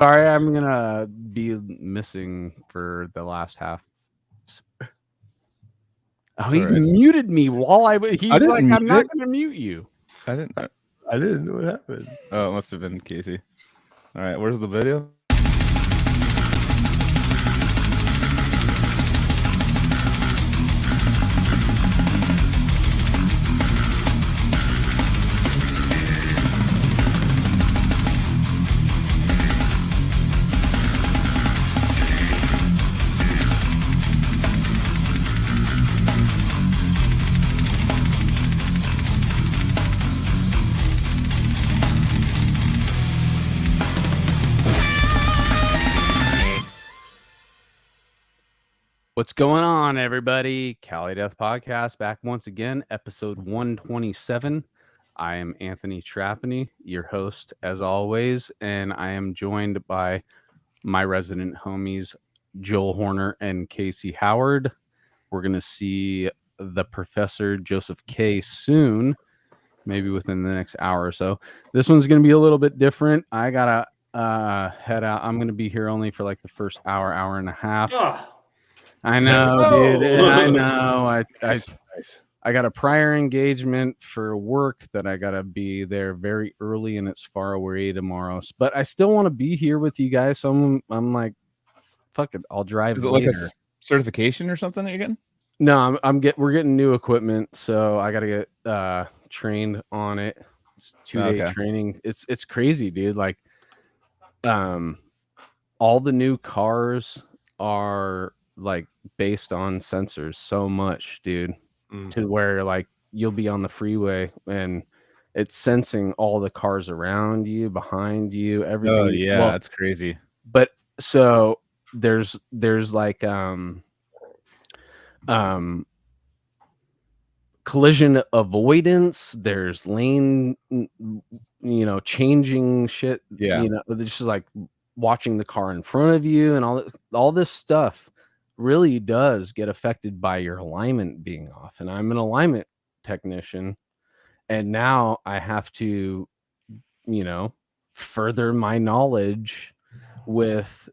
Sorry, I'm gonna be missing for the last half. Oh, he muted me while he's like, I'm not gonna mute you. I didn't know what happened. Oh, it must have been Casey. All right, where's the video? What's going on, everybody? Cali Death Podcast back once again, episode 127. I am Anthony Trapani, your host as always, and I am joined by my resident homies, Joel Horner and Casey Howard. We're going to see the Professor Joseph K soon, maybe within the next hour or so. This one's going to be a little bit different. I got to head out. I'm going to be here only for like the first hour and a half. I know, dude. And I know. I got a prior engagement for work that I got to be there very early, and it's far away tomorrow. But I still want to be here with you guys. So I'm like, fuck it, I'll drive. Is it later. Like a certification or something that you're getting? No, we're getting new equipment, so I got to get trained on it. It's 2-day training. It's crazy, dude. Like, all the new cars are like based on sensors so much, dude, to where like you'll be on the freeway and it's sensing all the cars around you, behind you, everything. Oh yeah, that's crazy. But so there's like collision avoidance, there's lane changing shit. Yeah, it's just like watching the car in front of you, and all this stuff really does get affected by your alignment being off. And I'm an alignment technician, and now I have to further my knowledge with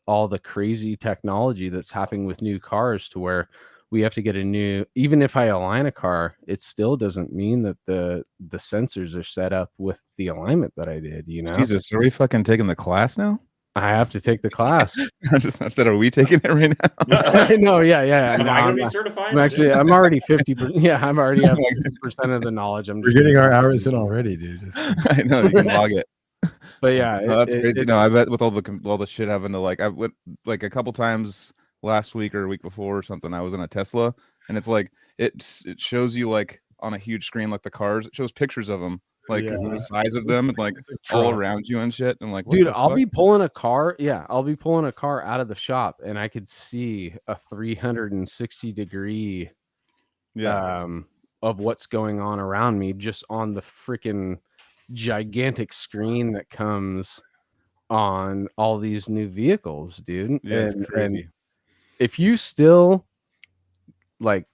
all the crazy technology that's happening with new cars, to where we have to get a new, even if I align a car, it still doesn't mean that the sensors are set up with the alignment that I did, Jesus, are we fucking taking the class now? I have to take the class. I said, are we taking it right now? No, yeah. Am I going to be certified? I'm already 50%. Yeah, I'm already at 50% of the knowledge. We're getting our hours in already, dude. I know, you can log it. But yeah, that's crazy. I bet with all the shit having to I went like a couple times last week or a week before or something. I was in a Tesla, and it's like it shows you like on a huge screen like the cars. It shows pictures of them. Like the size of them, and like all around you and shit, and like, dude, I'll be pulling a car. Yeah, I'll be pulling a car out of the shop, and I could see a 360-degree, of what's going on around me, just on the freaking gigantic screen that comes on all these new vehicles, dude. Yeah, it's crazy. And if you still like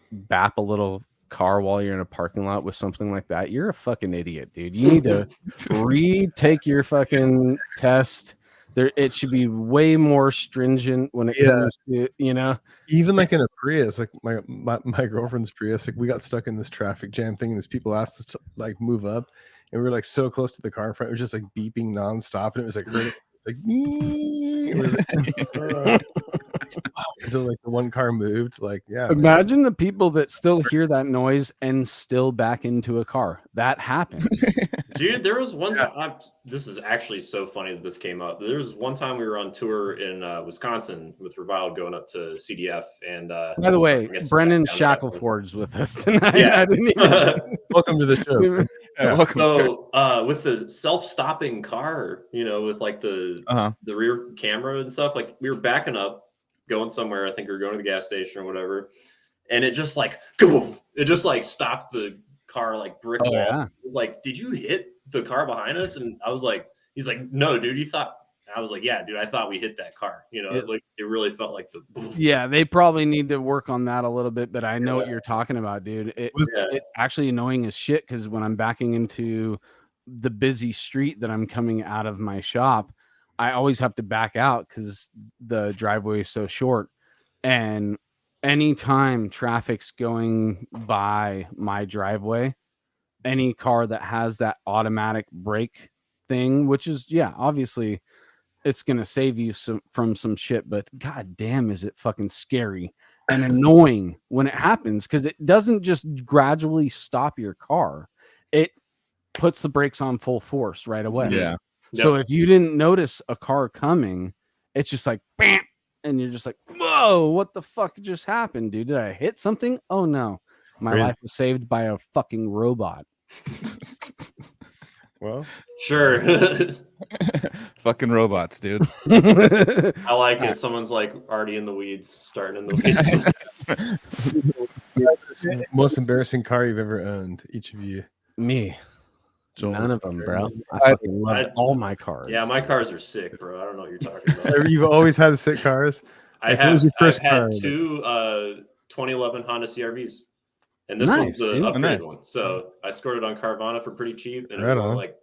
bap a little car while you're in a parking lot with something like that, you're a fucking idiot, dude. You need to retake your fucking test. It should be way more stringent when it comes to, even like in a Prius, like my girlfriend's Prius, like we got stuck in this traffic jam thing, and these people asked us to like move up, and we were like so close to the car in front, it was just like beeping nonstop, and it was like until like the one car moved. Like, yeah, imagine the people that still hear that noise and still back into a car. That happened. Dude, there was one time, this is actually so funny that this came up. There was one time we were on tour in Wisconsin with Reviled, going up to CDF, and by the way, Brennan Shackelford's with us tonight. Yeah. Welcome to the show. Welcome. So with the self-stopping car, with like the rear camera and stuff, like we were backing up, going somewhere. I think we were going to the gas station or whatever, and it just like stopped the car like brick wall. Yeah. It was like, did you hit the car behind us? And I was like, he's like, no, dude, you thought. I was like, yeah, dude, I thought we hit that car. It really felt like the. Yeah, they probably need to work on that a little bit, but I know what you're talking about, dude. It's actually annoying as shit, because when I'm backing into the busy street that I'm coming out of my shop, I always have to back out because the driveway is so short. And anytime traffic's going by my driveway, any car that has that automatic brake thing, which is, yeah, obviously it's going to save you from some shit, but god damn, is it fucking scary and annoying when it happens, because it doesn't just gradually stop your car. It puts the brakes on full force right away. Yeah. So if you didn't notice a car coming, it's just like, bam, and you're just like, whoa, what the fuck just happened, dude? Did I hit something? Oh no. My life was saved by a fucking robot. Well, Sure. Fucking robots, dude. I like it. Someone's like already in the weeds, starting in the weeds. most embarrassing car you've ever owned, each of you? Me. Joel, None of start. them, bro. I fucking love all my cars. Yeah, my cars are sick, bro. I don't know what you're talking about. You've always had sick cars? I've had two 2011 Honda CRVs. And this one's the upgraded one. So I scored it on Carvana for pretty cheap, and it was only like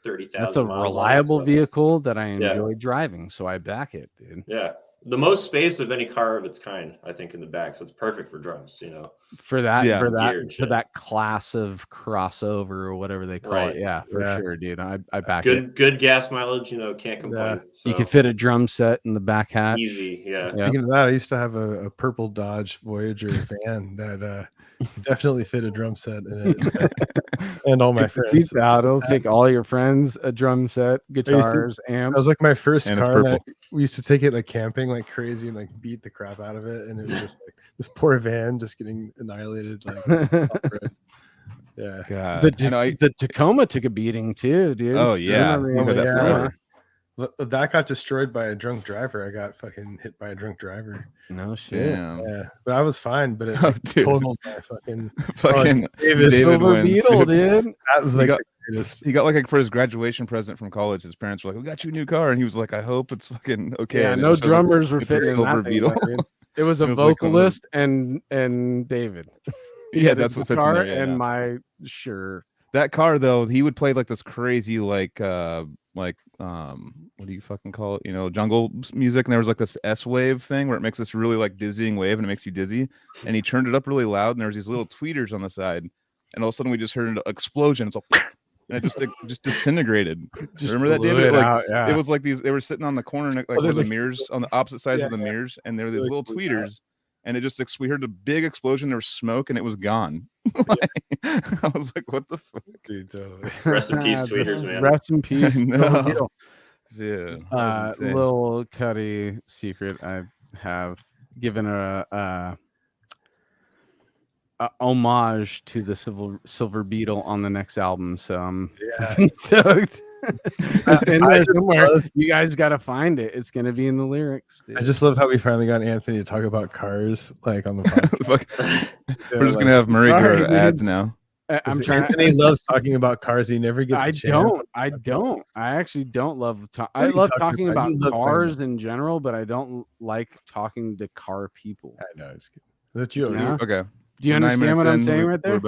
30,000. That's a reliable vehicle that I enjoy driving, so I back it, dude. Yeah. The most space of any car of its kind, I think, in the back. So it's perfect for drives, you know. For that class of crossover or whatever they call it. Yeah, for sure, dude. I back it. Good gas mileage, you know, can't complain. Yeah. So. You can fit a drum set in the back hatch. Easy, yeah. Speaking of that, I used to have a purple Dodge Voyager van that definitely fit a drum set in it. And all my friends. It'll take all your friends a drum set, guitars, amps. That was like my first and car. We used to take it like camping like crazy and like beat the crap out of it. And it was just like this poor van just getting annihilated. Like, yeah. God. The Tacoma took a beating too, dude. Oh, yeah. That got destroyed by a drunk driver. I got fucking hit by a drunk driver. No shit. Damn. Yeah, but I was fine. But it totaled my fucking David Silver Beetle, dude. That was like he got like for his graduation present from college. His parents were like, "We got you a new car," and he was like, "I hope it's fucking okay." Yeah, and no drummers were fitting in Silver that Beetle. thing, it was a vocalist and David. Yeah, that's what fits in there. And my that car though, he would play like this crazy what do you fucking call it? You know, jungle music. And there was like this S wave thing where it makes this really like dizzying wave and it makes you dizzy. And he turned it up really loud and there was these little tweeters on the side. And all of a sudden we just heard an explosion. It's all and it just disintegrated. Remember that, David? It was like they were sitting on the corner like where the mirrors on the opposite sides of the mirrors, and there were these little tweeters. And it just we heard a big explosion. There was smoke, and it was gone. I was like, "What the fuck, dude?" Totally. Rest in peace, tweeters, man. Rest in peace. No. Yeah. Little Cuddy secret. I have given a homage to the Silver Beetle on the next album, so I'm stoked. You guys got to find it. It's going to be in the lyrics, dude. I just love how we finally got Anthony to talk about cars like on the podcast. We're just going to have Murray do our ads now. Anthony loves talking about cars. He never gets I actually don't love I love talking about cars in general, but I don't like talking to car people. I know. That you okay. Do you understand what I'm saying right there?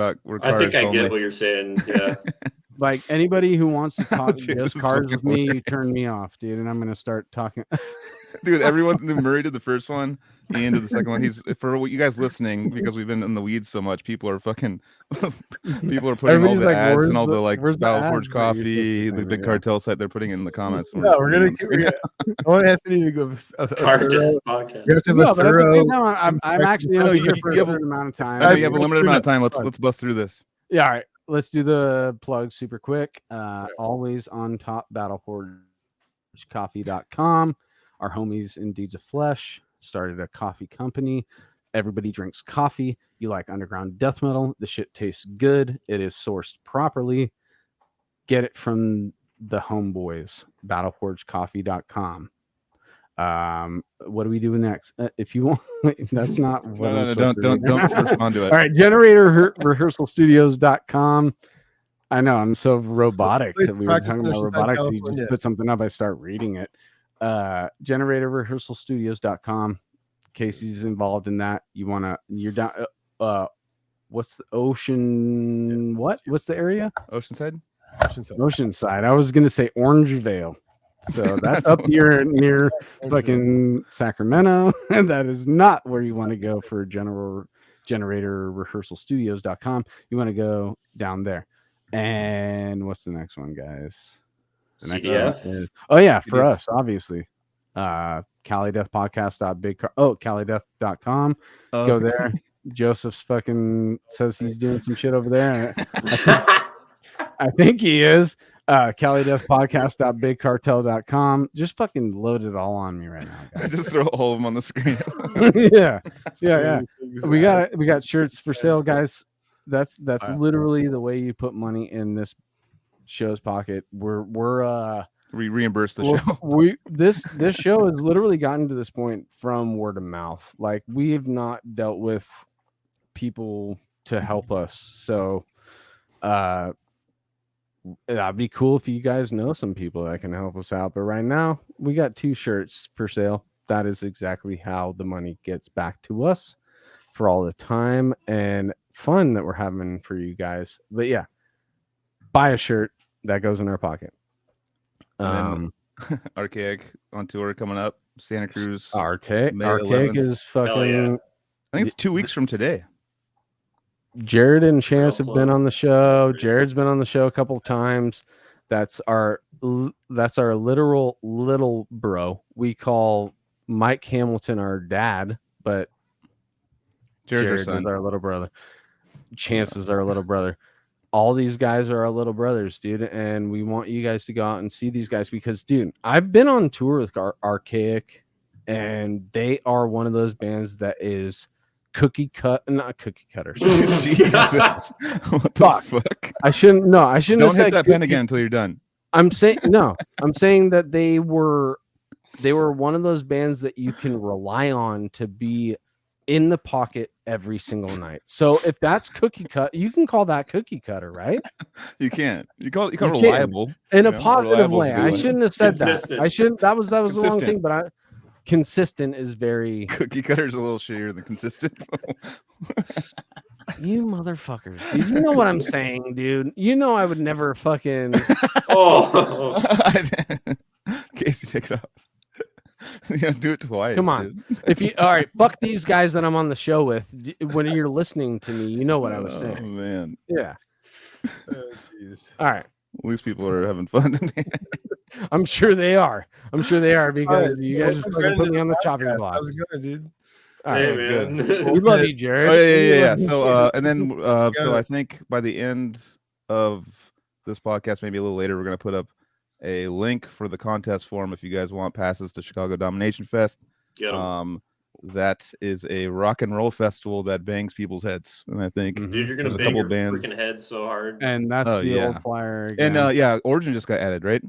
I think I get what you're saying. Yeah. Like anybody who wants to talk just cars with me, you turn me off, dude, and I'm gonna start talking. Dude, everyone, Murray did the first one, Ian did the second one. He's for you guys listening, because we've been in the weeds so much. People are putting all the ads and all the Battle Forge coffee, the big cartel site. They're putting in the comments. No, we're gonna. I want Anthony to go a thorough podcast. You have to have a thorough. I'm actually only here for a certain amount of time. I know you have a limited amount of time. Let's bust through this. Yeah, all right. Let's do the plug super quick. Always on top, battleforgecoffee.com. Our homies in Deeds of Flesh started a coffee company. Everybody drinks coffee. You like underground death metal. The shit tastes good. It is sourced properly. Get it from the homeboys, battleforgecoffee.com. What do we do next? If you want, that's not what don't respond to it. All right, generatorrehearsalstudios.com. I know I'm so robotic that we were talking about robotics. You just put something up, I start reading it. Generatorrehearsalstudios.com. Casey's involved in that. You're down. What's the ocean? What's the area? Oceanside. Oceanside. I was gonna say Orangevale. So that's up here near fucking Sacramento. And that is not where you want to go for generator rehearsal studios.com. You want to go down there. And what's the next one, guys? The next one is, for us, obviously. CaliDeathPodcast.com. Go there. Joseph's fucking says he's doing some shit over there. I think he is. CaliDeathPodcast.BigCartel.com. Just fucking load it all on me right now, guys. Just throw all of them on the screen. yeah. We got shirts for sale, guys. That's literally the way you put money in this show's pocket. We reimburse the show. This show has literally gotten to this point from word of mouth. Like, we have not dealt with people to help us. So that'd be cool if you guys know some people that can help us out. But right now, we got 2 shirts for sale. That is exactly how the money gets back to us for all the time and fun that we're having for you guys. But yeah, buy a shirt that goes in our pocket. Archaic on tour coming up. Santa Cruz. Archaic is fucking. I think it's 2 weeks from today. Jared and Chance have been on the show. Jared's been on the show a couple of times. That's our literal little bro. We call Mike Hamilton our dad, but Jared is our little brother. Chance is our little brother. All these guys are our little brothers, dude, and we want you guys to go out and see these guys because, dude, I've been on tour with Archaic, and they are one of those bands that is not cookie cutters. Jesus. What the fuck? I shouldn't Don't have hit that pen again until you're done. I'm saying that they were one of those bands that you can rely on to be in the pocket every single night. So if that's cookie cut, you can call that cookie cutter, right? You can't. You call it reliable in a positive way. I shouldn't have said Consistent. that. I shouldn't. That was the wrong thing. But consistent is very. Cookie cutter's a little shittier than consistent. You motherfuckers, dude. You know what I'm saying, dude. You know I would never fucking. Casey, take it up. Yeah, do it twice. Come on. Dude. All right, fuck these guys that I'm on the show with. When you're listening to me, you know what I was saying. Oh man. Yeah. All right. At least people are having fun. I'm sure they are. Because you guys just fucking put me on the chopping block. How's it going, dude? All right, hey, man. We love you, Jared. Oh, yeah. So and then so I think by the end of this podcast, maybe a little later, we're gonna put up a link for the contest form if you guys want passes to Chicago Domination Fest. That is a rock and roll festival that bangs people's heads, and I think dude, you're gonna bang your freaking head so hard. And that's old flyer again. And Origin just got added, right?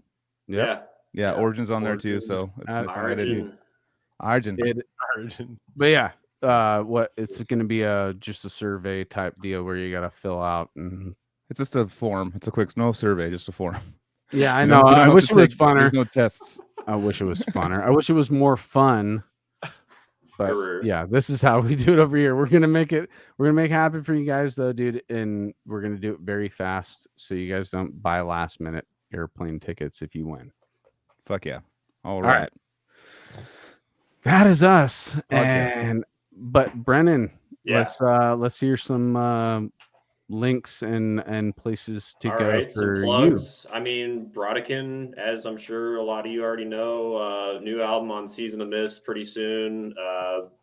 Yeah, Origin's on there too, so it's Origin. But yeah, it's going to be just a survey type deal where you got to fill out, and it's just a form. It's a quick survey, just a form. Yeah, I know. I wish it was funner. There's no tests. I wish it was funner. I wish it was more fun. But yeah, this is how we do it over here. We're gonna make it happen for you guys, though, dude, and we're gonna do it very fast, so you guys don't buy last minute airplane tickets if you win. Fuck yeah! All right. That is us. But Brennan, let's hear some links and places to go for some plugs. You. I mean, Brodequin, as I'm sure a lot of you already know, new album on Season of Mist pretty soon.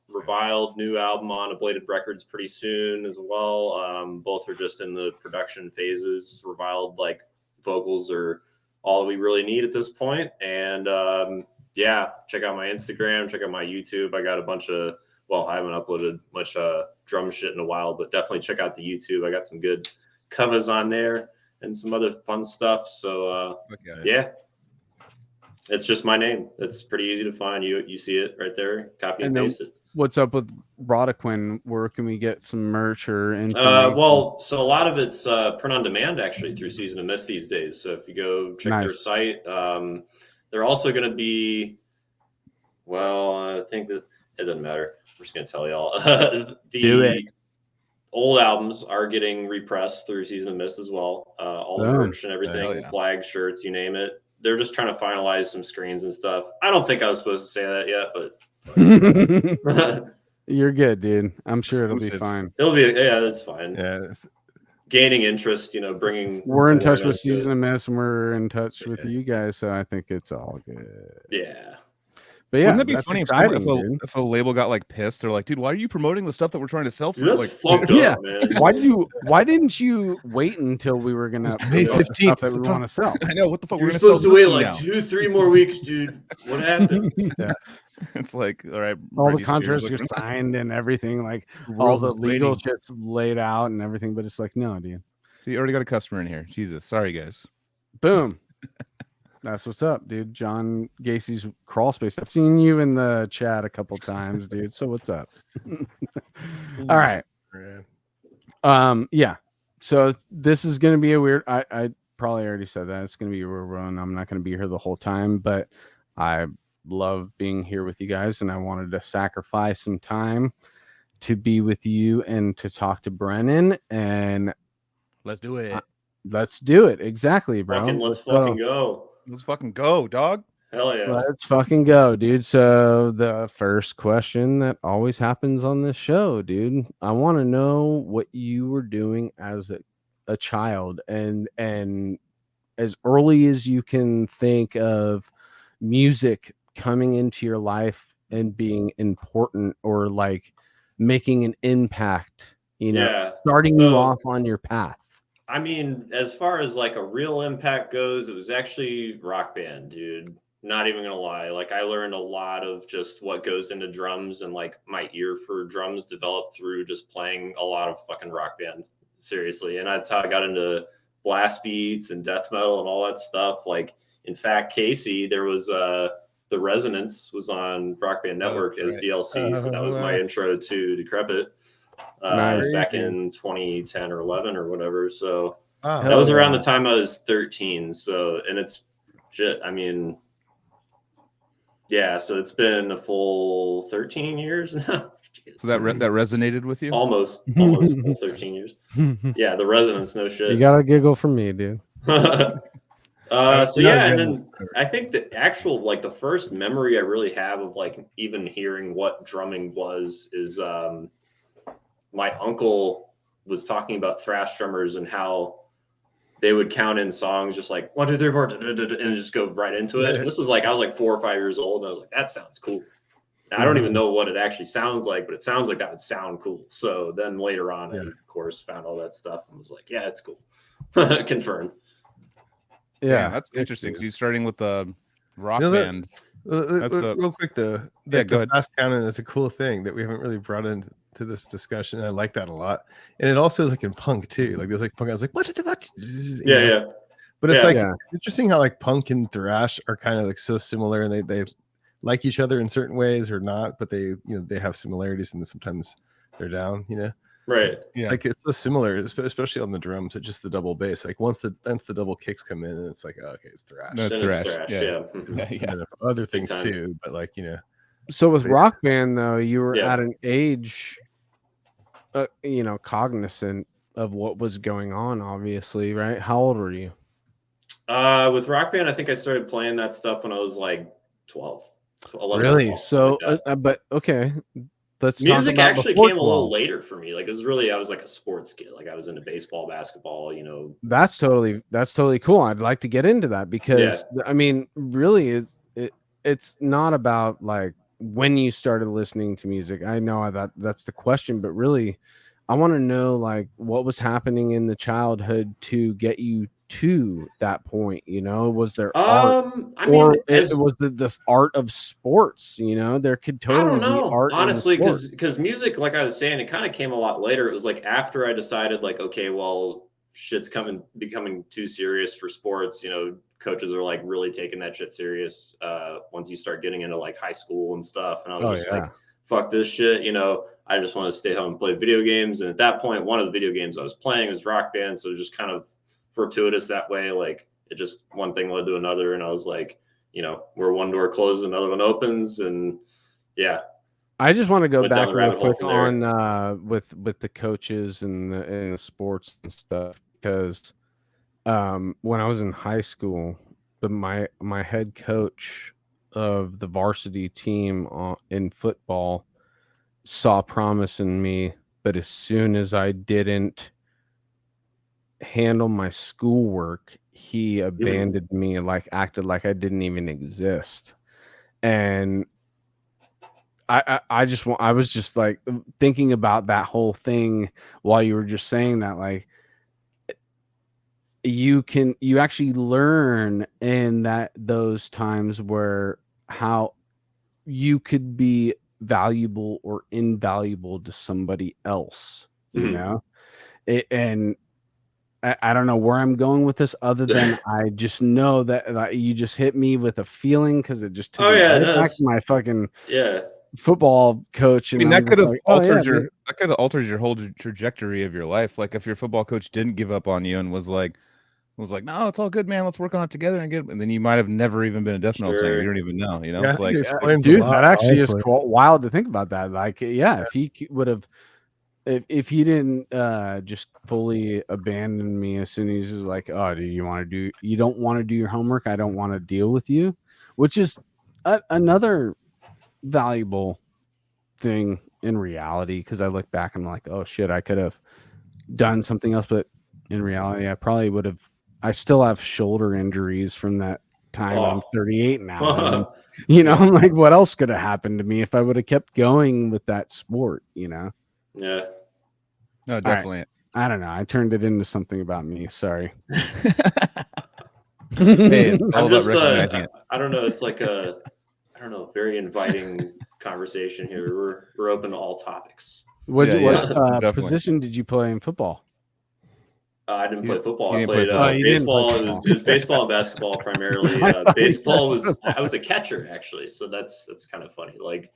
Reviled, new album on Ablated Records pretty soon as well. Both are just in the production phases. Reviled, like, vocals are all we really need at this point. And check out my Instagram, check out my YouTube. I got a bunch of, I haven't uploaded much drum shit in a while, but definitely check out the YouTube. I got some good covers on there and some other fun stuff. So it's just my name. It's pretty easy to find. You see it right there. Copy and paste it. What's up with Brodequin? Where can we get some merch or anything? So a lot of it's print on demand actually through Season of Mist these days. So if you go check their site, they're also going to be. I think that it doesn't matter. We're just going to tell y'all. Do it. old albums are getting repressed through Season of Mist as well. All the merch and everything, flags, shirts, you name it. They're just trying to finalize some screens and stuff. I don't think I was supposed to say that yet, but you're good, dude. I'm sure it'll be fine. It'll be that's fine. Yeah. Gaining interest, bringing. We're in touch with Season of Mist, and we're in touch with you guys, so I think it's all good. Yeah. But yeah, wouldn't that be funny if a label got like pissed? They're like, dude, why are you promoting the stuff that we're trying to sell for? That's like, fucked up, man. Why didn't you wait until we were gonna May 15th that we want to sell? I know what the fuck. You're supposed to wait like 2-3 more weeks, dude. What happened? Yeah. It's like, all right, all the contracts are signed and everything, like all the legal shit's laid out and everything, but it's like, no, dude. So you already got a customer in here. Jesus, sorry guys. Boom. That's what's up, dude. John Gacy's crawl space. I've seen you in the chat a couple times, dude. So what's up? All right. Yeah. So this is gonna be a weird. I probably already said that it's gonna be a weird one. I'm not gonna be here the whole time, but I love being here with you guys, and I wanted to sacrifice some time to be with you and to talk to Brennan. And let's do it. Let's do it. Exactly, bro. Let's fucking go. Let's fucking go, dog. Hell yeah. Let's fucking go, dude. So the first question that always happens on this show, dude, I want to know what you were doing as a child and as early as you can think of music coming into your life and being important or like making an impact, starting you off on your path. I mean, as far as like a real impact goes, it was actually Rock Band, dude. Not even gonna lie. Like I learned a lot of just what goes into drums, and like my ear for drums developed through just playing a lot of fucking Rock Band. Seriously. And that's how I got into blast beats and death metal and all that stuff. Like, in fact, Casey, there was The Resonance was on Rock Band Network as DLC. So that was my intro to Decrepit. Back in 2010 or 11 or whatever. So that was around the time I was 13. So, and it's shit. I mean, yeah. So it's been a full 13 years now. So that resonated with you? Almost full 13 years. Yeah, The Resonance, no shit. You gotta giggle from me, dude. So yeah, and then I think the actual like the first memory I really have of like even hearing what drumming was is my uncle was talking about thrash drummers and how they would count in songs just like 1, 2, 3, 4, and just go right into it. And this was like I was like 4 or 5 years old, and I was like, that sounds cool. And I don't even know what it actually sounds like, but it sounds like that would sound cool. So then later on, I of course found all that stuff and was like, yeah, it's cool. Confirmed. Yeah, that's interesting. So you're starting with the Rock Band. Real quick, the fast counting is a cool thing that we haven't really brought into this discussion. I like that a lot, and it also is like in punk too. Like there's like punk. I was like, what? Yeah. But it's it's interesting how like punk and thrash are kind of like so similar, and they like each other in certain ways or not, but they they have similarities, and then sometimes they're down. Right. Yeah. Like it's so similar, especially on the drums. It's just the double bass. Like once the double kicks come in, and it's like, okay, it's thrash. No, thrash. Yeah. Other things too, but like So with Rock Band though, you were at an age, cognizant of what was going on. Obviously, right? How old were you? With Rock Band, I think I started playing that stuff when I was like 12. 11 really? 12, so, like but okay. Music actually came a little later for me. Like it was really, I was like a sports kid. Like I was into baseball, basketball, That's totally cool. I'd like to get into that because I mean, really it's not about like when you started listening to music. I know that's the question, but really I want to know like what was happening in the childhood to get you to that point. Was there art, was this art of sports? There could totally be art, honestly, because music, like I was saying, it kind of came a lot later. It was like after I decided like, okay, well, shit's becoming too serious for sports. Coaches are like really taking that shit serious once you start getting into like high school and stuff. And I was like, fuck this shit. I just want to stay home and play video games. And at that point, one of the video games I was playing was Rock Band. So it was just kind of fortuitous that way. Like it just one thing led to another. And I was like, where one door closes, another one opens. And yeah, I just want to go Went down back the real rabbit hole quick from there. on with the coaches and the sports and stuff, because when I was in high school, my head coach of the varsity team in football saw promise in me, but as soon as I didn't handle my schoolwork, he abandoned me, like acted like I didn't even exist. And I was just like thinking about that whole thing while you were just saying that, like you actually learn in those times where how you could be valuable or invaluable to somebody else, you know? And I don't know where I'm going with this other than I just know that you just hit me with a feeling, because it just took me right back to my fucking football coach. I mean, that could have altered your whole trajectory of your life. Like if your football coach didn't give up on you and was like, no, it's all good, man. Let's work on it together and then you might have never even been a Death Metal singer. You don't even know, you know? Yeah, it's like, it explains dude, a lot, that actually honestly. is wild to think about that. Like, yeah, if he would have, if he didn't just fully abandon me as soon as he was like, oh, do you don't want to do your homework? I don't want to deal with you, which is another valuable thing in reality, because I look back and I'm like, oh shit, I could have done something else, but in reality I probably would have. I still have shoulder injuries from that time. I'm 38 now. And, I'm like, what else could have happened to me if I would have kept going with that sport, Yeah. No, definitely. Right. I don't know. I turned it into something about me. Sorry. Hey, it's all about recognizing it. I don't know. It's like very inviting conversation here. We're open to all topics. What position did you play in football? I didn't play football. I played played baseball. It was baseball and basketball primarily. Baseball I was a catcher actually, so that's kind of funny. Like,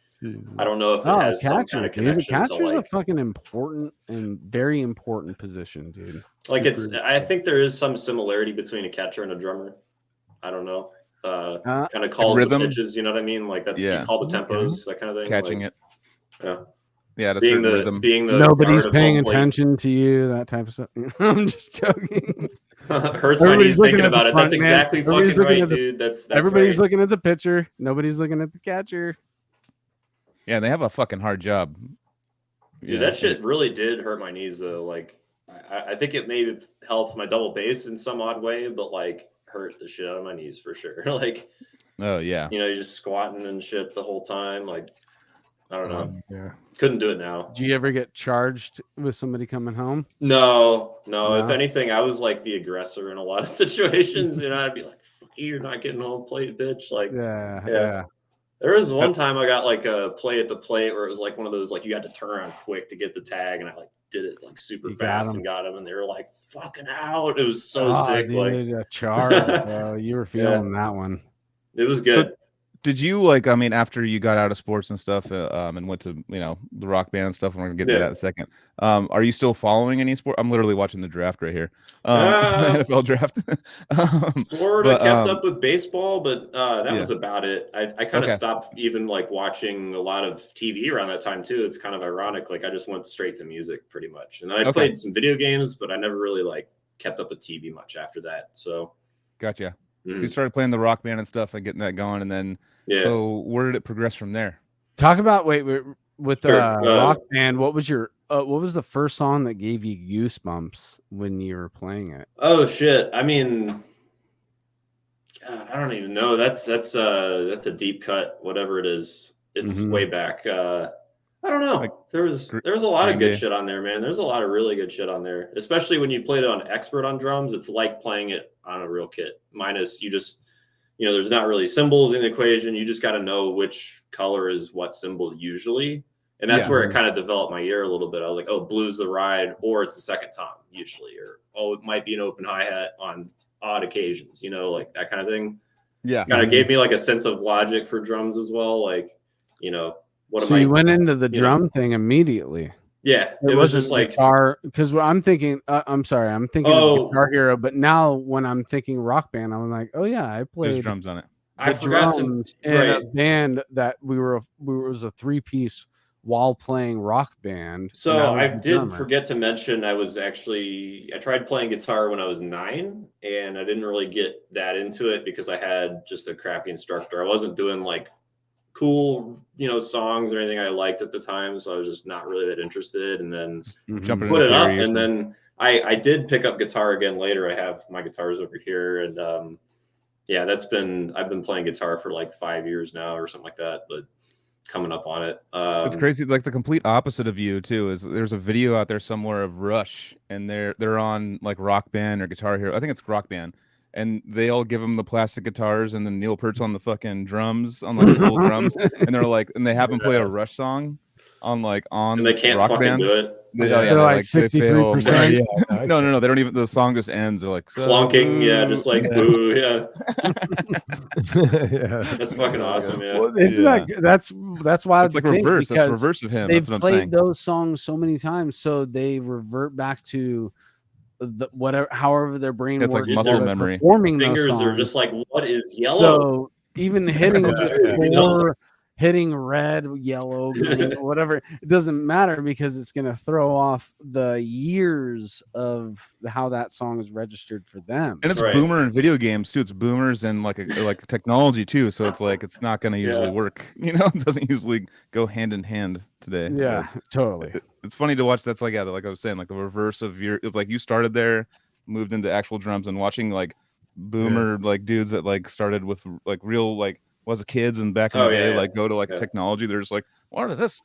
I don't know if it has some kind of connection. Catcher's a fucking important and very important position, dude. Like I think there is some similarity between a catcher and a drummer. I don't know. Kind of calls the pitches. You know what I mean? Like that's you call the tempos, that kind of thing. Catching it. Yeah. Yeah, that's rhythm. Nobody's paying attention to you, that type of stuff. I'm just joking. Hurts my knees thinking about it. That's exactly fucking right, dude. That's everybody's looking at the pitcher. Nobody's looking at the catcher. Yeah, they have a fucking hard job. Dude, that shit really did hurt my knees though. Like, I think it may have helped my double bass in some odd way, but like hurt the shit out of my knees for sure. Like, oh yeah, you're just squatting and shit the whole time. Like, I don't know. Yeah. Couldn't do it now. Do you ever get charged with somebody coming home? No. If anything, I was like the aggressor in a lot of situations. I'd be like, "Fuck you, you're not getting home plate, bitch." Like, yeah. There was one time I got like a play at the plate where it was like one of those like you had to turn around quick to get the tag, and I like did it like super fast and got him, and they were like fucking out. It was so sick. Dude, like a charge, bro. You were feeling that one. It was good. So, did you after you got out of sports and stuff and went to the rock band and stuff, and we're gonna get to that in a second, are you still following any sport? I'm literally watching the draft right here, NFL draft. Florida kept up with baseball, but that was about it. I kind of stopped even like watching a lot of TV around that time too. It's kind of ironic. Like I just went straight to music pretty much, and I played some video games, but I never really like kept up with TV much after that. So gotcha. So you started playing the rock band and stuff and getting that going, and then so where did it progress from there? Talk about with rock band. What was the first song that gave you goosebumps when you were playing it? Oh shit! I mean, God, I don't even know. That's a deep cut. Whatever it is, it's way back. I don't know. There's a lot of good shit on there, man. There's a lot of really good shit on there, especially when you played it on expert on drums. It's like playing it on a real kit. Minus you just, there's not really symbols in the equation. You just got to know which color is what symbol usually. And that's where it kind of developed my ear a little bit. I was like, oh, blue's the ride, or it's the second tom usually, or oh, it might be an open hi-hat on odd occasions, like that kind of thing. Yeah. Kind of gave me like a sense of logic for drums as well. Like, so you went into the drum thing immediately. Yeah, it was just like guitar, because I'm thinking I'm thinking of Guitar Hero, but now when I'm thinking rock band, I'm like, oh yeah, I played drums on it. I forgot drums in a band that we was a 3-piece while playing Rock Band. So I did forget to mention I tried playing guitar when I was 9, and I didn't really get that into it because I had just a crappy instructor. I wasn't doing like cool, songs or anything I liked at the time, so I was just not really that interested. And then put it up, and then I did pick up guitar again later. I have my guitars over here, and I've been playing guitar for like 5 years now or something like that, but coming up on it. It's crazy. Like the complete opposite of you too is there's a video out there somewhere of Rush, and they're on like Rock Band or Guitar Hero. I think it's Rock Band, and they all give them the plastic guitars, and then Neil Peart's on the fucking drums, on like the little drums, and they have them play a Rush song on and they can't Rock fucking Band. do it. They're like 63%. No, they don't even. The song just ends. They're like clunking, just like boo, yeah. That's fucking awesome, yeah. Well, that's why it's like reverse. That's reverse of him. They've that's what I'm played saying. those songs so many times, so they revert back to however their brain works. It's like muscle memory. Performing fingers those songs. are just like, what is yellow? So even hitting hitting red, yellow, green, whatever, it doesn't matter because it's going to throw off the years of how that song is registered for them. And it's boomer in video games too. It's boomers and like technology too. So it's like it's not going to usually work. It doesn't usually go hand in hand today. Yeah, totally. It's funny to watch. That's like I was saying, like the reverse of it's like you started there, moved into actual drums, and watching like boomer like dudes that like started with like real like was kids and back in the day like go to like technology. They're just like, what is this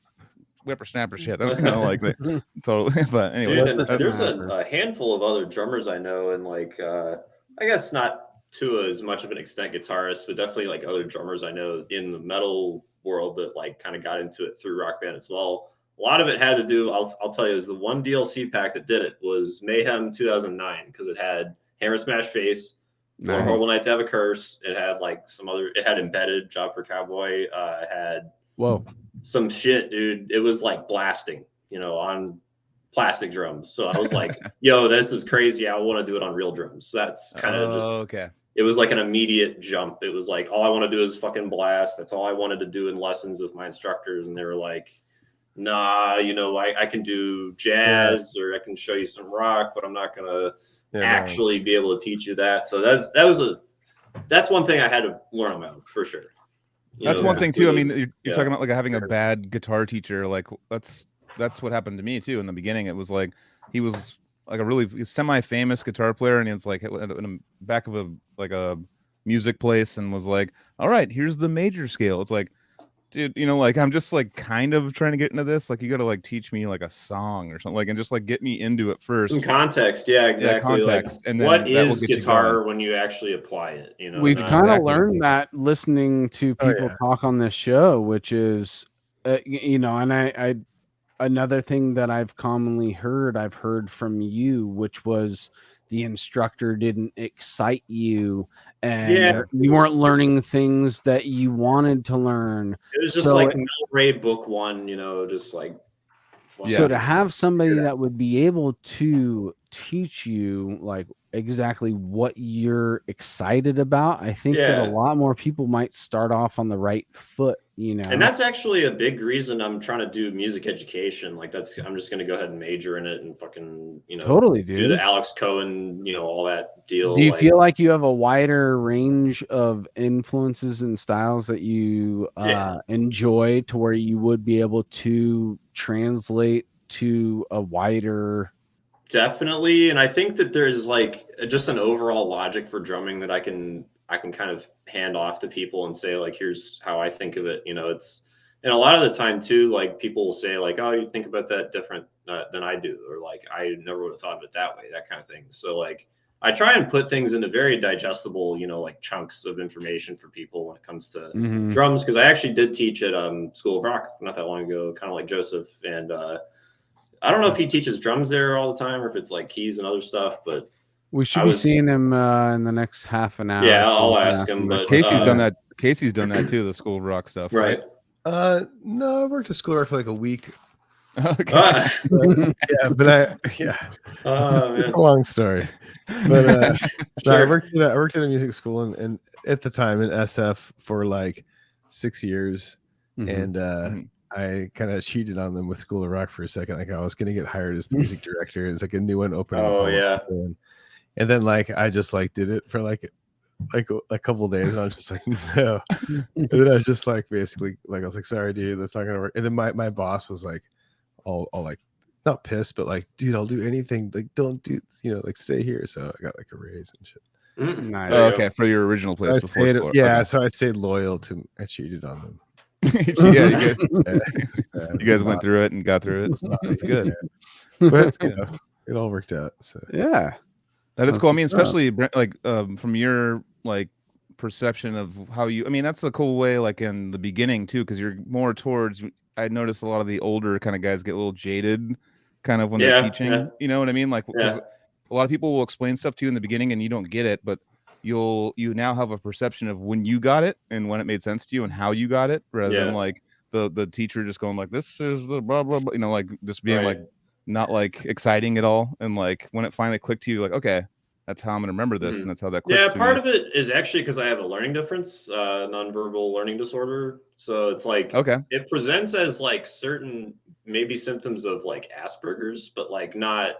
whippersnapper shit? I don't know, like they, totally. But anyway, there's a handful of other drummers I know, and like I guess not to as much of an extent guitarists, but definitely like other drummers I know in the metal world that like kind of got into it through Rock Band as well. A lot of it had to do, I'll tell you, is the one DLC pack that did it was Mayhem 2009, because it had Hammer Smash Face, One Horrible Night to Have a Curse. It had like it had Embedded, Job for Cowboy. It had some shit, dude. It was like blasting, on plastic drums. So I was like, yo, this is crazy. I want to do it on real drums. So that's kind of okay. It was like an immediate jump. It was like, all I want to do is fucking blast. That's all I wanted to do in lessons with my instructors. And they were like, nah, I can do jazz or I can show you some rock, but I'm not going to actually be able to teach you that. So that's one thing I had to learn on my own for sure. That's one thing too. I mean, you're talking about like having a bad guitar teacher. Like that's what happened to me too. In the beginning, it was like he was like a really semi-famous guitar player, and it's like in the back of a music place, and was like, all right, here's the major scale. It's like, dude, like I'm just like kind of trying to get into this. Like you got to like teach me like a song or something, like, and just like get me into it first. Some context, exactly. Yeah, context, like, and then what is guitar when you actually apply it? We've kind of learned that listening to people talk on this show, which is, and I another thing that I've heard from you, which was the instructor didn't excite you and you weren't learning things that you wanted to learn. It was just like Mel Ray book one, just like so to have somebody that would be able to teach you like exactly what you're excited about, I think that a lot more people might start off on the right foot, And that's actually a big reason I'm trying to do music education. Like I'm just going to go ahead and major in it and fucking, totally do the Alex Cohen, all that deal. Do you feel like you have a wider range of influences and styles that you enjoy to where you would be able to translate to a wider? Definitely. And I think that there's like just an overall logic for drumming that I can kind of hand off to people and say, like, here's how I think of it. It's, and a lot of the time too, like people will say like, oh, you think about that different than I do. Or like, I never would have thought of it that way, that kind of thing. So like, I try and put things into very digestible, like chunks of information for people when it comes to drums. Cause I actually did teach at School of Rock not that long ago, kind of like Joseph. And, I don't know if he teaches drums there all the time or if it's like keys and other stuff, but we should be seeing him in the next half an hour. Yeah, I'll ask him. But Casey's done that. Casey's done that too, the School of Rock stuff. Right. No, I worked at School of Rock for like a week. Okay. But it's a long story. But Sure. I worked at a music school and at the time in SF for like 6 years, and I kind of cheated on them with School of Rock for a second. Like I was going to get hired as the music director. It's like a new one opening. Oh yeah. And then like I just like did it for like a couple of days, and I was just like, no. And then I was just like basically like I was like, sorry, dude, that's not gonna work. And then my boss was like all like not pissed, but like, dude, I'll do anything. Like, don't do, like stay here. So I got like a raise and shit. Nice. Oh, okay, for your original place. So I stayed, okay. So I stayed loyal to. I cheated on them. You guys went through it and got through it. It's good. But it all worked out. So yeah, that is cool. I mean, especially like from your like perception of how you. I mean, that's a cool way. Like in the beginning too, because you're more towards. I noticed a lot of the older kind of guys get a little jaded, kind of when they're teaching. Yeah. You know what I mean? Like a lot of people will explain stuff to you in the beginning and you don't get it, but you now have a perception of when you got it and when it made sense to you and how you got it, rather than like the teacher just going like, this is the blah blah blah, like just being like not like exciting at all. And like when it finally clicked to you, like, okay, that's how I'm gonna remember this, and that's how that clicks. Yeah, part of it is actually because I have a learning difference, nonverbal learning disorder. So it's like it presents as like certain maybe symptoms of like Asperger's, but like not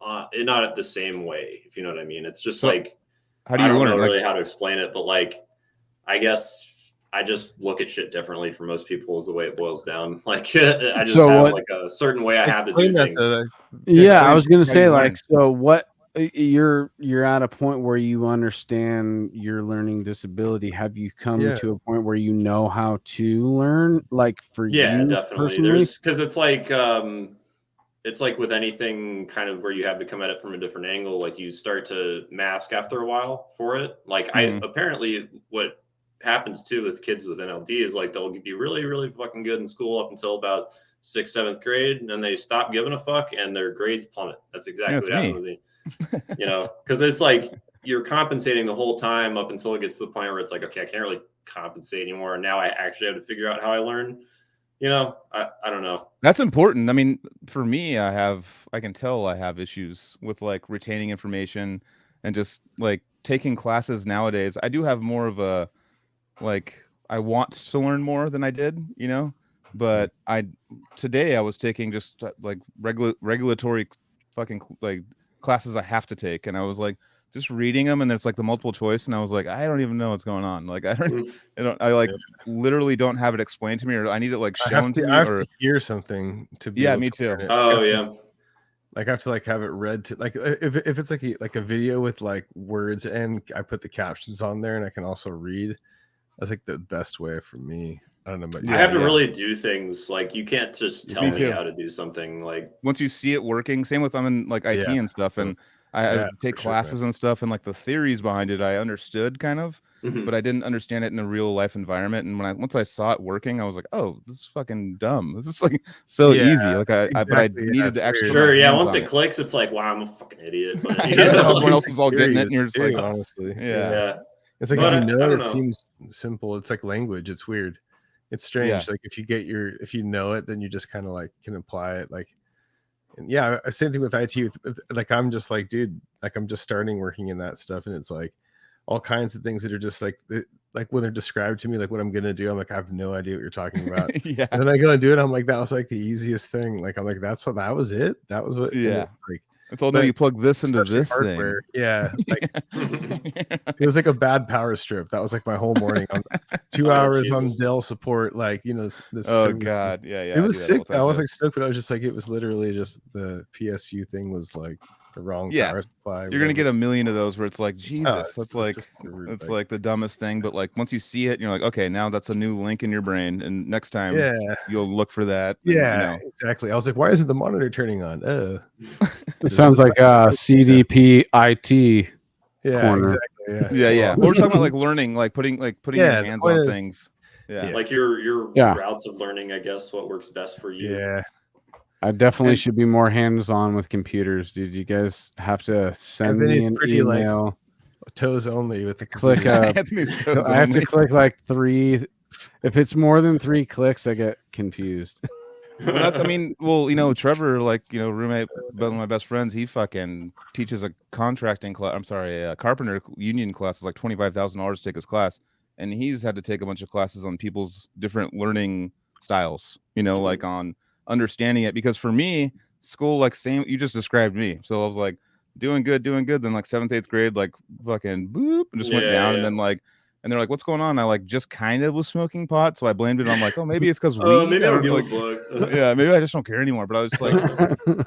at the same way, if you know what I mean. It's just like, how do you I don't learn know like, really how to explain it, but like I guess I just look at shit differently for most people is the way it boils down. Like I just have like a certain way I have to do things. I was gonna say like, so what you're at a point where you understand your learning disability. Have you come to a point where you know how to learn, like for you definitely personally? Because it's like with anything kind of where you have to come at it from a different angle, like you start to mask after a while for it. Like apparently what happens too with kids with NLD is like they'll be really, really fucking good in school up until about 6th, 7th grade, and then they stop giving a fuck and their grades plummet. That's exactly what happened with me. Because it's like you're compensating the whole time up until it gets to the point where it's like, okay, I can't really compensate anymore. And now I actually have to figure out how I learn. I don't know. That's important. I mean, for me, I can tell I have issues with like retaining information and just like taking classes nowadays. I do have more of a, like, I want to learn more than I did, but today I was taking just like regulatory fucking like classes I have to take. And I was like, just reading them, and it's like the multiple choice, and I was like, I don't even know what's going on. Like I literally don't have it explained to me, or I need it like shown to me. I have to hear something to be me too. Oh yeah. Like I have to like have it read to like if it's like a video with like words and I put the captions on there and I can also read. That's like the best way for me. I don't know, but I have to really do things. Like you can't just tell me how to do something. Like once you see it working, same with I'm in like IT and stuff, and I take classes and stuff, and like the theories behind it, I understood kind of, but I didn't understand it in a real life environment. And once I saw it working, I was like, oh, this is fucking dumb. This is like so easy. Like but I needed the extra. Sure, once it clicks, it's like, wow, I'm a fucking idiot. But everyone else is all getting it, and you're just like, honestly, yeah. It's like if you know it seems simple. It's like language. It's weird. It's strange. Like if you know it, then you just kind of like can apply it. Like, and same thing with IT. Like I'm just like, dude, like I'm just starting working in that stuff, and it's like all kinds of things that are just like when they're described to me, like what I'm gonna do, I'm like, I have no idea what you're talking about. And then I go and do it. I'm like, that was like the easiest thing. Like I'm like, that was it. That was what. Like. It's all, no, you plug this into this hardware thing. Like it was like a bad power strip. That was like my whole morning. 2 hours on Dell support. Like this. God, It was sick. I was like stoked, but I was just like, it was literally just the PSU thing was like the wrong power supply. You're gonna get a million of those where it's like, Jesus, that's like the dumbest thing. But like once you see it, you're like, okay, now that's a new link in your brain, and next time you'll look for that. And, exactly. I was like, why isn't the monitor turning on? It sounds like CDP IT. Corner. Exactly. Yeah. We're talking about like learning, like putting your hands on things. Like your routes of learning, I guess, what works best for you. Yeah. I definitely should be more hands-on with computers, dude. You guys have to send me an email. Like, toes only with the click up. I have to click like 3. If it's more than 3 clicks, I get confused. Well, that's, I mean, well, Trevor, like, roommate, one of my best friends, he fucking teaches a contracting class. I'm sorry, a carpenter union class is like $25,000 to take his class. And he's had to take a bunch of classes on people's different learning styles, like on understanding it. Because for me, school, like, same, you just described me. So I was like, doing good. Then like 7th, 8th grade, like fucking boop, and just went down. And then like, and they're like, "What's going on?" I like just kind of was smoking pot, so I blamed it on like, "Oh, maybe it's because weed." Maybe I don't give like, a fuck. yeah, maybe I just don't care anymore. But I was just like,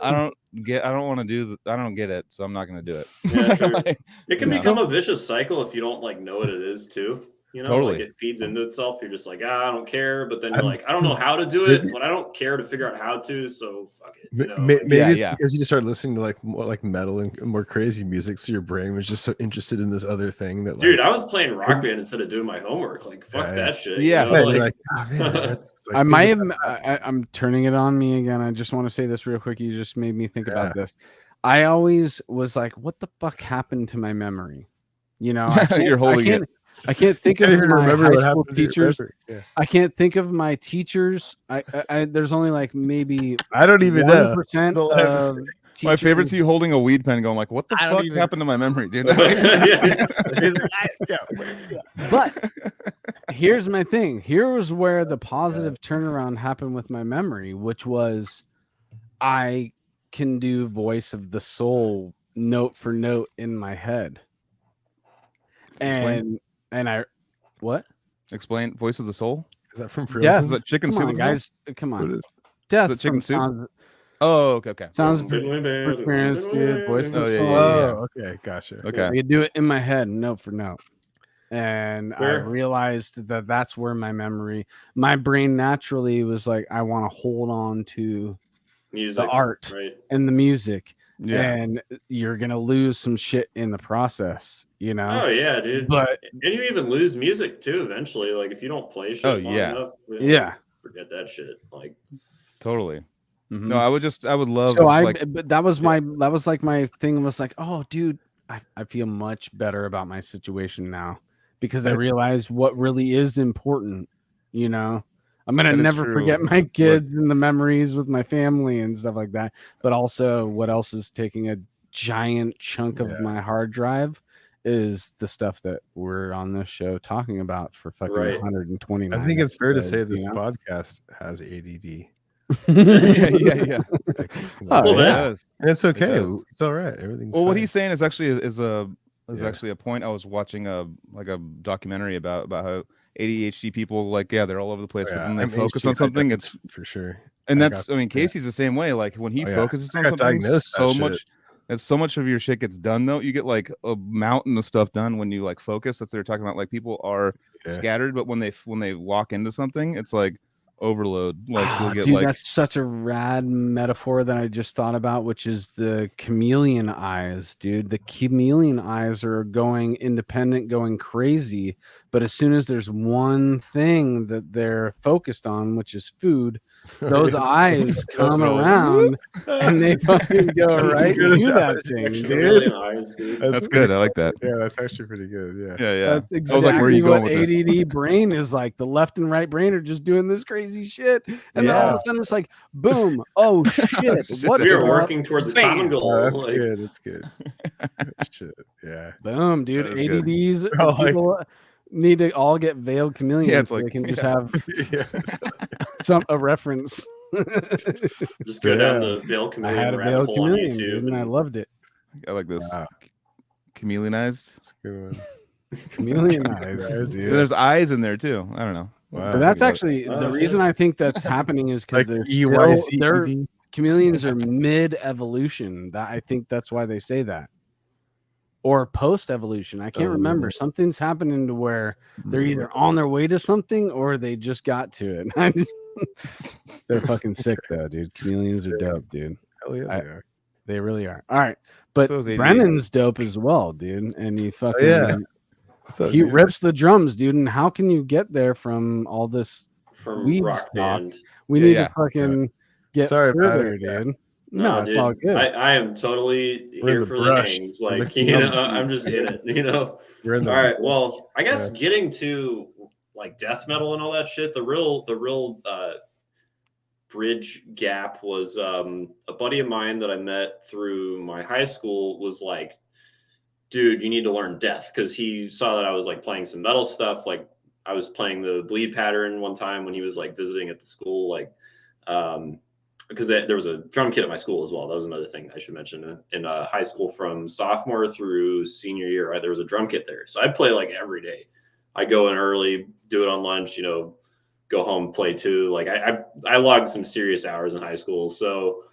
I don't want to do. I don't get it, so I'm not going to do it. Yeah, sure. Like, it can become a vicious cycle if you don't like know what it is too. Totally. Like it feeds into itself. You're just like, I don't care. But then you're like, I don't know how to do it, but I don't care to figure out how to. So fuck it. Maybe it's because you just started listening to like more like metal and more crazy music, so your brain was just so interested in this other thing that. Dude, I was playing Rock Band instead of doing my homework. Like fuck that shit. Yeah, like, oh, man, I might have. I'm turning it on me again. I just want to say this real quick. You just made me think about this. I always was like, what the fuck happened to my memory? You're holding it. I can't think of my high school teachers. Yeah. I can't think of my teachers. I there's only like maybe I don't even know. 1% of teachers. My favorite's you holding a weed pen, going like, "What the fuck happened to my memory, dude?" But here's my thing. Here was where the positive turnaround happened with my memory, which was I can do voice of the soul note for note in my head. And I, what? Explain Voice of the Soul. Is that from Frozen? Death. Is that chicken Come soup? on, guys, come on. What is? Death. Is it chicken soup? Sounds, oh, okay. Sounds experience, dude. Voice of the soul. Oh, okay, gotcha. Okay. I could do it in my head, note for note. And I realized that that's where my brain naturally was like, I want to hold on to music, the art and the music. Yeah. And you're gonna lose some shit in the process, Oh yeah, dude. But and you even lose music too eventually. Like if you don't play shit long enough, forget that shit. Like totally. Mm-hmm. No, I would love. So but that was like my thing was like, oh, dude, I feel much better about my situation now because I realized what really is important. I'm gonna never forget my kids and the memories with my family and stuff like that. But also, what else is taking a giant chunk of my hard drive is the stuff that we're on this show talking about for fucking 129. I think it's fair to say this podcast has ADD. yeah. And it's okay. It's all right. Everything's well. Fine. What he's saying is actually actually a point. I was watching a documentary about how ADHD people they're all over the place, but when they focus on something, it's for sure. And Casey's the same way. Like when he focuses on something, so much of your shit gets done. Though you get like a mountain of stuff done when you like focus. That's what they're talking about. Like people are scattered, but when they walk into something, it's like overload. Like you'll get dude, that's such a rad metaphor that I just thought about, which is the chameleon eyes, dude. The chameleon eyes are going independent, going crazy, but as soon as there's one thing that they're focused on, which is food, those eyes come around and they fucking go right to that thing, dude. Eyes, dude. That's good. I like that. Yeah, that's actually pretty good. Yeah. That's exactly what ADD brain is like. The left and right brain are just doing this crazy shit, and then all of a sudden it's like, boom! Oh shit! What we are working towards a common goal. Oh, that's good. That's good. Shit. Yeah. Boom, dude. ADDs. People need to all get veiled chameleons. Yeah, it's like they can just have a reference. Just go down the veiled chameleon. I had a veiled chameleon, dude, and I loved it. I like this. Chameleonized. Chameleonized. Dude. There's eyes in there too. I don't know. Wow. But that's actually the reason I think that's happening is because their chameleons are mid-evolution. That I think that's why they say that. Or post-evolution. I can't remember. Something's happening to where they're either on their way to something or they just got to it. They're fucking sick though, dude. Chameleons are dope, dude. Hell yeah, they are. They really are. All right. But Brennan's dope as well, dude. And he fucking he rips the drums, dude. And how can you get there from all this weed rock band? We need to fucking get further, dude. No, it's dude, all good. I am totally here for the hangs. Like, I'm just in it, All right. Well, I guess getting to like death metal and all that shit, the real bridge gap was a buddy of mine that I met through my high school was like, dude, you need to learn death, because he saw that I was like playing some metal stuff. Like I was playing the bleed pattern one time when he was like visiting at the school, like because there was a drum kit at my school as well. That was another thing I should mention. In high school from sophomore through senior year, right, there was a drum kit there. So I'd play like every day. I go in early, do it on lunch, you know, go home, play too. Like I logged some serious hours in high school. So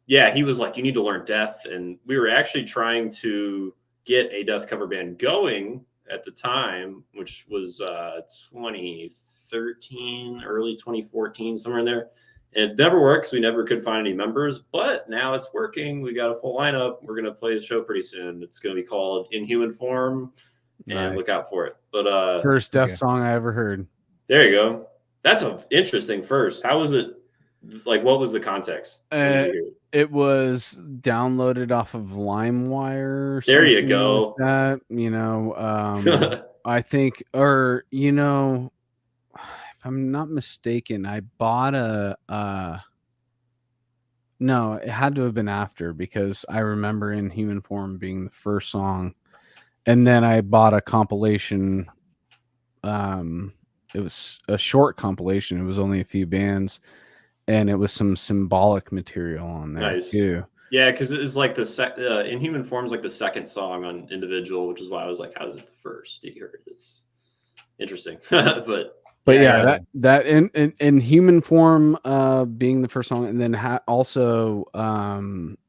yeah, he was like, you need to learn death. And we were actually trying to get a death cover band going at the time, which was 2013, early 2014, somewhere in there. And it never worked because we never could find any members, but now it's working. We got a full lineup. We're going to play the show pretty soon. It's going to be called In Human Form, and look out for it. But first death song I ever heard. There you go. That's an interesting first. How was it? Like, what was the context? It was downloaded off of LimeWire. There you go. Like that, you know, I think, or, you know, if I'm not mistaken, I bought no, it had to have been after, because I remember In Human Form being the first song. And then I bought a compilation. It was a short compilation. It was only a few bands, and it was some symbolic material on there too. Yeah, because it was like the In Human Form's like the second song on Individual, which is why I was like, how's it the first? You heard it. It's interesting. but yeah, that in Human Form being the first song, and then also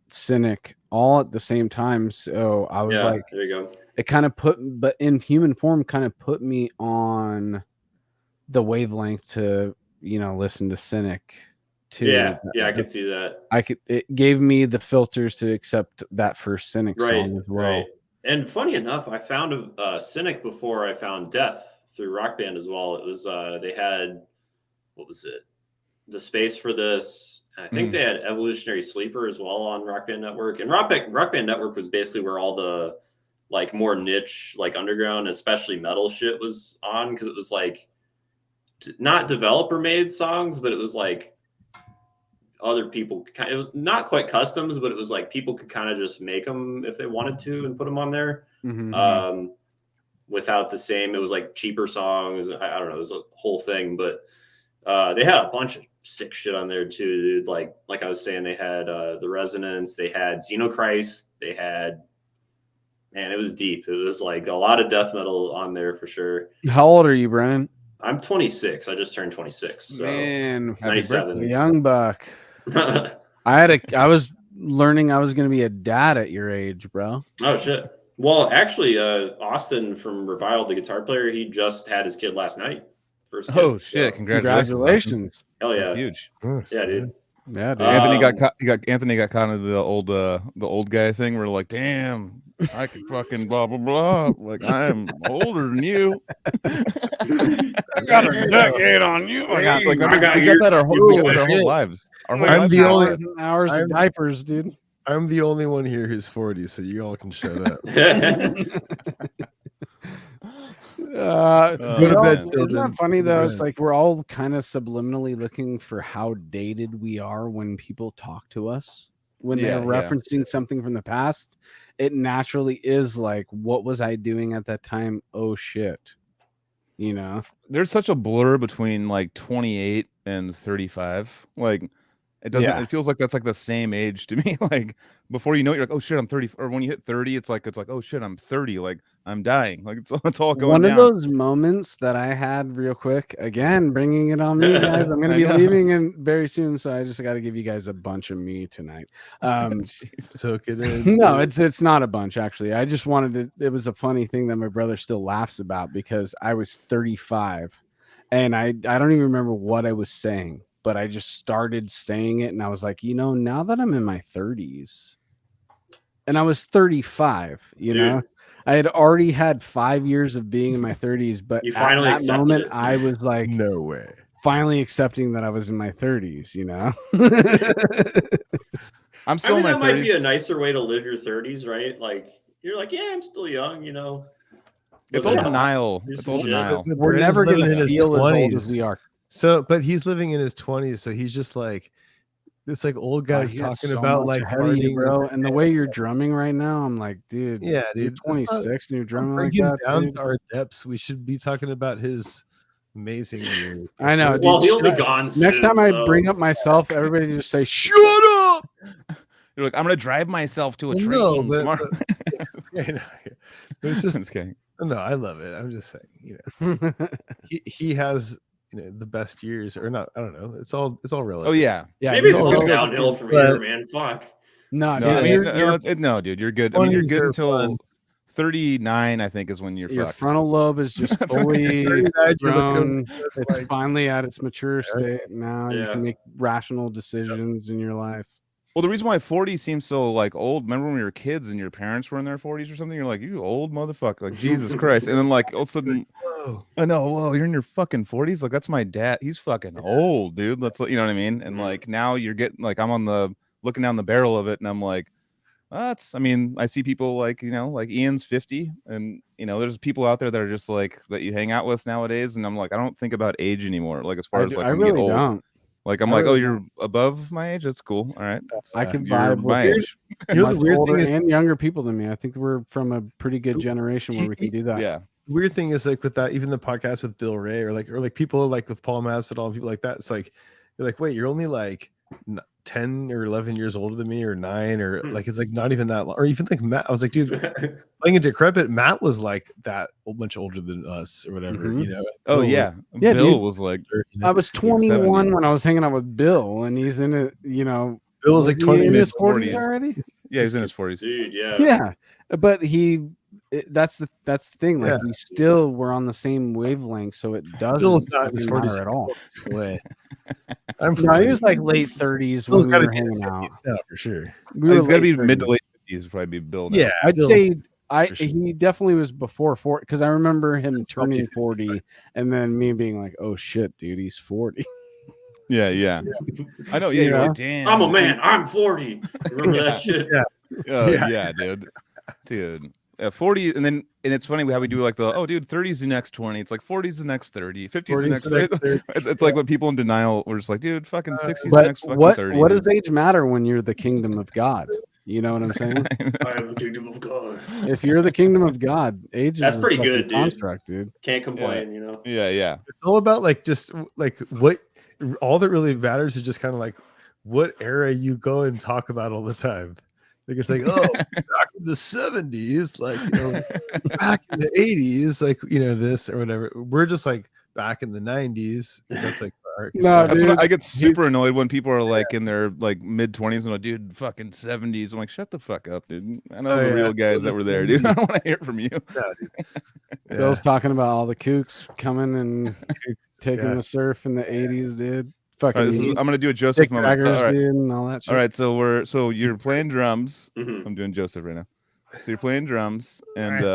Cynic all at the same time. So I was like, there you go. It kind of but In Human Form kind of put me on the wavelength to, you know, listen to Cynic too. Yeah, I could see that. It gave me the filters to accept that first Cynic song as well. Right. And funny enough, I found a Cynic before I found Death through Rock Band as well. It was they had, what was it? The Space for This. I think they had Evolutionary Sleeper as well on Rock Band Network. And Rock Band Network was basically where all the like more niche, like underground, especially metal shit was on, because it was like not developer made songs, but it was like other people. It was not quite customs, but it was like people could kind of just make them if they wanted to and put them on there. Without the same, it was like cheaper songs. I don't know, it was a whole thing, but they had a bunch of sick shit on there too, dude. Like I was saying, they had The Resonance, they had Xenochrist, they had, man, it was deep. It was like a lot of death metal on there for sure. How old are you, Brennan? I'm 26. I just turned 26. So man, 97. Young buck. I was learning I was going to be a dad at your age, bro. Oh shit. Well, actually, Austin from Reviled, the guitar player, he just had his kid last night. First kid. Oh shit! So, Congratulations! Hell yeah! That's huge. Yeah, dude. Yeah, dude. Anthony got kind of the old guy thing where like, damn, I could fucking blah blah blah. Like I'm older than you. I got a decade on you. We got that our whole lives. I'm the only hours of diapers, dude. I'm the only one here who's 40, so you all can shut up. Go to bed, children. Isn't that funny though? It's like we're all kind of subliminally looking for how dated we are when people talk to us. When they're referencing something from the past, it naturally is like, what was I doing at that time? Oh shit. You know? There's such a blur between like 28 and 35. Like it doesn't it feels like that's like the same age to me. Like before you know it, you're like, oh shit, I'm 30. Or when you hit 30, it's like, oh shit, I'm 30. Like I'm dying. Like it's all going down. One of those moments that I had real quick, again, bringing it on me, guys. I'm going to be leaving very soon, so I just got to give you guys a bunch of me tonight. Soak it in. No, it's not a bunch, actually. I just wanted to, it was a funny thing that my brother still laughs about because I was 35 and I don't even remember what I was saying, but I just started saying it and I was like, you know, now that I'm in my 30s and I was 35, you know, I had already had 5 years of being in my 30s, but you finally at that moment, it. I was like, no way. Finally accepting that I was in my 30s, you know. I'm still in my 30s. That might be a nicer way to live your 30s, right? Like you're like, yeah, I'm still young, you know. It's all denial. It's all denial. We're never going to feel as old as we are. So, but he's living in his 20s, so he's just like this like old guy's talking about like farting, bro. And the way you're drumming right now, I'm like, dude, yeah, dude, you're 26 and you're drumming like bring him that, down dude. to our depths. We should be talking about his amazing years. I know, dude. Well, he'll be gone soon. Next time I bring up myself, everybody just say, "Shut up." You're like, I'm gonna drive myself to a train tomorrow. It's just no, I love it. I'm just saying, you know, he has, you know, the best years or not. I don't know. It's all relative. Oh yeah. Maybe it's all downhill from here, man. Fuck. No, No, dude, I mean, no, dude, you're good. I mean, you're good until 39, I think, is when you're your fucked. frontal lobe is just fully grown. It's finally at its mature state. Now you can make rational decisions in your life. Well, the reason why 40 seems so like old, remember when we were kids and your parents were in their 40s or something? You're like, you old motherfucker, like Jesus Christ. And then like all of a sudden, I know, whoa, you're in your fucking 40s. Like that's my dad. He's fucking old, dude. That's, you know what I mean? And like now you're getting like, I'm on the looking down the barrel of it, and I'm like, that's, I mean, I see people like, you know, like Ian's 50, and you know, there's people out there that are just like that you hang out with nowadays, and I'm like, I don't think about age anymore. Like as far as like I when you really get old. don't. Like I'm like, oh, you're above my age. That's cool. All right, I can vibe with age. You know, the weird older thing is, and younger people than me. I think we're from a pretty good generation where we can do that. Yeah. Weird thing is like with that, even the podcast with Bill Ray or like people like with Paul Masvidal and people like that. It's like you're like, wait, you're only like 10 or 11 years older than me, or 9, or like it's like not even that long. Or even like Matt, I was like, dude, playing a decrepit, Matt was like that much older than us or whatever, you know. Oh yeah, yeah, Bill dude. was like, I was 21 when I was hanging out with Bill, and he's in it, you know. Bill was like 20 in his 40s already. Yeah, he's in his 40s. Dude, yeah, but that's the thing. Like we still were on the same wavelength, so it doesn't matter at all. Way. No, he was like late 30s when we were hanging out. For sure. He's got to be mid to late 50s, probably be Bill. Yeah, I'd say he definitely was before 40, because I remember him turning 40 and then me being like, "Oh shit, dude, he's 40." Yeah. I know. Yeah, you're like, damn. I'm a man. I'm 40. Remember that shit? Yeah, dude. 40, and it's funny how we do like the 30's the next 20. It's like 40's the next 30, 50's the next 30. It's like when people in denial were just like, dude, fucking 60's the next fucking 30. What does age matter when you're the kingdom of God? You know what I'm saying? I am the kingdom of God. If you're the kingdom of God, age that's is pretty good, construct, dude. Can't complain, you know. Yeah. It's all about like just like what all that really matters is just kind of like what era you go and talk about all the time. Like it's like, oh, back in the 70s, like, you know, back in the 80s, like, you know, this or whatever. We're just like back in the 90s. That's like, that's what I get super annoyed when people are like in their like mid 20s and like, dude, fucking 70s. I'm like, shut the fuck up, dude. I know the real guys that were there, dude. I don't want to hear from you. Bill's talking about all the kooks coming and taking the surf in the 80s, dude. Fucking I'm gonna do a Joseph moment. All right. Dude, and all that shit. All right, so you're playing drums. I'm doing Joseph right now. So you're playing drums, and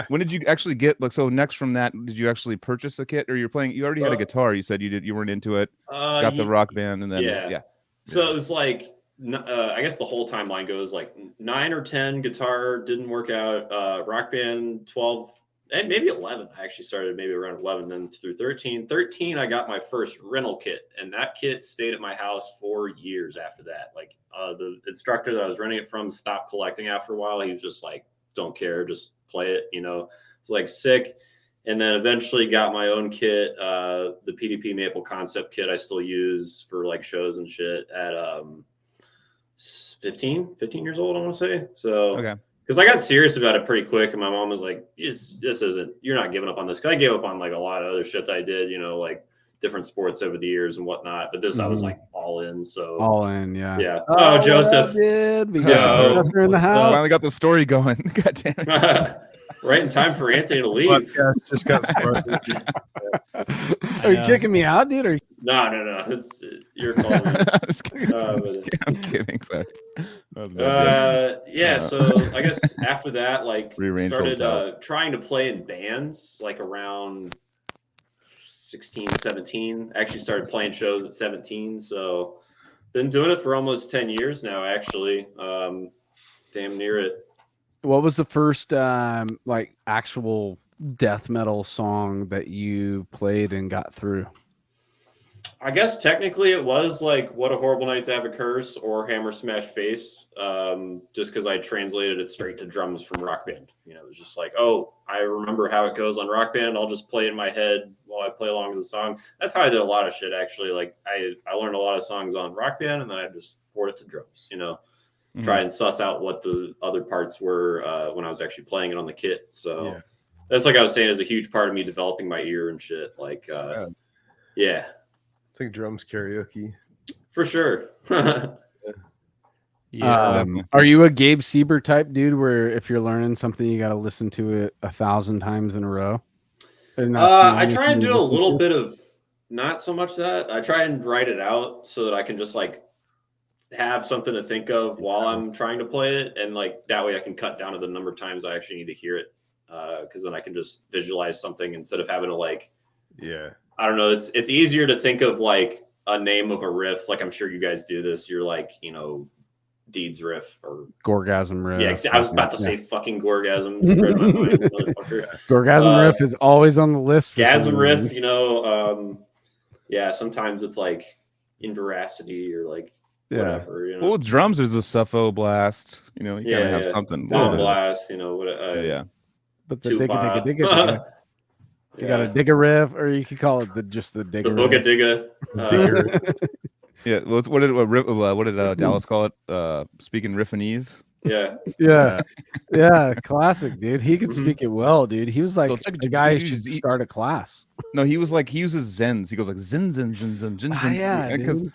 when did you actually get like? So next from that, did you actually purchase a kit, or you're playing? You already had a guitar. You said you weren't into it. Got the rock band, and then So it was like I guess the whole timeline goes like 9 or 10 guitar didn't work out. Rock band 12. And maybe 11. I actually started maybe around 11, then through 13. 13, I got my first rental kit, and that kit stayed at my house for years after that. Like the instructor that I was renting it from stopped collecting after a while. He was just like, "Don't care, just play it." You know, it's like sick. And then eventually got my own kit, the PDP Maple Concept kit. I still use for like shows and shit at 15 years old, I want to say. So okay. Because I got serious about it pretty quick, and my mom was like, this isn't, you're not giving up on this. Because I gave up on like a lot of other shit that I did, you know, like different sports over the years and whatnot. But this, I was like all in. So all in, yeah. Yeah. Oh, Joseph. We got in the house. Finally got the story going. God damn it. Right in time for Anthony to leave. Podcast just got started. Are you kicking me out, dude? No. You're calling me. I'm kidding. Sorry. So I guess after that, like started trying to play in bands like around 16, 17. Actually started playing shows at 17. So been doing it for almost 10 years now, actually. Damn near it. What was the first like actual death metal song that you played and got through? I guess technically it was like What a Horrible Night to Have a Curse or Hammer Smash Face, just because I translated it straight to drums from Rock Band. You know, it was just like, oh, I remember how it goes on Rock Band. I'll just play it in my head while I play along with the song. That's how I did a lot of shit, actually. Like I learned a lot of songs on Rock Band, and then I just poured it to drums, you know, try and suss out what the other parts were when I was actually playing it on the kit. So that's, like I was saying, is a huge part of me developing my ear and shit. Like, yeah. It's like drums karaoke. For sure. Yeah. Are you a Gabe Sieber type dude where if you're learning something, you got to listen to it 1,000 times in a row? I try and do a little bit of not so much that. I try and write it out so that I can just like have something to think of while I'm trying to play it. And like that way I can cut down to the number of times I actually need to hear it. Because then I can just visualize something instead of having to like, I don't know. It's easier to think of like a name of a riff. Like I'm sure you guys do this. You're like, you know, Deeds riff or Gorgasm riff. Yeah, I was about to say fucking Gorgasm. Gorgasm riff is always on the list. Gasm riff, you know. Sometimes it's like Inveracity or like whatever. You know? Well, with drums, there's a Suffo blast. You know, you gotta have something. Bomb blast, you know. But the digga. You got a digga riff, or you could call it just the digga. The booga digga. Yeah. What did Dallas call it? Speaking Riffinese. Yeah. Classic, dude. He could speak it well, dude. He was like the guy who should start a class. No, he was like he uses Zens. He goes like Zen Zen Zen Zen Zen.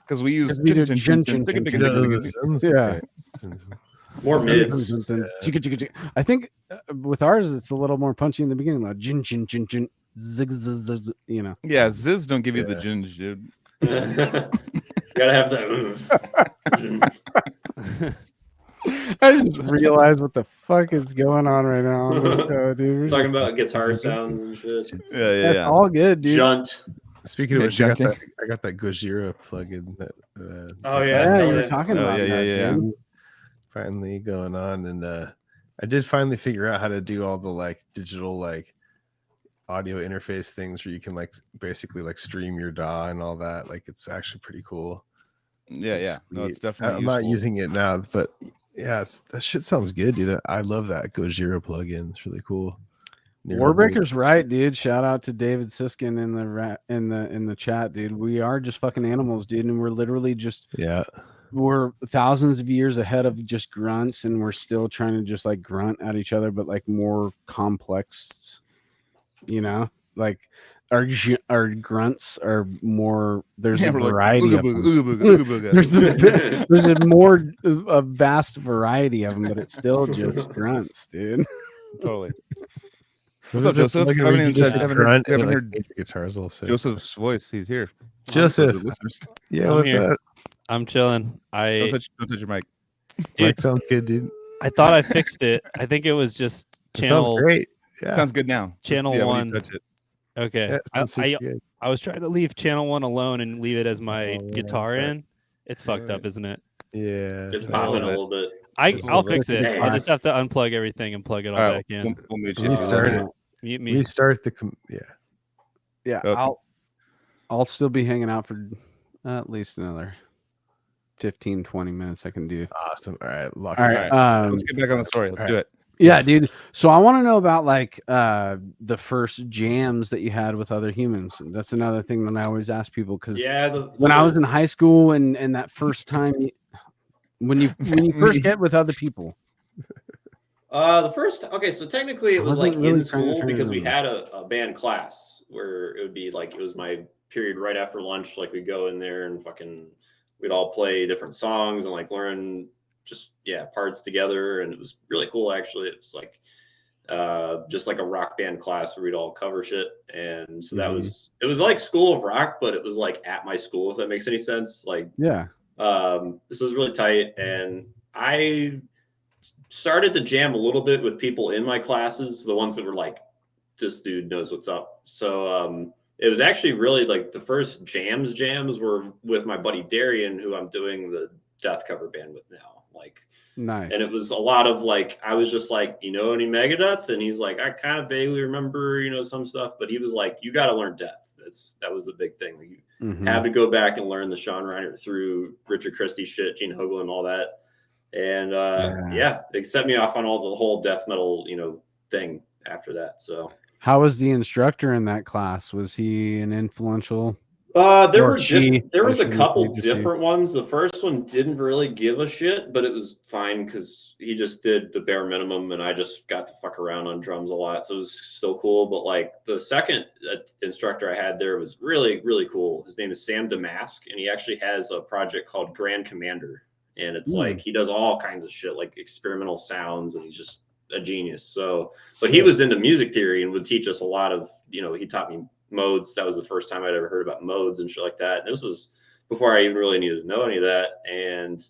Because we use more mids. I think with ours it's a little more punchy in the beginning, like jin jin jin jin zig zig, you know. Yeah, Ziz don't give you the ginge, dude. Gotta have that. I just realized what the fuck is going on right now on the show, dude. We're talking about guitar sounds and shit. Yeah. All good, dude. Junt. Speaking of which, I got that Gojira plugin. You were talking about that. Finally going on, and I did finally figure out how to do all the like digital like audio interface things where you can like basically like stream your DAW and all that. Like it's actually pretty cool. Yeah. No, it's definitely. I'm not using it now, but yeah, that shit sounds good, dude. I love that Gojira plugin. It's really cool. Warbreaker's right, dude. Shout out to David Siskin in the chat, dude. We are just fucking animals, dude, and we're literally just we're thousands of years ahead of just grunts, and we're still trying to just like grunt at each other, but like more complex, you know, like our grunts are more. There's a variety of them. There's a vast variety of them, but it's still just grunts, dude. Totally. What's up, Joseph? I haven't heard guitars. Joseph's voice. He's here. Joseph. Yeah, what's up? I'm chilling. Don't touch your mic. Dude, mic sounds good, dude. I thought I fixed it. I think it was just channel. Sounds great. Yeah. Sounds good now. Channel 1. Touch it. Okay. I was trying to leave channel 1 alone and leave it as my guitar in. It's fucked up, isn't it? Yeah. Just popping a little bit. I'll fix it. I'll just have to unplug everything and plug it all back in. Restart it. Mute me. Restart the Okay. I'll still be hanging out for at least another 15-20 minutes. I can do. Awesome. All right. All right. Let's get back on the story. Let's do it. Yeah, dude. So I want to know about like the first jams that you had with other humans. That's another thing that I always ask people because when I was in high school and that first time when you first get with other people. So technically it was like in school because we had a band class where it would be like it was my period right after lunch. Like we'd go in there and we'd all play different songs and like learn just parts together, and it was really cool actually. It was like just like a rock band class where we'd all cover shit, and so it was like School of Rock, but it was like at my school, if that makes any sense. Like this was really tight, and I started to jam a little bit with people in my classes, the ones that were like, this dude knows what's up. So it was actually really like the first jams were with my buddy Darian, who I'm doing the death cover band with now. Like Nice. And it was a lot of like, I was just like, you know, any Megadeth? And he's like, I kind of vaguely remember, you know, some stuff, but he was like, you got to learn Death. That was the big thing. Like, you have to go back and learn the Sean Reiner through Richard Christie shit, Gene Hoglan and all that. And they set me off on all the whole death metal, you know, thing after that. So how was the instructor in that class? Was he an influential? There was a couple different ones. The first one didn't really give a shit, but it was fine because he just did the bare minimum, and I just got to fuck around on drums a lot, so it was still cool. But like the second instructor I had there was really, really cool. His name is Sam Damask, and he actually has a project called Grand Commander, and it's like he does all kinds of shit, like experimental sounds, and he's just a genius. So, but he was into music theory and would teach us a lot of, you know, he taught me modes. That was the first time I'd ever heard about modes and shit like that. And this was before I even really needed to know any of that. And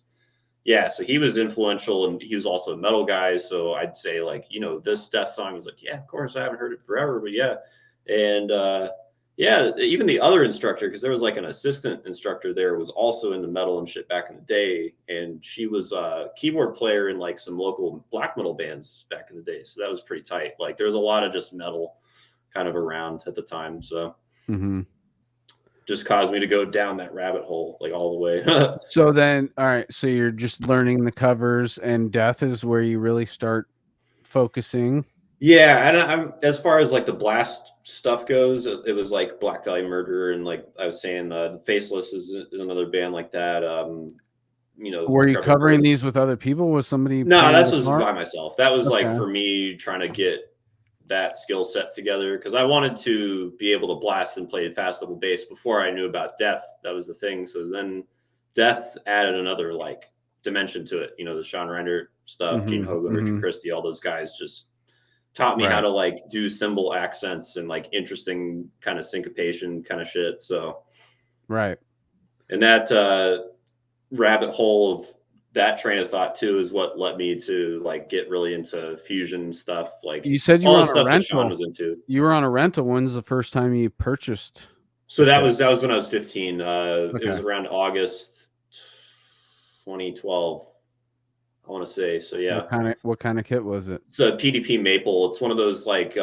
yeah, so he was influential, and he was also a metal guy. So I'd say like, you know, this death song was like, yeah, of course, I haven't heard it forever, but yeah. And even the other instructor, because there was like an assistant instructor there, was also into metal and shit back in the day. And she was a keyboard player in like some local black metal bands back in the day. So that was pretty tight. Like there was a lot of just metal kind of around at the time, so just caused me to go down that rabbit hole like all the way. So then, all right, so you're just learning the covers, and Death is where you really start focusing. Yeah, and I'm as far as like the blast stuff goes, it was like Black Dahlia Murder, and like I was saying, the Faceless is another band like that. You know, were you covering these with other people? Was somebody? No, that was by myself. That was like for me trying to get that skill set together, because I wanted to be able to blast and play fast double bass before I knew about Death. That was the thing. So then Death added another like dimension to it. You know, the Sean Reiner stuff, Gene Hoglan, Richard Christie, all those guys just taught me how to like do cymbal accents and like interesting kind of syncopation kind of shit. So and that rabbit hole of that train of thought too is what led me to like get really into fusion stuff. Like you said, you were on a rental. Was into. You were on a rental. When's the first time you purchased? So that was when I was 15. It was around August 2012. I want to say. So yeah. What kind of kit was it? It's a PDP Maple. It's one of those like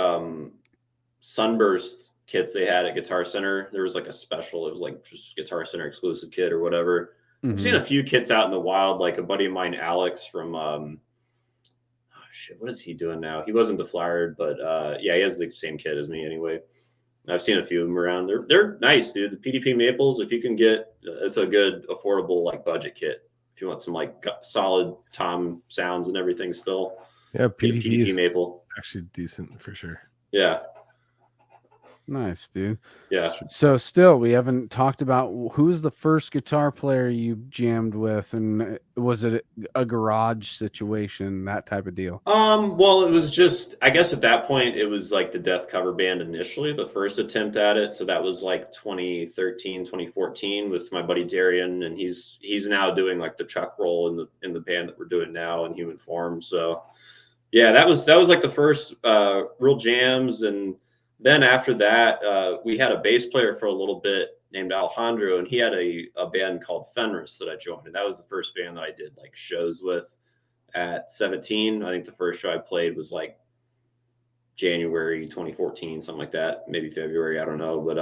Sunburst kits they had at Guitar Center. There was like a special. It was like just Guitar Center exclusive kit or whatever. I've seen a few kits out in the wild, like a buddy of mine, Alex from what is he doing now? He wasn't deflowered, but he has the same kit as me anyway. I've seen a few of them around. They're nice, dude. The PDP Maples, if you can get, it's a good affordable like budget kit. If you want some like solid tom sounds and everything still. Yeah, PDP Maple actually decent for sure. Yeah. Nice, dude. Yeah. So still, we haven't talked about who's the first guitar player you jammed with, and was it a garage situation, that type of deal? Well, it was just, I guess at that point, it was like the Death cover band initially, the first attempt at it. So that was like 2013, 2014 with my buddy Darian, and he's now doing like the Chuck roll in the band that we're doing now in Human Form. So yeah, that was like the first real jams. And then after that, we had a bass player for a little bit named Alejandro, and he had a band called Fenris that I joined. And that was the first band that I did like shows with at 17. I think the first show I played was like January 2014, something like that, maybe February, I don't know. But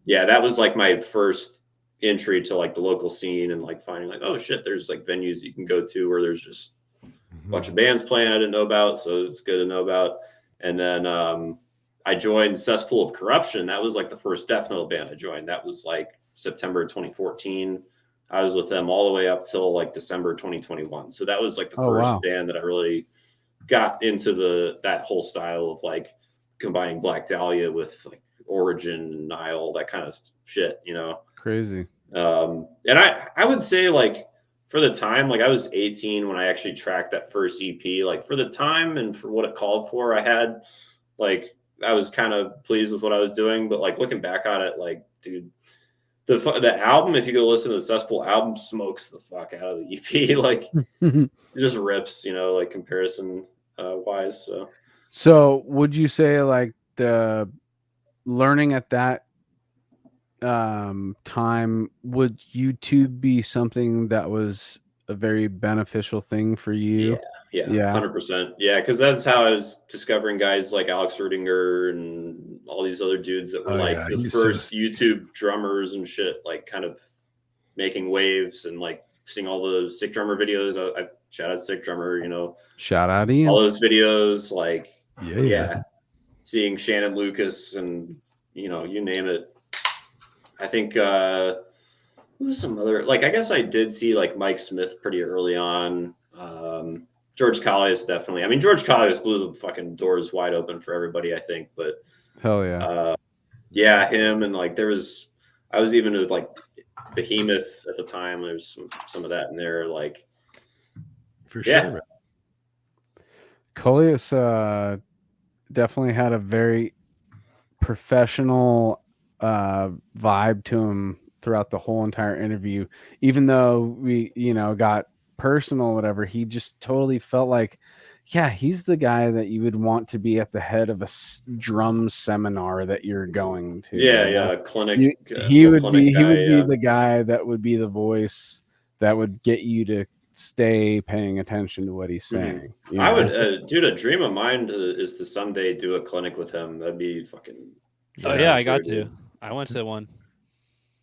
yeah, that was like my first entry to like the local scene and like finding like, oh shit, there's like venues you can go to where there's just a bunch of bands playing I didn't know about. So it's good to know about. And then I joined Cesspool of Corruption. That was like the first death metal band I joined. That was like September 2014. I was with them all the way up till like December 2021. So that was like the first band that I really got into that whole style of like combining Black Dahlia with like Origin, Nile, that kind of shit, you know. Crazy. And I would say like for the time, like I was 18 when I actually tracked that first EP. Like for the time and for what it called for, I was kind of pleased with what I was doing, but like looking back on it, like, dude, the album, if you go listen to the Cesspool album, smokes the fuck out of the EP. Like it just rips, you know, like comparison wise. So would you say like the learning at that time, would YouTube be something that was a very beneficial thing for you. Yeah, 100%. Yeah, because that's how I was discovering guys like Alex Rudinger and all these other dudes that were the first YouTube drummers and shit, like kind of making waves and like seeing all the Sick Drummer videos. I shout out Sick Drummer, shout out Ian. All those videos, like seeing Shannon Lucas and you name it. I think who was some other, like, I guess I did see like Mike Smith pretty early on. George Collius definitely. I mean, George Collius blew the fucking doors wide open for everybody, I think. But hell yeah, him and like I was even with like Behemoth at the time. There's some of that in there, like for sure. Collius definitely had a very professional vibe to him throughout the whole entire interview. Even though we, got personal, whatever, he just totally felt like, yeah, he's the guy that you would want to be at the head of a drum seminar that you're going to. Yeah, clinic. He would be the guy that would be the voice that would get you to stay paying attention to what he's saying. I would, dude, a dream of mine is to someday do a clinic with him. That'd be fucking. Oh yeah, I got to. I went to one.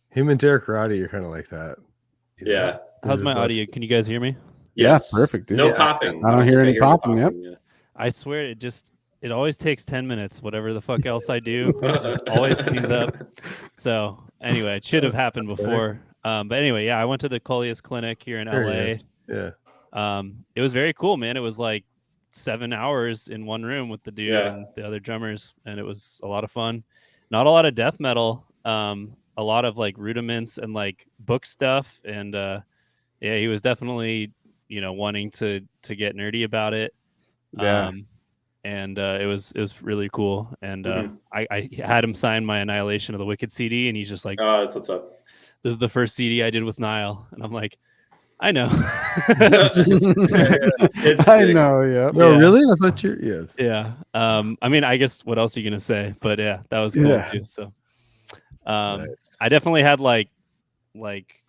Him and Derek Roddy are kind of like that. Yeah. How's my audio? Can you guys hear me? Yes. Yeah, perfect. Dude. No popping. I don't hear any popping. Yep. Yeah. I swear it always takes 10 minutes. Whatever the fuck else I do, it just always cleans up. So anyway, it should have happened before. But anyway, I went to the Collius Clinic here in LA. Yeah. It was very cool, man. It was like 7 hours in one room with the dude and the other drummers, and it was a lot of fun. Not a lot of death metal. A lot of like rudiments and like book stuff, and he was definitely wanting to get nerdy about it. And it was really cool, and I had him sign my Annihilation of the Wicked CD, and he's just like, oh, that's what's up. This is the first CD I did with Nile, and I'm like, I know. I know. Yeah. No, really? I thought you're. Yes. Yeah. I mean, I guess what else are you gonna say? But yeah, that was cool too. So, Nice. I definitely had like,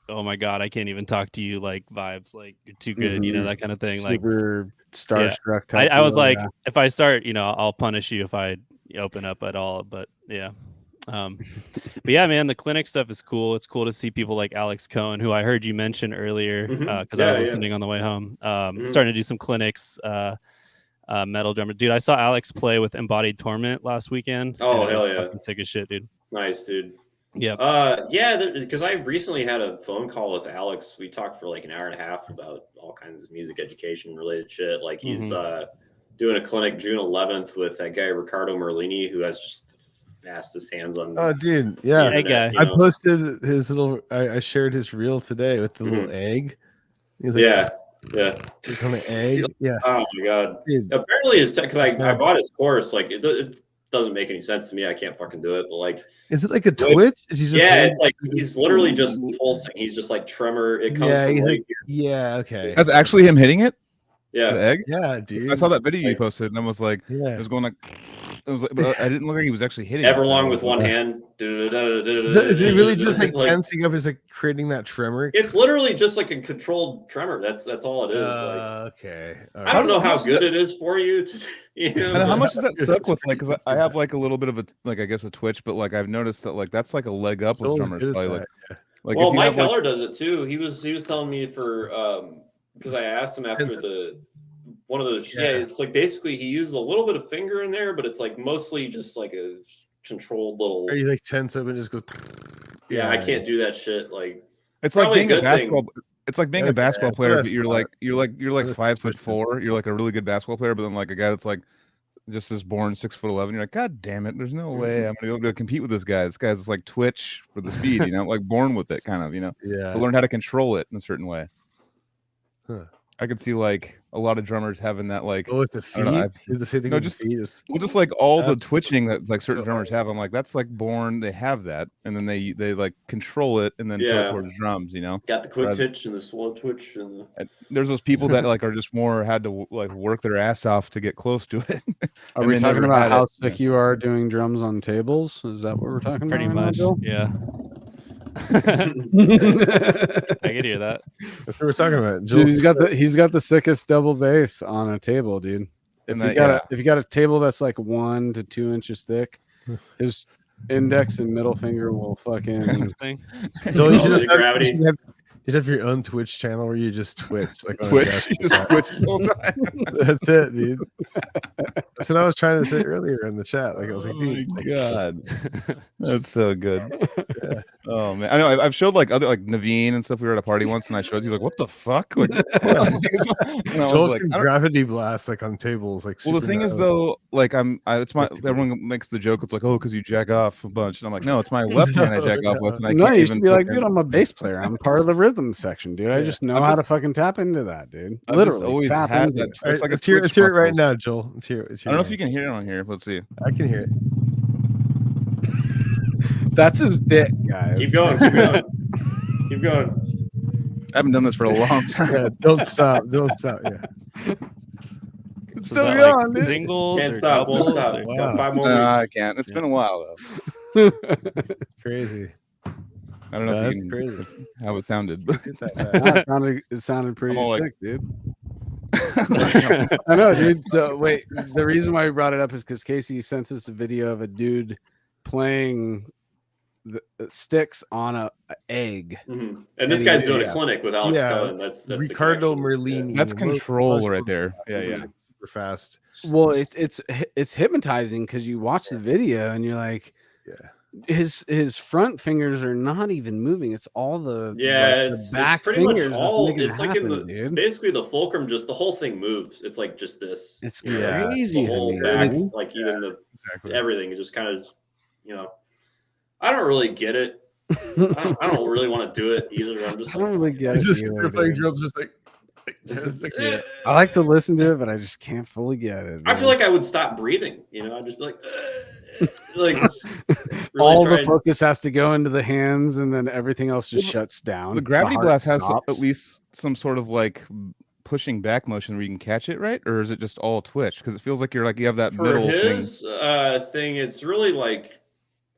oh my god, I can't even talk to you, like vibes, like you're too good, that kind of thing. Super like starstruck. Type I was like, if I start, I'll punish you if I open up at all. But yeah. But yeah, man, the clinic stuff is cool. It's cool to see people like Alex Cohen, who I heard you mention earlier, because I was listening on the way home. Starting to do some clinics, metal drummer. Dude, I saw Alex play with Embodied Torment last weekend. Oh, hell yeah. Fucking sick as shit, dude. Nice, dude. Yeah. Because I recently had a phone call with Alex. We talked for like an hour and a half about all kinds of music education related shit. Like he's doing a clinic June 11th with that guy Riccardo Merlini, who has just the fastest hands on. Oh, dude, yeah. That guy. I posted his little. I shared his reel today with the little egg. He's like, yeah. He's on an egg. Yeah. Oh my god. Dude. Apparently, it's because I bought his course. Like it doesn't make any sense to me. I can't fucking do it. But like, is it like a twitch? Is he just it's like he's literally just pulsing. He's just like tremor. It comes from he's right like, here. Okay. That's actually him hitting it. Yeah, the egg. Yeah, dude. I saw that video you posted, and I was like, it was going like, it was like, but I didn't look like he was actually hitting. Everlong with one hand. Is it really just like tensing up? Is like creating that tremor? It's literally just like a controlled tremor. That's all it is. Okay. I don't know how good it is for you. And how much does that suck with like? Because I have like a little bit of a like I guess a twitch, but like I've noticed that like that's like a leg up with drummers. Probably like well, Mike Heller does it too. He was telling me for because I asked him after one of those. Yeah, it's like basically he uses a little bit of finger in there, but it's like mostly just like a controlled little. Are you like tense up and just goes? Yeah, I can't do that shit. Like it's like being a basketball. It's like being a basketball player, but you're like 5'4". You're like a really good basketball player, but then like a guy that's like just is born 6'11". You're like, God damn it! There's no way I'm gonna be able to compete with this guy. This guy's like twitch for the speed, like born with it, kind of, Yeah. But learn how to control it in a certain way. Huh. I could see like a lot of drummers having that like with the feet. Is the same thing? No, just like all the twitching that like certain drummers have. I'm like, that's like born. They have that, and then they like control it, and then put it towards drums. Got the quick twitch and the slow twitch, and there's those people that like are just more had to like work their ass off to get close to it. Are we talking about how sick you are doing drums on tables? Is that what we're talking about? Pretty much, yeah. I can hear that. That's what we're talking about. Dude, he's got the sickest double bass on a table, dude. If you got a table that's like 1 to 2 inches thick, his index and middle finger will fucking thing. Joel, you should have your own Twitch channel where you just Twitch, like on Twitch, you just Twitch the whole time. That's it, dude. That's what I was trying to say earlier in the chat. Like I was like, dude, my God, that's so good. Yeah. Oh man, I know. I've showed like other like Naveen and stuff. We were at a party once, and I showed you like, what the fuck? Like, and I Joel was like, can gravity blast like on tables. Like, well, the thing is though, like everyone makes the joke. It's like, oh, because you jack off a bunch, and I'm like, no, it's my left hand I jack off with, and I can't you even should be like, dude, I'm a bass player. I'm part of the rhythm section, dude. I just know how to fucking tap into that, dude. Literally, always tap had into that. it. Right, let's hear it right now, Joel. Let's hear it. I don't know if you can hear it on here. Let's see. I can hear it. That's his dick, guys. Keep going. Keep going. Keep going. I haven't done this for a long time. Yeah, don't stop. Don't stop. Yeah. It's So still is that, going, like, dude. singles Can't or stop. Won't doubles stop. or- Wow. Got 5 more weeks. I can't. It's been a while though. Crazy. I don't know if That's you can crazy. how it sounded, but Get that It sounded pretty I'm all sick, dude. I know, dude. So wait, the reason why we brought it up is because Casey sent us a video of a dude playing the sticks on a egg. Mm-hmm. And this guy's doing a clinic with Alex Yeah. Cohen. That's Ricardo the connection. Merlini. that's control right there. Yeah, It's, yeah. like, super fast. Well, it's hypnoptizing because you watch the video and you're like, Yeah. his front fingers are not even moving. It's all the It's back pretty much fingers. That's all. making it It's like in happen, the dude. basically the fulcrum. Just the whole thing moves. It's like just this. It's Yeah. crazy. The to whole me, back, man. like even the Exactly. everything. It just kind of, I don't really get it. I don't really want to do it either. I'm just I don't really get it. Just either, you're playing dude. drums, just like 10 seconds. I like to listen to it, but I just can't fully get it. I feel like I would stop breathing. I'd just be like, just really all the try focus has to go into the hands, and then everything else just shuts down. The gravity heart blast has stops. at least some sort of like pushing back motion where you can catch it, right? Or is it just all twitch? Because it feels like you have that for middle his thing. thing. It's really like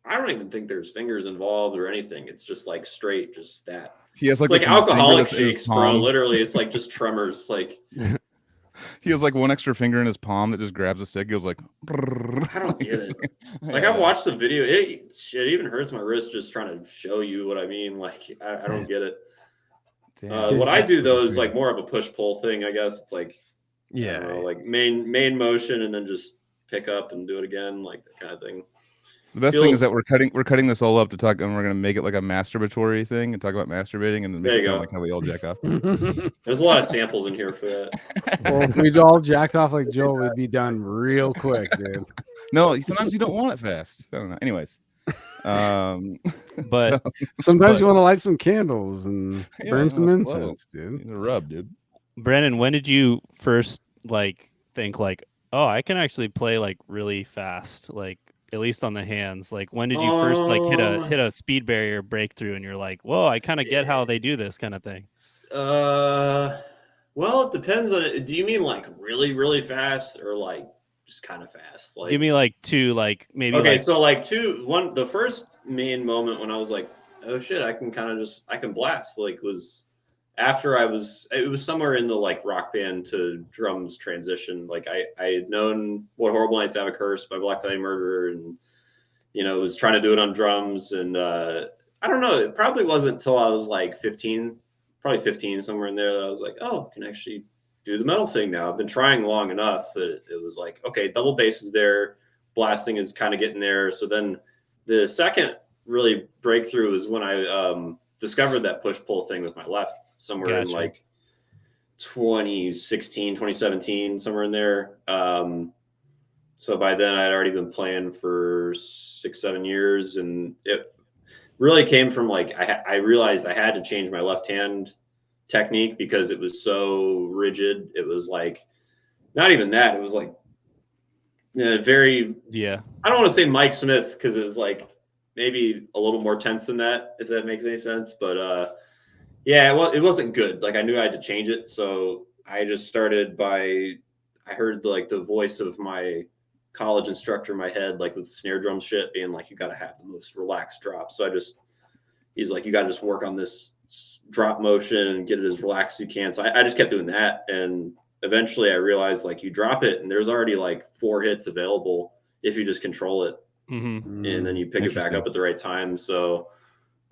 I don't even think there's fingers involved or anything. It's just like straight, just that. He has like It's like this one finger alcoholic that's in his shakes, bro. palm. Literally, it's like just tremors. Like He has like one extra finger in his palm that just grabs a stick. He goes like, I don't get it. Like Yeah. I've watched the video. It even hurts my wrist just trying to show you what I mean. Like I don't get it. Damn. What I do though is like more of a push pull thing. I guess it's like I Yeah. don't know, like main motion and then just pick up and do it again, like that kind of thing. The best thing is that we're cutting this all up to talk, and we're gonna make it like a masturbatory thing and talk about masturbating, and then make There it you sound go. like how we all jack off. There's a lot of samples in here for that. Well, if we all jacked off like Joel, we'd be done real quick, dude. No, sometimes you don't want it fast. I don't know. Anyways, But Sometimes you want to light some candles and Yeah, burn no, some slow. incense, dude. a rub, dude. Brandon, when did you first like think like, oh, I can actually play like really fast, like at least on the hands? Like when did you first like hit a speed barrier breakthrough and you're like, whoa, I kind of get how they do this kind of thing? Well, it depends on it. Do you mean like really, really fast or like just kind of fast? Like Give me like two, like maybe okay, like so like the first main moment when I was like, oh shit, I can blast, like was after it was somewhere in the like rock band to drums transition. Like I had known What Horrible Nights Have a Curse by Black Dahlia Murder and was trying to do it on drums and I don't know, it probably wasn't until I was like 15, probably 15, somewhere in there that I was like, oh, I can actually do the metal thing now. I've been trying long enough that it was like, okay, double bass is there, blasting is kind of getting there. So then the second really breakthrough is when I discovered that push-pull thing with my left somewhere in like 2016, 2017, somewhere in there. So by then I'd already been playing for 6-7 years, and it really came from like I realized I had to change my left hand technique because it was so rigid. It was like not even that. It was like very I don't want to say Mike Smith because it was like maybe a little more tense than that, if that makes any sense. But well, it wasn't good. Like I knew I had to change it, so I just started I heard like the voice of my college instructor in my head, like with snare drum shit, being like, you got to have the most relaxed drop. So I just he's like, you got to just work on this drop motion and get it as relaxed as you can. So I just kept doing that. And eventually I realized like you drop it and there's already like 4 hits available if you just control it. And then you pick it back up at the right time. So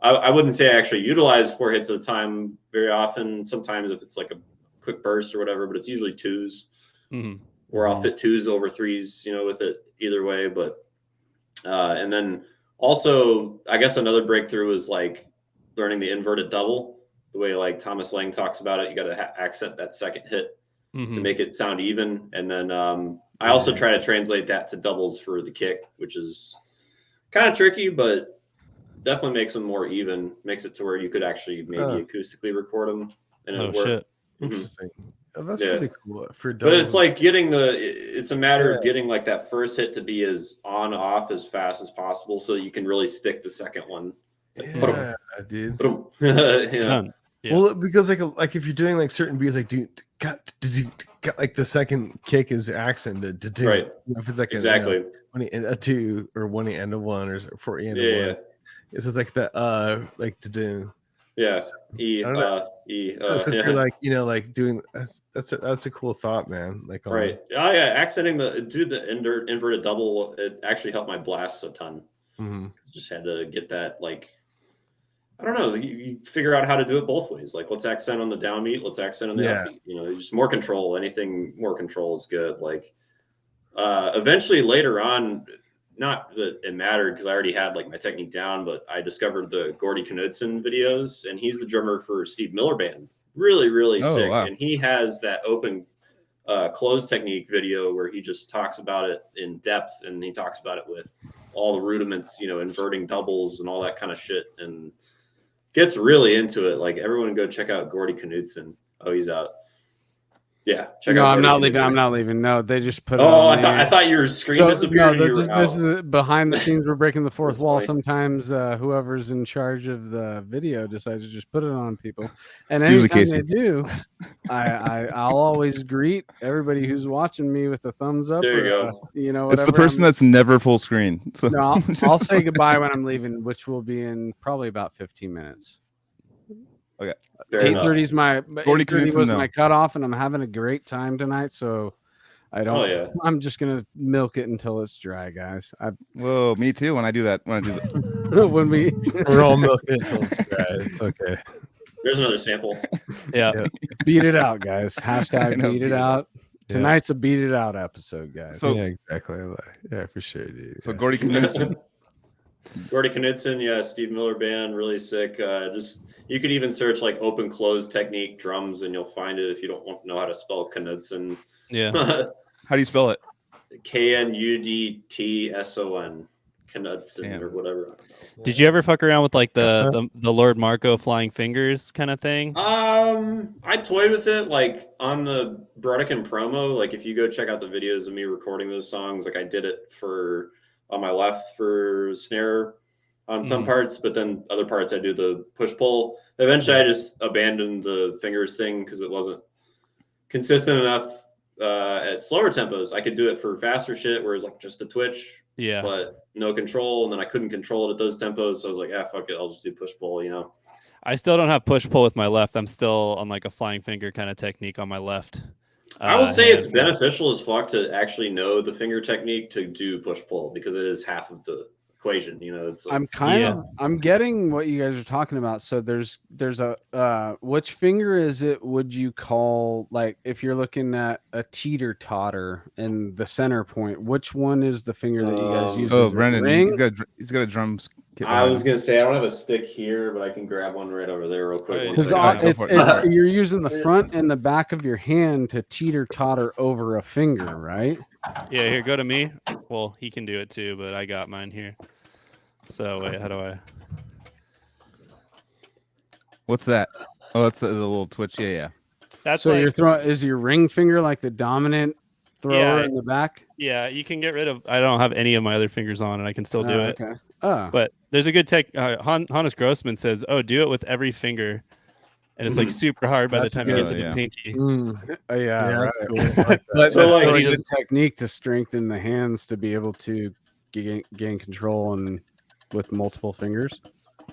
I wouldn't say I actually utilize 4 hits at a time very often. Sometimes if it's like a quick burst or whatever, but it's usually 2s. Or I'll fit 2s over 3s, with it either way. But and then also, I guess another breakthrough is like learning the inverted double, the way like Thomas Lang talks about it. You got to accent that second hit to make it sound even. And then I also try to translate that to doubles for the kick, which is kind of tricky, but definitely makes them more even. Makes it to where you could actually maybe acoustically record them. And it work. Shit. Interesting. Oh, that's really cool. But it's like it's a matter of getting like that first hit to be as on off as fast as possible so you can really stick the second one. Yeah, dude. Well, because like if you're doing like certain beats, like got like the second kick is accented, right? If it's like exactly a 2 or 1 and a 1 or 4 and a 1, it's just like the like to do. Yeah, so, so if you're like like doing that's a cool thought, man. Like right, accenting the inverted double, it actually helped my blasts a ton. Just had to get that like. I don't know. You figure out how to do it both ways. Like, let's accent on the downbeat. Let's accent on the upbeat. Just more control. Anything more control is good. Like, eventually later on, not that it mattered because I already had like my technique down, but I discovered the Gordy Knudsen videos, and he's the drummer for Steve Miller Band. Really, really sick. Wow. And he has that open close technique video where he just talks about it in depth, and he talks about it with all the rudiments, inverting doubles and all that kind of shit, and gets really into it. Like, everyone go check out Gordy Knudsen. Oh, he's out. Yeah, check out. I'm not leaving. I'm not leaving. No, they just put. I thought your screen disappeared. No, this is behind the scenes. We're breaking the fourth wall. Funny. Sometimes whoever's in charge of the video decides to just put it on people, and anytime they do, I'll always greet everybody who's watching me with a thumbs up. There you go. Whatever. It's the person that's never full screen. So. No, I'll say goodbye when I'm leaving, which will be in probably about 15 minutes. Okay. 8:30 is my 8:30 was my cutoff, and I'm having a great time tonight. So I don't. Oh, yeah. I'm just gonna milk it until it's dry, guys. Whoa, me too. When I do that, when we're all milking it until it's dry. It's okay. There's another sample. Yeah. Beat it out, guys. Hashtag beat it out. Tonight's a beat it out episode, guys. So, yeah, exactly. Yeah, for sure, dude. So Gordy Knudsen. Gordy Knudsen, Steve Miller Band, really sick. You could even search like open close technique drums, and you'll find it if you don't know how to spell Knudsen. Yeah. How do you spell it? Knudtson, Knudsen or whatever. Did you ever fuck around with like the Lord Marco flying fingers kind of thing? I toyed with it like on the Brodequin promo. Like, if you go check out the videos of me recording those songs, like I did it on my left for snare on some parts, but then other parts I do the push pull. Eventually I just abandoned the fingers thing because it wasn't consistent enough at slower tempos. I could do it for faster shit where it's like just the twitch, but no control, and then I couldn't control it at those tempos, so I was like, fuck it, I'll just do push pull. I still don't have push pull with my left. I'm still on like a flying finger kind of technique on my left. I will say it's beneficial as fuck to actually know the finger technique to do push pull, because it is half of the equation. I'm getting what you guys are talking about. So there's a which finger is it? Would you call, like, if you're looking at a teeter totter and the center point, which one is the finger that you guys use? Oh, Brennan, he's got a drum kit. I was gonna say I don't have a stick here, but I can grab one right over there real quick. Because you're using the front and the back of your hand to teeter totter over a finger, right? Yeah, here, go to me. Well, he can do it too, but I got mine here. So wait, how do I? What's that? Oh, that's the little twitch. Yeah. That's so you're throwing. Is your ring finger like the dominant thrower in the back? Yeah, you can get rid of. I don't have any of my other fingers on, and I can still do it. Okay. Oh. But there's a good tech. Hannes Grossman says, "Oh, do it with every finger." And it's like super hard by the time you get to the pinky. That's cool. But so like a good technique to strengthen the hands to be able to gain control and with multiple fingers.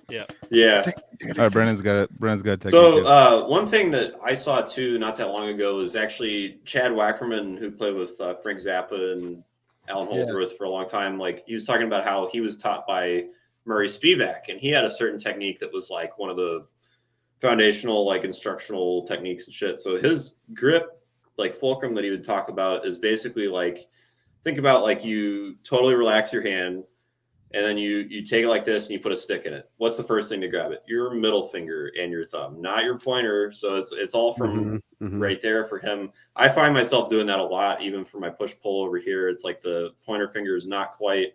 Yeah. All right, Brennan's got a technique. So one thing that I saw too not that long ago is actually Chad Wackerman, who played with Frank Zappa and Alan Holdsworth for a long time. Like he was talking about how he was taught by Murray Spivak, and he had a certain technique that was like one of the foundational like instructional techniques and shit. So his grip, like fulcrum that he would talk about, is basically like, think about like you totally relax your hand, and then you take it like this and you put a stick in it. What's the first thing to grab it? Your middle finger and your thumb, not your pointer. So it's all from right there for him. I find myself doing that a lot, even for my push pull over here. It's like the pointer finger is not quite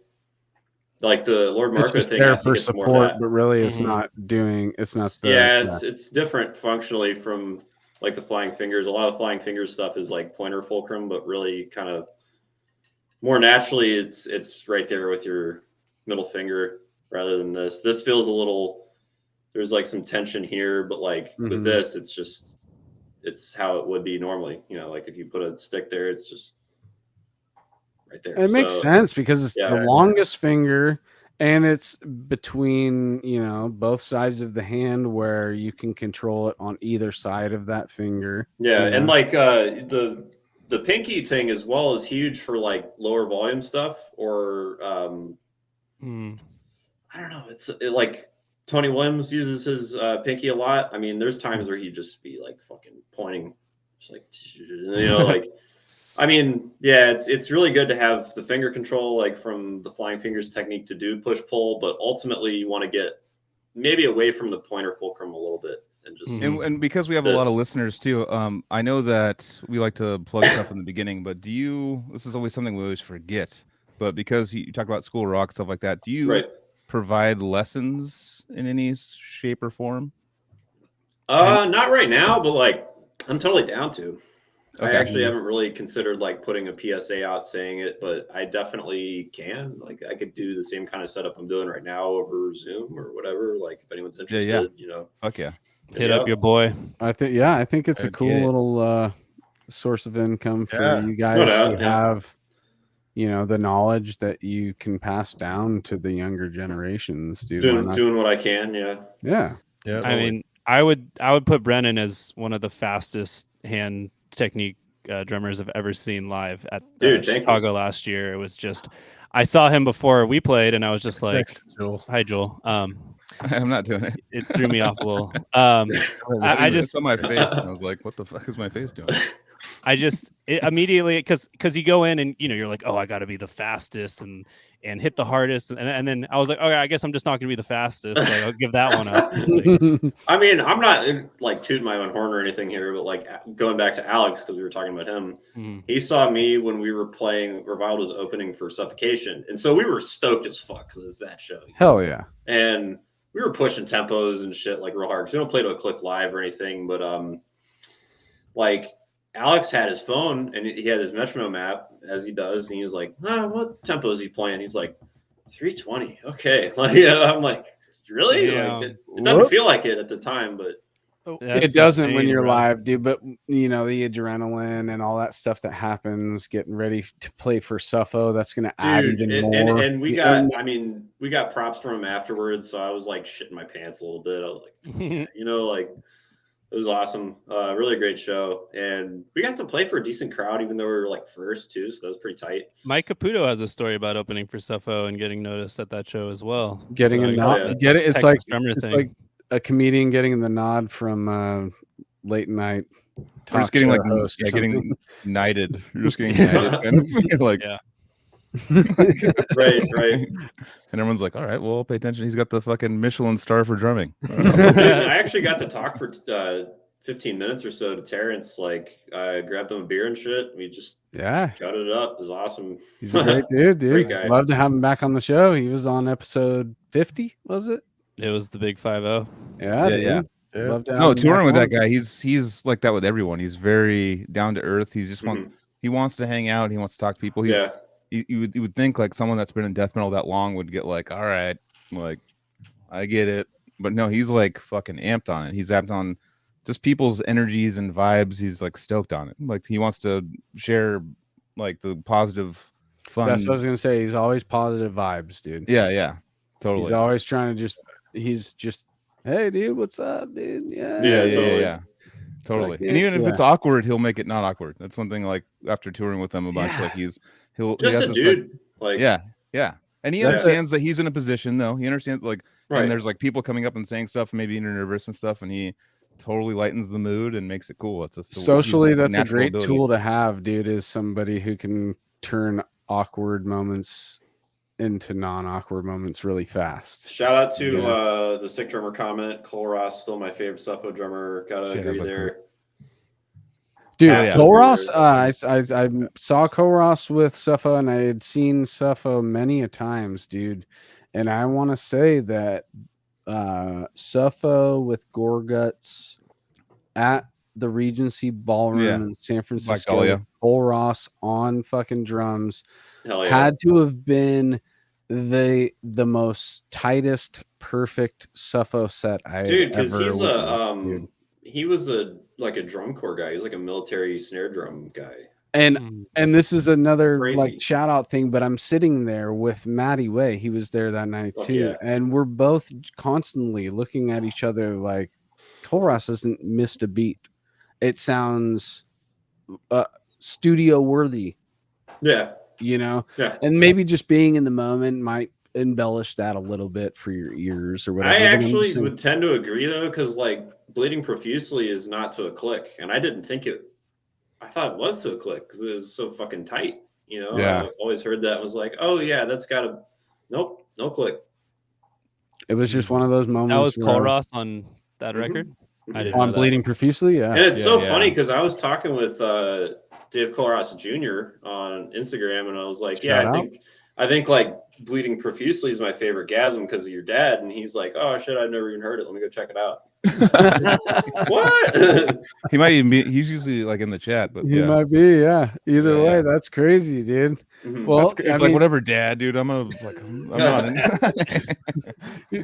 like the Lord Marco thing. There for support, but really it's not doing. It's not. It's different functionally from like the flying fingers. A lot of flying fingers stuff is like pointer fulcrum, but really kind of more naturally, it's right there with your middle finger rather than this. This feels a little, there's like some tension here, but like with this, it's how it would be normally. You know, like if you put a stick there, it's just right there. It makes sense because it's the longest finger, and it's between, you know, both sides of the hand where you can control it on either side of that finger. Yeah, and like the pinky thing as well is huge for like lower volume stuff, or I don't know. It's like Tony Williams uses his pinky a lot. I mean, there's times where he'd just be like fucking pointing, just like, you know, like. I mean, yeah, it's really good to have the finger control, like from the flying fingers technique to do push pull, but ultimately you want to get maybe away from the pointer fulcrum a little bit and just. And because we have a lot of listeners too, I know that we like to plug stuff in the beginning, but this is always something we always forget. But because you talk about School Rock stuff like that, do you provide lessons in any shape or form? Not right now, but like I'm totally down to. Okay. I actually haven't really considered like putting a PSA out saying it, but I definitely can. Like I could do the same kind of setup I'm doing right now over Zoom or whatever. Like if anyone's interested, you know. Fuck yeah. Hit up your boy. I think it's a cool little source of income for you guys who have, you know, the knowledge that you can pass down to the younger generations, dude. Doing what I can, yeah. I mean, I would put Brennan as one of the fastest hand technique drummers I've ever seen live at Chicago last year. It was just, I saw him before we played, and I was just like, "Hi, Joel." I'm not doing it. It threw me off a little. I just saw my face, and I was like, "What the fuck is my face doing?" Immediately, because you go in and, you know, you're like, oh, I got to be the fastest and hit the hardest, and then I was like, okay, I guess I'm just not gonna be the fastest. Like, I'll give that one up. Like, I mean, I'm not like tooting my own horn or anything here, but like going back to Alex, because we were talking about him, he saw me when we were playing. Reviled was opening for Suffocation, and so we were stoked as fuck because it's that show. Hell yeah! And we were pushing tempos and shit like real hard because we don't play to a click live or anything, but like. Alex had his phone and he had his metronome app as he does, and he's like, "What tempo is he playing?" He's like, 320. Okay, like I'm like, really? Yeah. Like, it doesn't feel like it at the time, but it doesn't when you're live, dude. But you know, the adrenaline and all that stuff that happens, getting ready to play for Suffo, that's going to add even more. And we got props from him afterwards, so I was like shitting my pants a little bit. I was like, you know, like. It was awesome. Really great show. And we got to play for a decent crowd, even though we were like first too. So that was pretty tight. Mike Caputo has a story about opening for Suffo and getting noticed at that show as well. Getting a nod. Get it? It's like a comedian getting the nod from late night. We're just getting like getting knighted. You're just getting knighted. And like, right. And everyone's like, all right, well, pay attention. He's got the fucking Michelin star for drumming. I actually got to talk for 15 minutes or so to Terrence. Like, I grabbed him a beer and shit. We just shouted it up. It was awesome. He's a great dude. Great guy. Love to have him back on the show. He was on episode 50, was it? It was the big 50. Yeah. No, touring with that guy, he's like that with everyone. He's very down to earth. He just he wants to hang out. He wants to talk to people. You would think like someone that's been in death metal that long would get like, all right, like I get it, but no, he's like fucking amped on it. He's amped on just people's energies and vibes. He's like stoked on it. Like he wants to share like the positive fun. That's what I was gonna say. He's always positive vibes, dude. Yeah, totally. He's always trying to just he's just, hey, dude, what's up, dude? Yeah. Totally. Like, And even if it's awkward, he'll make it not awkward. That's one thing. Like after touring with them a bunch, like he has a dude. Like and he understands that he's in a position though. He understands and there's like people coming up and saying stuff, and maybe you're nervous and stuff, and he totally lightens the mood and makes it cool. It's socially, that's a great tool to have, dude. Is somebody who can turn awkward moments into non-awkward moments really fast. Shout out to the sick drummer comment. Cole Ross, still my favorite Suffo drummer. Gotta agree there. Dude, Cole Ross, I saw Cole Ross with Suffo, and I had seen Suffo many a times, dude. And I want to say that Suffo with Gorguts at the Regency Ballroom in San Francisco, Cole Ross on fucking drums had to have been the most tightest, perfect Suffo set I because he was a drum corps guy. He was like a military snare drum guy. And this is another like shout out thing, but I'm sitting there with Matty Way. He was there that night too, and we're both constantly looking at each other like Cole Ross hasn't missed a beat. It sounds studio worthy. Yeah. You know, and maybe just being in the moment might embellish that a little bit for your ears or whatever. I actually would tend to agree though, because like bleeding profusely is not to a click, and I didn't think it. I thought it was to a click because it was so fucking tight. You know, I always heard that and was like, oh yeah, that's got to. Nope, no click. It was just one of those moments. That was Cole Ross on that record. I didn't on bleeding profusely. Yeah, and it's so funny because I was talking with Dave Cole Ross Jr. on Instagram, and I was like, I think like bleeding profusely is my favorite gasm because of your dad, and he's like, oh shit, I've never even heard it. Let me go check it out. What? He might even be. He's usually like in the chat, but he might be. Yeah. Either way, that's crazy, dude. Well, it's like whatever, Dad, dude. I'm not.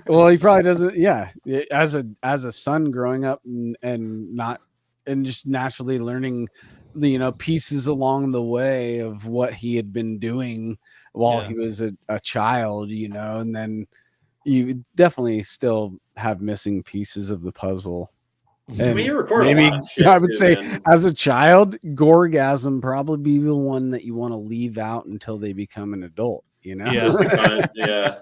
Well, he probably doesn't. Yeah, as a son growing up and just naturally learning, pieces along the way of what he had been doing while he was a child, and then you definitely still have missing pieces of the puzzle. And I mean, you record maybe a lot of shit I would say as a child, Gorgasm probably be the one that you want to leave out until they become an adult, Yeah.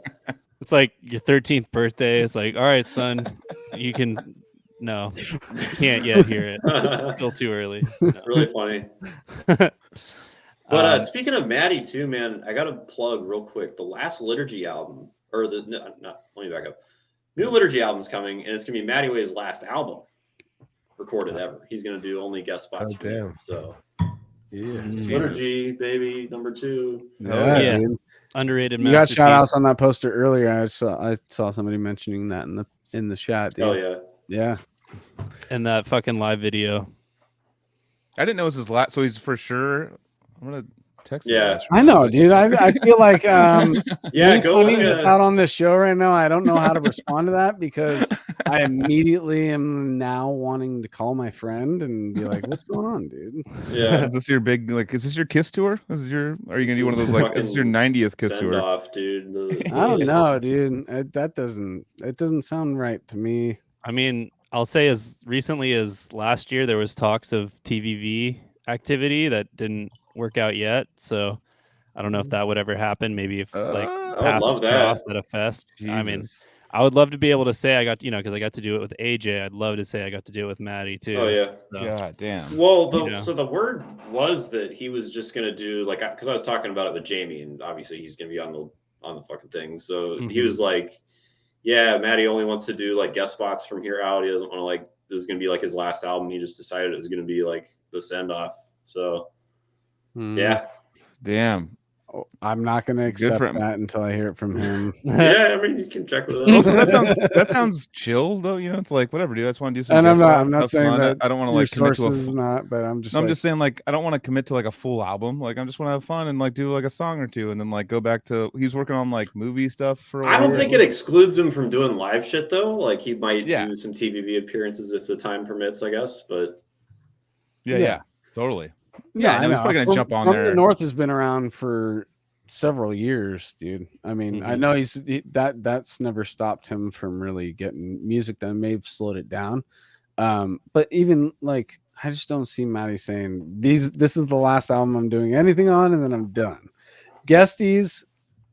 It's like your 13th birthday. It's like, all right, son, you can. No, you can't yet hear it. It's still too early. No. Really funny. But speaking of Maddie too, man, I got to plug real quick. The last Liturgy album, or let me back up. New Liturgy album's coming, and it's going to be Maddie Way's last album recorded ever. He's going to do only guest spots. Oh, damn. So, yeah. Liturgy, baby, number 2. Yeah. Underrated. You got shout outs on that poster earlier. I saw somebody mentioning that in the chat. Dude. Oh, yeah. Yeah. And that fucking live video. I didn't know it was his last, so he's for sure. I'm gonna text him. Yeah, I know, dude. I feel like go putting this out on this show right now. I don't know how to respond to that because I immediately am now wanting to call my friend and be like, "What's going on, dude?" Yeah, is this your big Is this your Kiss tour? Are you gonna do one of those is this your 90th Kiss tour? Off, dude. I don't know, dude. It doesn't sound right to me. I mean, I'll say as recently as last year, there was talks of TVV activity that didn't work out yet. So I don't know if that would ever happen. Maybe if paths crossed at a fest. Jesus. I mean, I would love to be able to say I got, because I got to do it with AJ. I'd love to say I got to do it with Maddie too. Oh yeah. So, God damn. Well, so the word was that he was just going to do because I was talking about it with Jamie, and obviously he's going to be on the fucking thing. So he was like, yeah, Maddie only wants to do guest spots from here out. He doesn't want to this is going to be his last album. He just decided it was going to be the send off. So yeah. Damn. I'm not going to accept that until I hear it from him. Yeah, I mean, you can check with him. Also, that sounds chill though. It's whatever, dude. I just want to do something. And I'm not saying that I don't want to commit to but I'm just. I'm just saying I don't want to commit to a full album. I just want to have fun and do a song or two, and then go back to. He's working on movie stuff for. I don't think it excludes him from doing live shit though. He might do some TVV appearances if the time permits, I guess. But yeah, totally. Yeah, I know. He's probably gonna jump on there. The North has been around for several years, dude. I mean, I know that's never stopped him from really getting music done. May have slowed it down. But even like I just don't see Matty saying this is the last album I'm doing anything on and then I'm done. Guesties,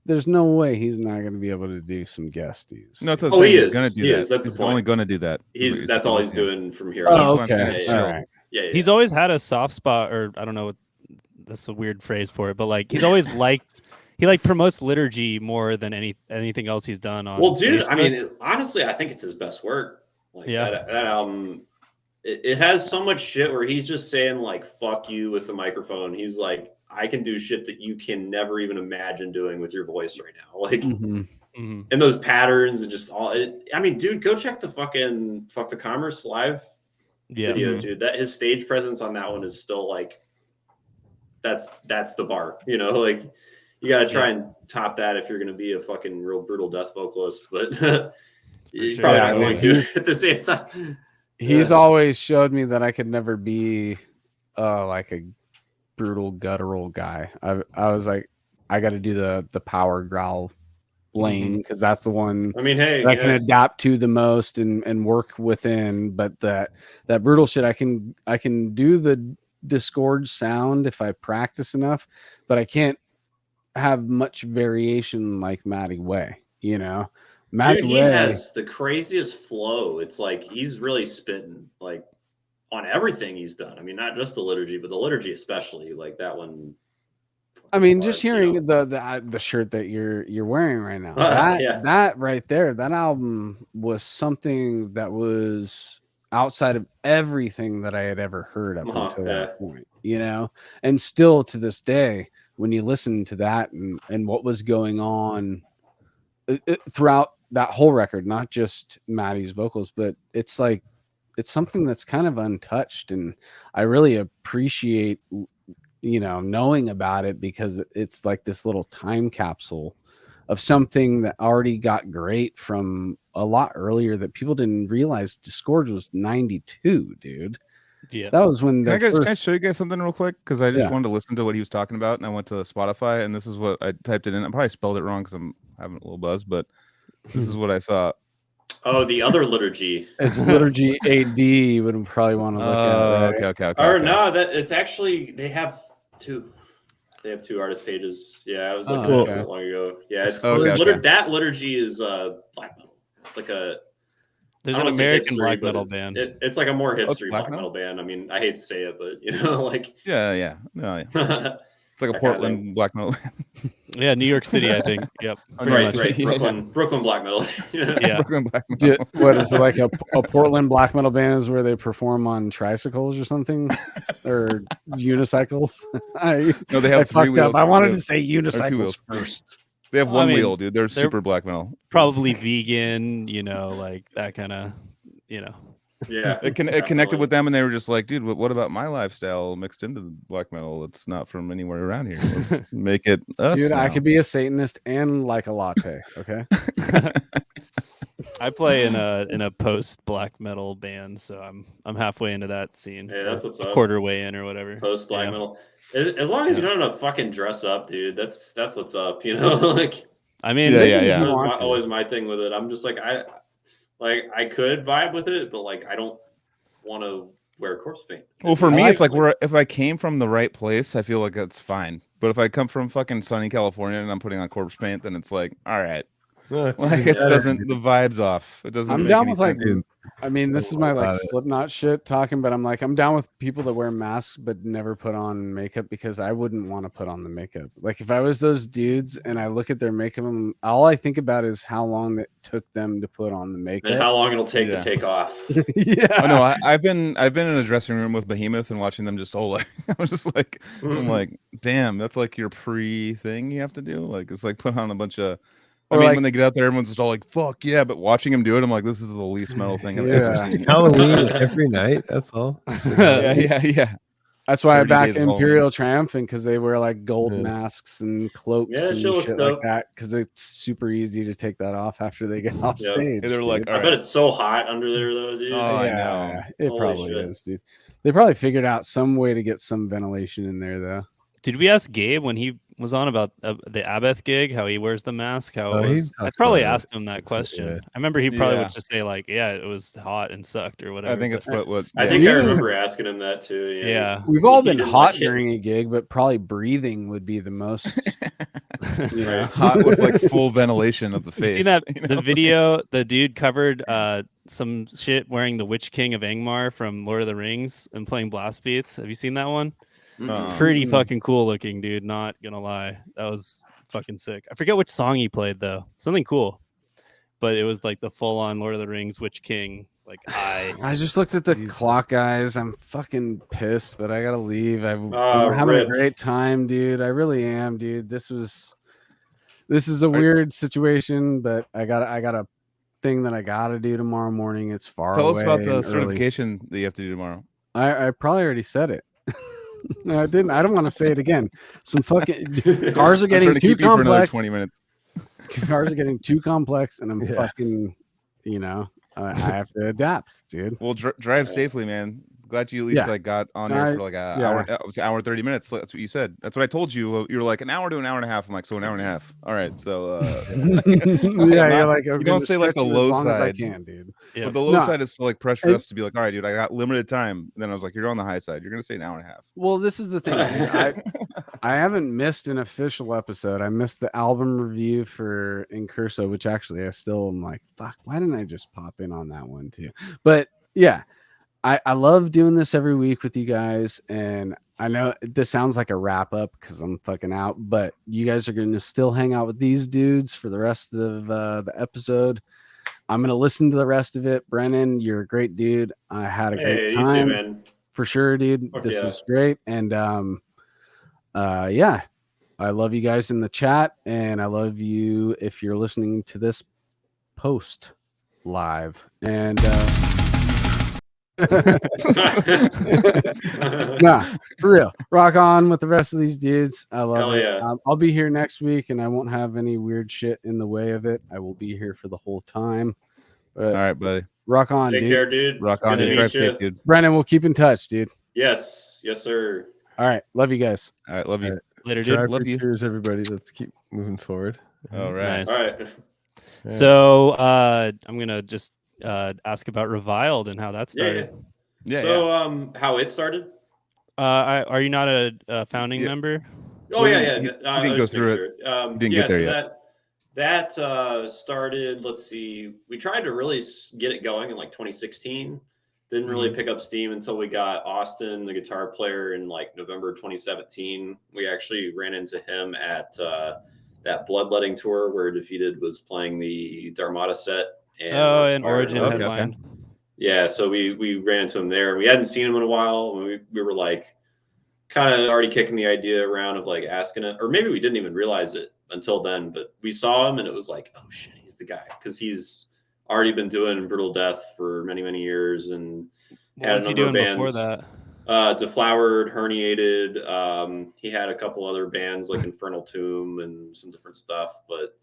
there's no way he's not going to be able to do some guesties. No, Oh, he is. Gonna do he that. is. That's he's the point. only going to do that. That's all he's doing from here. Oh, okay. Yeah, All right. Yeah. He's always had a soft spot, or I don't know what that's a weird phrase for it, but like he's always liked. He like promotes liturgy more than anything else he's done on. Well, dude, Facebook. I mean, honestly, I think it's his best work. Like that album, it has so much shit where he's just saying like "fuck you" with the microphone. He's like, I can do shit that you can never even imagine doing with your voice right now. Like, and those patterns and just all. I mean, dude, go check the fucking Fuck the Commerce live video, dude. That his stage presence on that one is still like, that's the bar. You know, like. You got to try and top that if you're going to be a fucking real brutal death vocalist, but you're probably not going to at the same time. He's always showed me that I could never be like a brutal guttural guy. I was like, I got to do the power growl lane because that's the one I mean, hey, I can adapt to the most and work within. But that brutal shit, I can do the disgorge sound if I practice enough, but I can't have much variation like Matty Way, you know. Dude, he has the craziest flow. It's like he's really spitting like on everything he's done. I mean, not just the liturgy, but the liturgy especially. Like that one. I mean, just hearing the shirt that you're wearing right now, that right there, that album was something that was outside of everything that I had ever heard up until that point, you know, and still to this day. When you listen to that and what was going on throughout that whole record, not just Matty's vocals, but it's like, it's something that's kind of untouched. And I really appreciate, you know, knowing about it because it's like this little time capsule of something that already got great from a lot earlier that people didn't realize. Disgorge was 92, dude. Yeah, that was when can I show you guys something real quick? Because I just wanted to listen to what he was talking about, and I went to Spotify, and this is what I typed it in. I probably spelled it wrong because I'm having a little buzz, but this is what I saw. Oh, the other liturgy. It's liturgy AD. You would probably want to look at. Right? Okay. Or no, that it's actually they have two. They have two artist pages. Yeah, I was looking at it not long ago. Yeah, it's that liturgy is black metal. It's like a. There's an American black metal band. It's like a more hipstery black metal band. I mean, I hate to say it, but you know, like yeah. It's like a Portland black metal. Yeah, New York City, I think. Yep. Right. Brooklyn black metal. Yeah. Brooklyn black metal. What is it like a Portland black metal band is where they perform on tricycles or something or unicycles? No, they have 3 wheels. I wanted to say unicycles first. They have one wheel, dude. They're super black metal. Probably vegan, you know, like that kind of, you know. Yeah. It connected with them, and they were just like, dude, what about my lifestyle mixed into the black metal? It's not from anywhere around here. Let's make it us. Dude, now. I could be a Satanist and like a latte, okay? I play in a post black metal band, so I'm halfway into that scene. Yeah, that's what's up. A quarter way in or whatever. Post black metal. As long as you don't have to fucking dress up, dude, that's what's up, you know? Like, I mean, yeah. That's always my thing with it. I'm just like, I could vibe with it, but like, I don't want to wear corpse paint. Well, for me, it's like if I came from the right place, I feel like that's fine. But if I come from fucking sunny California and I'm putting on corpse paint, then it's like, all right. No, like it doesn't the vibes off. It doesn't. I'm make down any with sense. like, I mean, this is my like Slipknot shit talking, but I'm like, I'm down with people that wear masks but never put on makeup because I wouldn't want to put on the makeup. Like if I was those dudes and I look at their makeup, all I think about is how long it took them to put on the makeup and how long it'll take to take off. Yeah. Oh no, I've been in a dressing room with Behemoth and watching them just like I was just like, I'm like, damn, that's like your pre-thing you have to do. Like it's like put on a bunch of. I mean, when they get out there, everyone's just all like, fuck yeah. But watching him do it, I'm like, this is the least metal thing I've ever seen. Halloween every night. That's all. Yeah. That's why I back Imperial Triumphant because they wear like gold masks and cloaks and shit like that because it's super easy to take that off after they get off stage. They're like, I bet it's so hot under there though, dude. Oh, I know. It probably is, dude. They probably figured out some way to get some ventilation in there though. Did we ask Gabe when he was on about the Abeth gig, how he wears the mask, how Oh, it he was. I talks probably about it. asked him that It's, question. yeah. I remember he probably Yeah. would just say like, "Yeah, it was hot and sucked" or whatever. I think it's what I think I remember asking him that too. Yeah. We've all He been didn't hot like it. during a gig, but probably breathing would be the most. You know? Right. hot with like full ventilation of the face. You seen that you know? the video? The dude covered some shit wearing the Witch King of Angmar from Lord of the Rings and playing blast beats. Have you seen that one? Pretty fucking cool looking, dude. Not gonna lie, that was fucking sick. I forget which song he played though. Something cool, but it was like the full on Lord of the Rings Witch King. Like I just looked at the clock, guys. I'm fucking pissed, but I gotta leave. I'm having rip. a great time, dude. I really am, dude. This is a weird situation, but I got a thing that I gotta do tomorrow morning. It's far Tell away. us about the and early. certification that you have to do tomorrow. I probably already said it. No, I didn't. I don't want to say it again. Some fucking cars are getting too complex. 20 minutes. Cars are getting too complex, and I'm fucking, I have to adapt, dude. Well, drive safely, man. Glad you at least like got on here for like an hour. It was an hour and 30 minutes. That's what you said. That's what I told you. You were like an hour to an hour and a half. I'm like, so an hour and a half. All right. So you're like, you don't say like the low as long side. as I can, dude. Yeah. But the low side is to like pressure us to be like, all right, dude, I got limited time. And then I was like, you're on the high side. You're gonna say an hour and a half. Well, this is the thing, dude. I haven't missed an official episode. I missed the album review for Incurso, which actually I still am like, fuck, why didn't I just pop in on that one too? But yeah, I love doing this every week with you guys. And I know this sounds like a wrap up because I'm fucking out, but you guys are going to still hang out with these dudes for the rest of the episode. I'm going to listen to the rest of it. Brennan, you're a great dude. I had a great time. You too, man. For sure, dude. This is great. And yeah, I love you guys in the chat, and I love you if you're listening to this post live. And nah, for real, rock on with the rest of these dudes. I love it. Yeah. I'll be here next week, and I won't have any weird shit in the way of it. I will be here for the whole time. But all right, buddy. Rock on, Take dude. care, dude. Rock on, dude. Drive safe, dude. Brennan, we'll keep in touch, dude. Yes, sir. All right, love you guys. All right, love you. Later, dude. Love you. Cheers, everybody. Let's keep moving forward. All right. Nice. All right. So I'm gonna just ask about Reviled and how that started. Yeah. So how it started? Are you not a founding member? Oh yeah. You didn't go through it. You didn't get there yet. That started. Let's see. We tried to really get it going in like 2016. Didn't really pick up steam until we got Austin, the guitar player, in like November 2017. We actually ran into him at that Bloodletting tour where Defeated was playing the Dharmata set. And Origin headline. Okay. Yeah, so we ran into him there. We hadn't seen him in a while. We were like kind of already kicking the idea around of like asking it, or maybe we didn't even realize it until then. But we saw him and it was like, oh shit, he's the guy, because he's already been doing Brutal Death for many, many years and had a number of bands. Before that? Deflowered, Herniated. He had a couple other bands like Infernal Tomb and some different stuff, but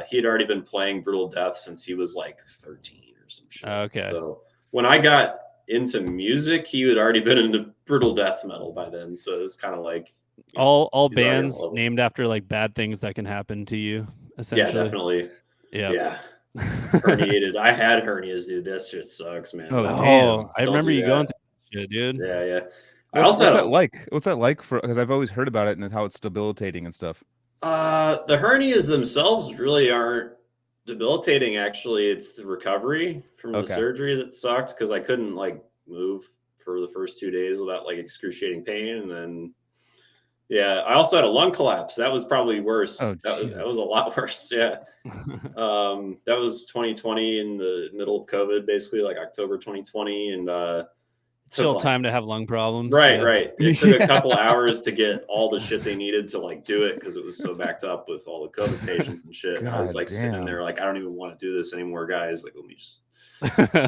he had already been playing Brutal Death since he was like 13 or some shit. Okay. So when I got into music, he had already been into brutal death metal by then. So it's kind of like all bands named after like bad things that can happen to you, essentially. Yeah, definitely. Yeah. Herniated. I had hernias, dude. That shit sucks, man. Oh, damn. I remember you going through shit, dude. Yeah. What's that like? What's that like for? Because I've always heard about it and how it's debilitating and stuff. The hernias themselves really aren't debilitating. Actually, it's the recovery from the surgery that sucked, because I couldn't like move for the first 2 days without like excruciating pain, and then I also had a lung collapse. That was probably worse. That was a lot worse. Yeah. That was 2020 in the middle of COVID, basically like October 2020, and still time to have lung problems. Right. It took a couple hours to get all the shit they needed to like do it, because it was so backed up with all the COVID patients and shit. I was like sitting there like, I don't even want to do this anymore, guys. Like, let me just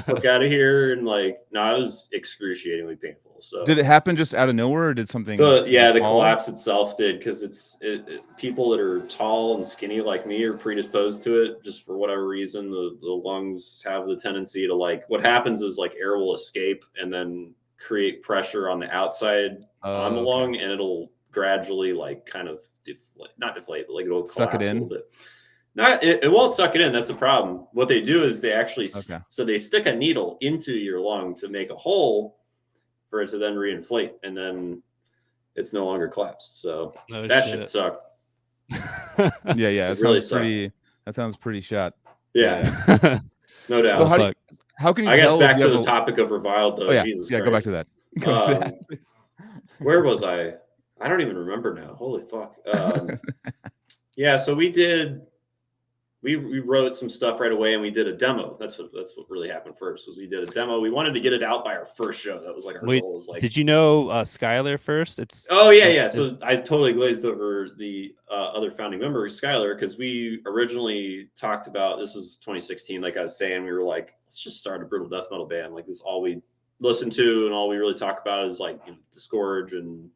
fuck out of here. And like, no, it was excruciatingly painful. So did it happen just out of nowhere, or did something? The collapse itself did, because it's people that are tall and skinny like me are predisposed to it. Just for whatever reason, the lungs have the tendency to like, what happens is like air will escape and then create pressure on the outside on the lung, and it'll gradually like kind of not deflate, but like it'll suck it in a little bit. It won't suck it in. That's the problem. What they do is they actually so they stick a needle into your lung to make a hole for it to then reinflate, and then it's no longer collapsed. So that should suck. Yeah. That sounds pretty shot. Yeah. No doubt. So how can you? I guess tell back to the topic of Reviled though. Oh, yeah. Jesus yeah, Christ. Go back to that. Where was I? I don't even remember now. Holy fuck. Yeah, so we wrote some stuff right away and we did a demo. That's what really happened first, was we did a demo. We wanted to get it out by our first show. That was like our goal. Was like, did you know Skylar first? So I totally glazed over the other founding member, Skylar, because we originally talked about, this is 2016, like I was saying, we were like, let's just start a brutal death metal band. Like, this is all we listen to and all we really talk about is like, Disgorge and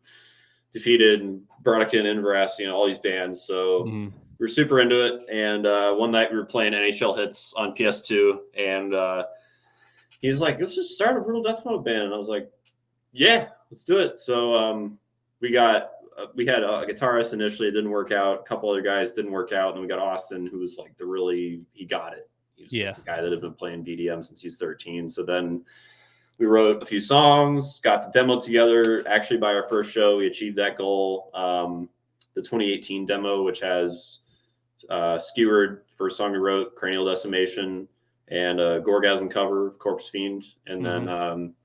Defeated and Brodequin, Inverest, all these bands. So we were super into it. And one night we were playing NHL Hits on PS2, and he's like, let's just start a brutal death metal band. And I was like, yeah, let's do it. So we had a guitarist initially. It didn't work out. A couple other guys didn't work out. And then we got Austin, who was like he got it. He was the guy that had been playing BDM since he's 13. So then we wrote a few songs, got the demo together. Actually, by our first show, we achieved that goal. The 2018 demo, which has Skewered, first song we wrote, Cranial Decimation, and a Gorgasm cover of Corpse Fiend. And then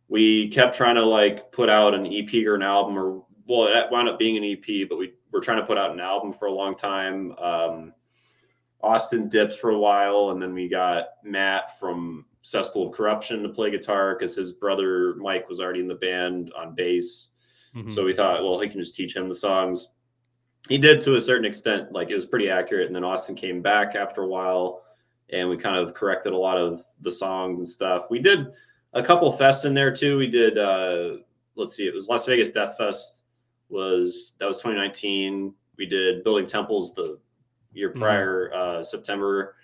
we kept trying to like put out an EP or an album, it wound up being an EP, but we were trying to put out an album for a long time. Austin dips for a while, and then we got Matt from Cesspool of Corruption to play guitar because his brother Mike was already in the band on bass. So we thought, well, he can just teach him the songs. He did to a certain extent, like it was pretty accurate. And then Austin came back after a while, and we kind of corrected a lot of the songs and stuff. We did a couple fests in there too. We did, let's see, it was Las Vegas Death Fest. That was 2019. We did Building Temples the year prior, September.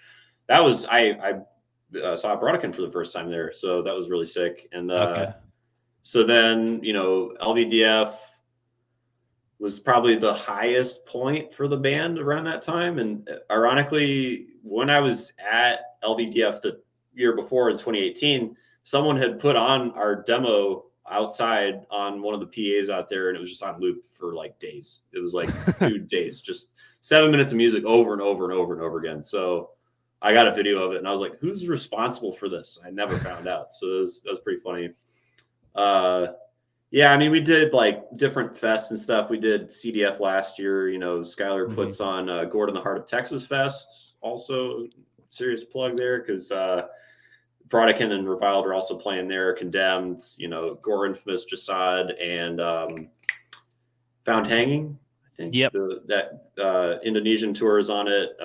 That was I saw Brodequin for the first time there, so that was really sick. And so then LVDF was probably the highest point for the band around that time. And ironically, when I was at LVDF the year before in 2018, someone had put on our demo outside on one of the PAs out there, and it was just on loop for like days. It was like 2 days, just 7 minutes of music over and over and over and over again. So I got a video of it, and I was like, who's responsible for this? I never found out. So that was pretty funny. Yeah, I mean, we did like different fests and stuff. We did CDF last year. Skylar puts on Gordon the Heart of Texas Fest. Also, serious plug there, because Brodequin and Reviled are also playing there. Condemned, Gore Infamous, Jasad, and Found Hanging. I think that Indonesian tour is on it.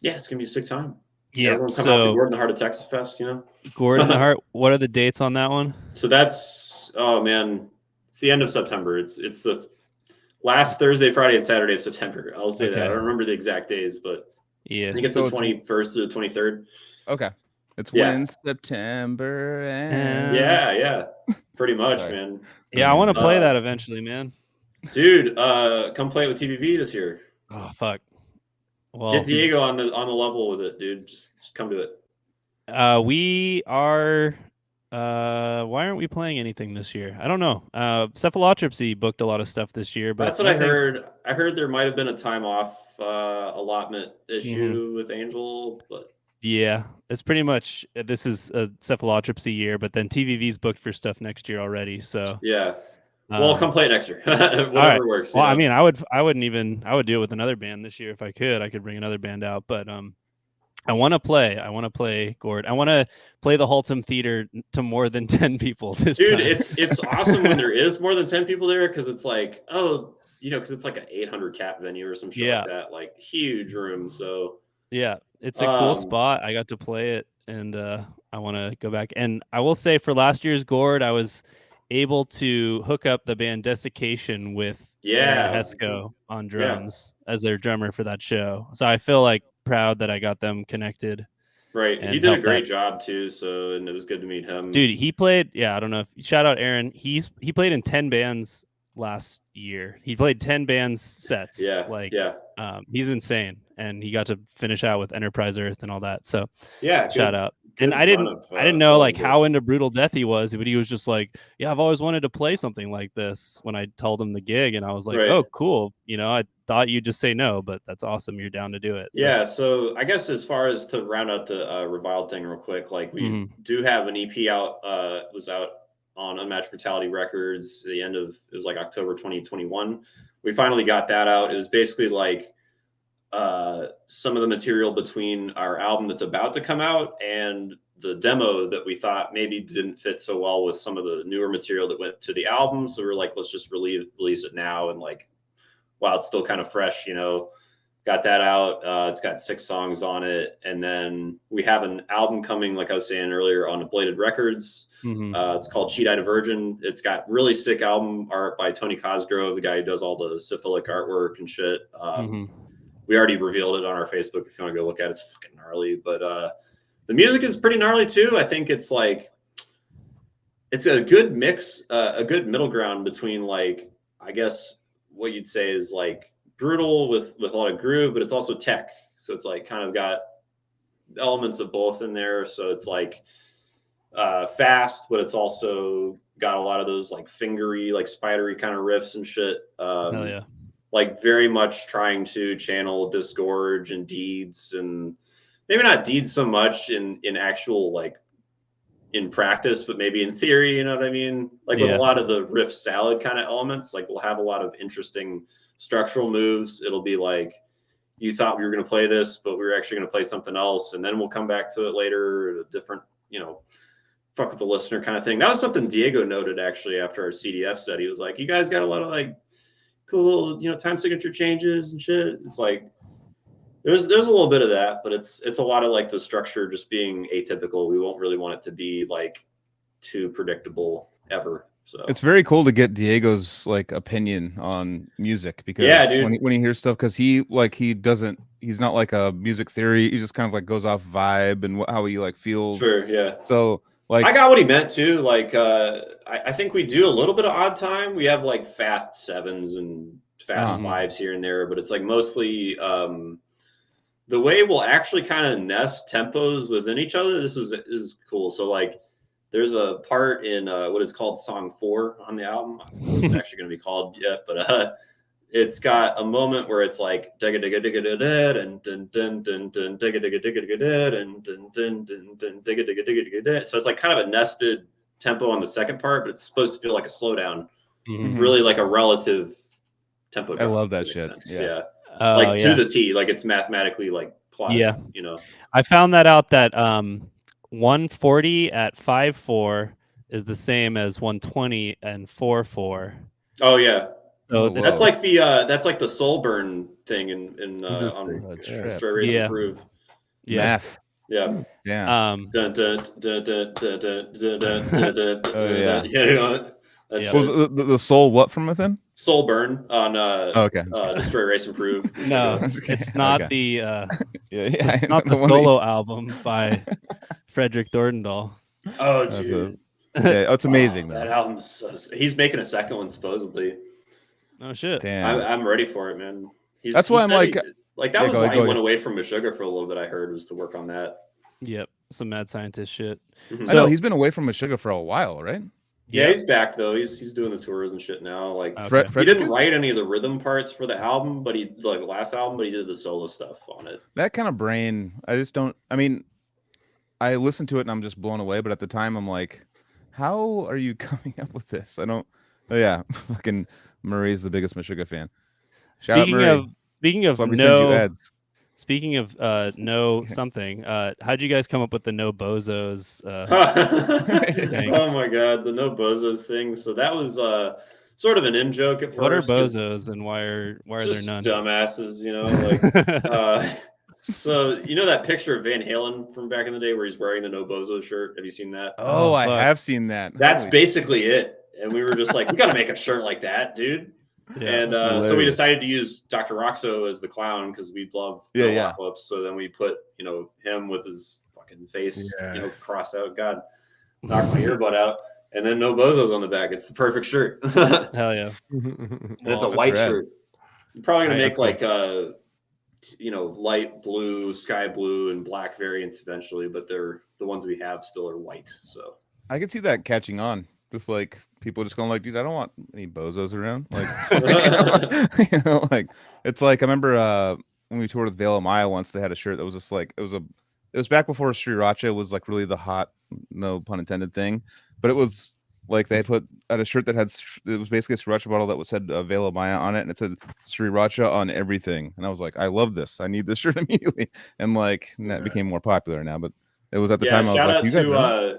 Yeah, it's gonna be a sick time. Yeah, everyone come out to Gordon the Heart of Texas Fest. Gordon the Heart. What are the dates on that one? So that's it's the end of September. It's the last Thursday, Friday, and Saturday of September. I'll say that. I don't remember the exact days, but I think it's the 21st to the 23rd. Okay. It's when September ends. Yeah. Pretty much, man. Yeah, I want to play that eventually, man. Dude, come play with TVV this year. Oh, fuck. Well, get Diego on the level with it, dude. Just come to it. We are. Why aren't we playing anything this year? I don't know. Cephalotropsy booked a lot of stuff this year, but that's what I heard. I heard there might have been a time off allotment issue with Angel, but yeah, it's pretty much this is a Cephalotropsy year, but then TVV's booked for stuff next year already. So yeah. Well, come play it next year. Whatever works. Well, I mean, I would do it with another band this year if I could. I could bring another band out, but I want to play Gord. I want to play the Haltom Theater to more than 10 people this time. It's awesome when there is more than 10 people there, because it's like, because it's like an 800 cap venue or some shit like that, like huge room. So yeah, it's a cool spot. I got to play it, and I want to go back. And I will say, for last year's Gord, I was able to hook up the band Desiccation with Hesco on drums as their drummer for that show. So I feel like proud that I got them connected. Right. He did a great job too. So, and it was good to meet him. Dude, he played. Yeah. I don't know if shout out Aaron. He played in 10 bands last year. He played 10 band sets. Yeah. He's insane, and he got to finish out with Enterprise Earth and all that. So yeah, shout out. And I didn't know like how into Brutal Death he was, but he was just like, yeah, I've always wanted to play something like this when I told him the gig, and I was like, oh, cool. I thought you'd just say no, but that's awesome. You're down to do it. So. Yeah. So I guess as far as to round out the Reviled thing real quick, like we do have an EP out, was out on Unmatched Brutality Records at the end of, it was like October 2021. We finally got that out. It was basically like some of the material between our album that's about to come out and the demo that we thought maybe didn't fit so well with some of the newer material that went to the album. So we were like, let's just release it now. And like, while it's still kind of fresh, got that out. It's got 6 songs on it. And then we have an album coming, like I was saying earlier, on Bladed Records. It's called Cheat-Eyed Virgin. It's got really sick album art by Tony Cosgrove, the guy who does all the syphilic artwork and shit. We already revealed it on our Facebook if you want to go look at it. It's fucking gnarly. But the music is pretty gnarly too. I think it's like, it's a good mix, a good middle ground between like, I guess what you'd say is like brutal with a lot of groove, but it's also tech. So it's like kind of got elements of both in there. So it's like fast, but it's also got a lot of those like fingery, like spidery kind of riffs and shit. Hell yeah. Like very much trying to channel Disgorge and Deeds, and maybe not Deeds so much in actual like in practice, but maybe in theory, you know what I mean? Like with a lot of the riff salad kind of elements, like we'll have a lot of interesting structural moves. It'll be like, you thought we were going to play this, but we were actually going to play something else. And then we'll come back to it later, a different, fuck with the listener kind of thing. That was something Diego noted actually after our CDF set. He was like, you guys got a lot of like cool, time signature changes and shit. It's like, there's a little bit of that, but it's a lot of like the structure just being atypical. We won't really want it to be like too predictable ever. So it's very cool to get Diego's like opinion on music, because when he hears stuff, because he's not like a music theory. He just kind of like goes off vibe and how he like feels. Sure, yeah. So like, I got what he meant too. Like I think we do a little bit of odd time. We have like fast 7s and fast 5s here and there, but it's like mostly the way we'll actually kind of nest tempos within each other. This is cool. So like there's a part in what is called song 4 on the album. I don't know what it's actually going to be called yet, but it's got a moment where it's like digga digga digga digga and dun dun dun dun digga digga digga digga and dun dun dun dun digga digga digga digga. So it's like kind of a nested tempo on the second part, but it's supposed to feel like a slowdown. Really like a relative tempo. I love that shit. Yeah. Like to the T, like it's mathematically like plotted. Yeah. I found that out that 140 at 5/4 is the same as 120 and 4/4. Oh yeah. So that's like the soul burn thing in on Destroy Race Improve. Yeah. Math. Yeah. Yeah. Dun, dun, dun, dun, dun, dun, dun, dun, dun, Oh yeah. Was the soul what from within? Soul Burn on Destroy Race Improve. No, it's not the it's not the the solo album by Frederick Thorndahl. Oh dude. It's amazing. That album's he's making a second one supposedly. Oh shit. Damn. I'm ready for it, man. That's why I'm like that was why he went away from Meshuggah for a little bit, I heard, was to work on that. Yep. Some mad scientist shit. I know he's been away from Meshuggah for a while, right? Yeah, he's back though. He's doing the tours and shit now. Like he didn't write any of the rhythm parts for the album, but he like the last album, but he did the solo stuff on it. That kind of brain, I just don't. I mean, I listened to it and I'm just blown away. But at the time, I'm like, how are you coming up with this? I don't. Oh, yeah, fucking Murray's the biggest Meshuggah fan. Speaking of something, how'd you guys come up with the no bozos thing? Oh my god, the no bozos thing. So that was sort of an in joke at first. What are bozos and why are there none? Dumbasses, like so that picture of Van Halen from back in the day where he's wearing the no bozo shirt? Have you seen that? Oh, I have seen that. That's basically it. And we were just like, we got to make a shirt like that, dude. Yeah, and so we decided to use Dr. Roxo as the clown because we love Apocalypse. So then we put him with his fucking face crossed out. God, knocked my earbud out. and then no bozos on the back. It's the perfect shirt. Hell yeah. And it's a white rad. shirt. I'm probably gonna make cool. like light blue, sky blue, and black variants eventually, but they're the ones we have still are white. So I could see that catching on. Just like people just going like, dude, I don't want any bozos around. Like, like it's like I remember when we toured with Veil of Maya once, they had a shirt that was just like it was back before Sriracha was like really the hot, no pun intended thing, but it was like they put at a shirt that had it was basically a Sriracha bottle that was said Veil of Maya on it, and it said Sriracha on everything, and I was like, I love this, I need this shirt immediately, and like that became more popular now, but it was at the time I was like, you guys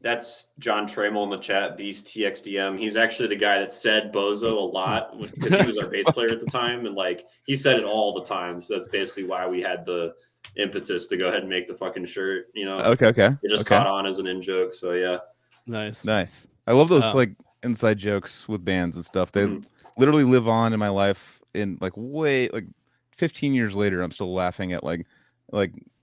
that's John Trammell in the chat, Beast TXDM. He's actually the guy that said Bozo a lot because he was our bass player at the time, and like he said it all the time. So that's basically why we had the impetus to go ahead and make the fucking shirt. Okay. It just caught on as an in joke. So yeah, nice. I love those like inside jokes with bands and stuff. They literally live on in my life in like 15 years later. I'm still laughing at like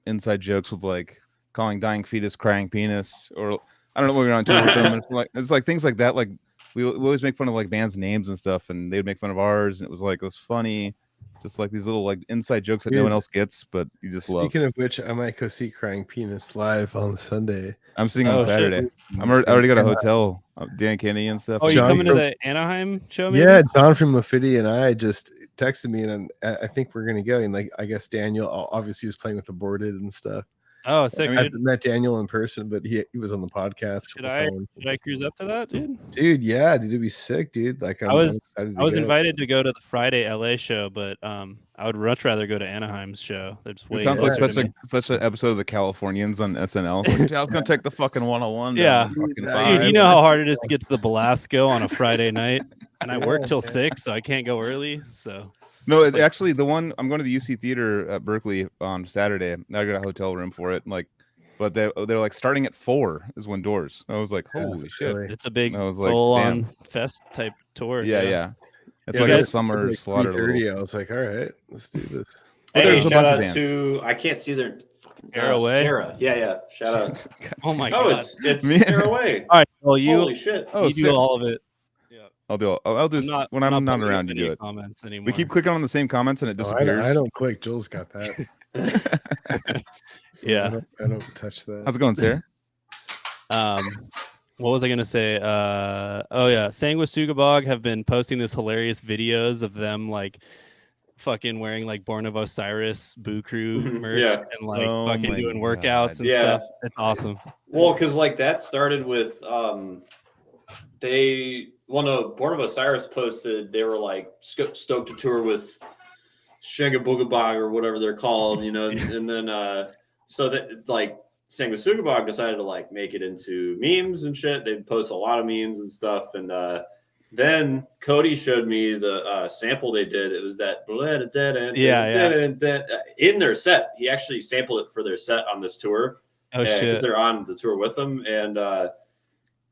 inside jokes with like calling dying fetus crying penis, or I don't know what we're on tour with them. And it's like things like that. Like we always make fun of like bands' names and stuff, and they'd make fun of ours, and it was funny, just like these little like inside jokes that no one else gets, but you just love. Speaking of which, I might go see Crying Penis live on Sunday. I'm seeing him Saturday. I already got a hotel. Dan Kenny and stuff. Oh, you coming to the Anaheim show? Maybe? Yeah, John from Lafitte and I just texted me, and I think we're gonna go. And like, I guess Daniel obviously was playing with Aborted and stuff. Oh, sick! I've met Daniel in person, but he was on the podcast. Should I cruise up to that, dude? Dude, yeah, dude, it'd be sick, dude. Like, I was invited to go to the Friday LA show, but I would much rather go to Anaheim's show. It sounds like such an episode of the Californians on SNL. Like, I was gonna take the fucking 101. Yeah, dude, you know how hard it is to get to the Belasco on a Friday night, and I work till 6, so I can't go early. So. No, it's actually the one. I'm going to the UC Theater at Berkeley on Saturday. I got a hotel room for it. But they're like starting at 4 is when doors. I was like, holy shit! It's a big full on fest type tour. Yeah. It's like a summer slaughter. I was like, all right, let's do this. Hey, shout out to I can't see their fucking Sarah. Yeah. Shout out. Oh my god. It's Sarah Way. All right. Well, holy shit. You do all of it. I'll do when I'm not around. You do it. Comments anymore. We keep clicking on the same comments and it disappears. I don't click. Joel's got that. Yeah, I don't touch that. How's it going, Sarah? What was I gonna say? Sanguisugabog have been posting this hilarious videos of them like fucking wearing like Born of Osiris Boo Crew merch and like fucking doing workouts and stuff. It's awesome. Well, because like that started with Born of Osiris posted, they were like stoked to tour with Shangabugabog or whatever they're called, and then so that like Sanguisugabog decided to like make it into memes and shit. They post a lot of memes and stuff, and then Cody showed me the sample they did. It was that in their set. He actually sampled it for their set on this tour. Oh shit! Because they're on the tour with them, and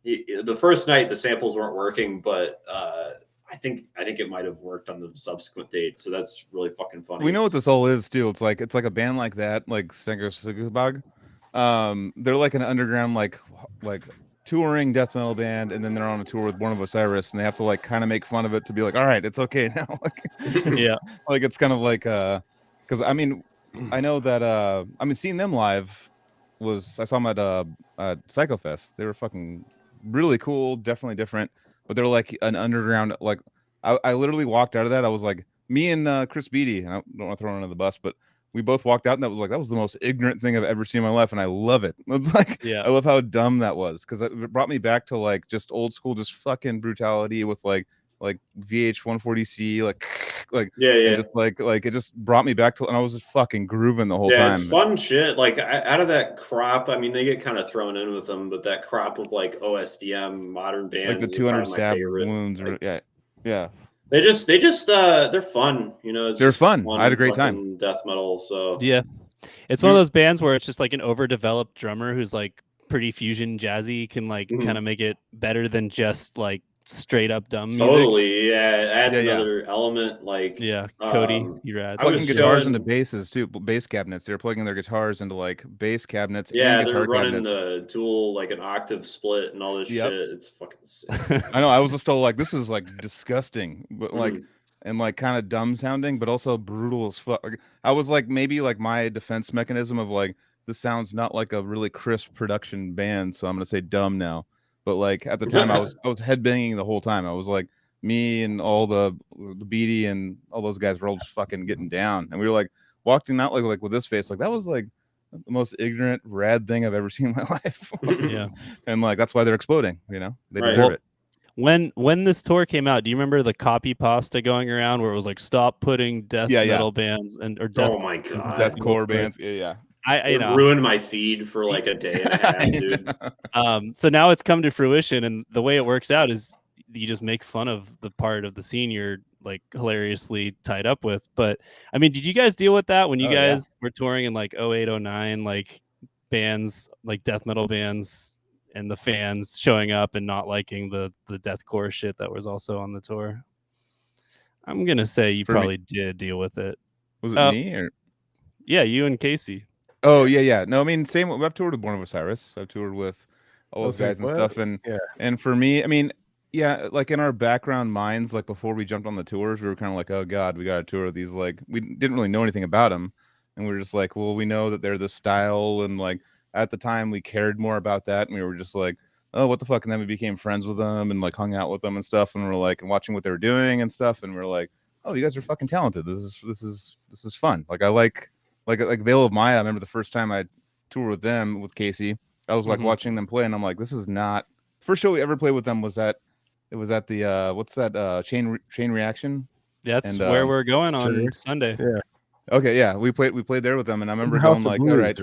the first night the samples weren't working, but I think it might have worked on the subsequent dates. So that's really fucking funny. We know what this all is too. It's like a band like that, like Sanguisugabog. They're like an underground like touring death metal band, and then they're on a tour with Born of Osiris, and they have to like kind of make fun of it to be like, all right, it's okay now. Yeah, like it's kind of like because I know that seeing them live I saw them at Psychofest. They were fucking really cool, definitely different, but they're like an underground. Like I literally walked out of that. I was like, me and Chris Beatty, and I don't want to throw him under the bus, but we both walked out, and that was the most ignorant thing I've ever seen in my life, and I love it. It's like, I love how dumb that was, because it brought me back to like just old school, just fucking brutality with like VH 140C, just like it just brought me back to, and I was just fucking grooving the whole time. It's fun shit. Like out of that crop, I mean, they get kind of thrown in with them, but that crop of like OSDM modern bands, like the 200 stab wounds, yeah. They just they're fun, they're fun. I had a great time. Death metal, so yeah, it's one of those bands where it's just like an overdeveloped drummer who's like pretty fusion jazzy, can like kind of make it better than just like straight up dumb music. Totally, yeah. It adds another element. Like, Cody, you rad. Plugging guitars into basses too, bass cabinets. They're plugging their guitars into like bass cabinets. Yeah, and guitar they're running cabinets. the tool like an octave split and all this shit. It's fucking sick. I know. I was just still like, this is like disgusting, but like, and like kind of dumb sounding, but also brutal as fuck. Like, I was like, maybe like my defense mechanism of like, this sounds not like a really crisp production band, so I'm gonna say dumb now. But like at the time, I was headbanging the whole time. I was like, me and all the Beatty and all those guys were all just fucking getting down, and we were like walking out like with this face, like that was like the most ignorant rad thing I've ever seen in my life. Yeah, and like that's why they're exploding. You know, they deserve it. When this tour came out, do you remember the copy pasta going around where it was like stop putting death metal bands or death? Oh my god, deathcore bands. Yeah. I ruined my feed for like a day and a half, dude. So now it's come to fruition, and the way it works out is you just make fun of the part of the scene you're like hilariously tied up with. But I mean, did you guys deal with that when you guys were touring in like 08, 09, like bands like death metal bands and the fans showing up and not liking the deathcore shit that was also on the tour? I'm gonna say you probably did deal with it. Was it me or? Yeah, you and Casey. Oh yeah. No, I mean same. I've toured with Born of Osiris. I've toured with all those guys and stuff. And for me, I mean, yeah, like in our background minds, like before we jumped on the tours, we were kind of like, oh god, we got to tour these. Like we didn't really know anything about them, and we were just like, well, we know that they're this style, and like at the time we cared more about that, and we were just like, oh, what the fuck? And then we became friends with them and like hung out with them and stuff, and we're like watching what they were doing and stuff, and we're like, oh, you guys are fucking talented. This is fun. Like I like Veil of Maya. I remember the first time I toured with them with Casey, I was like watching them play, and I'm like, this is not. First show we ever played with them was at the what's that chain reaction. Yeah, that's where we're going on Sunday. Yeah. Okay, yeah, we played there with them, and I remember going like, all right.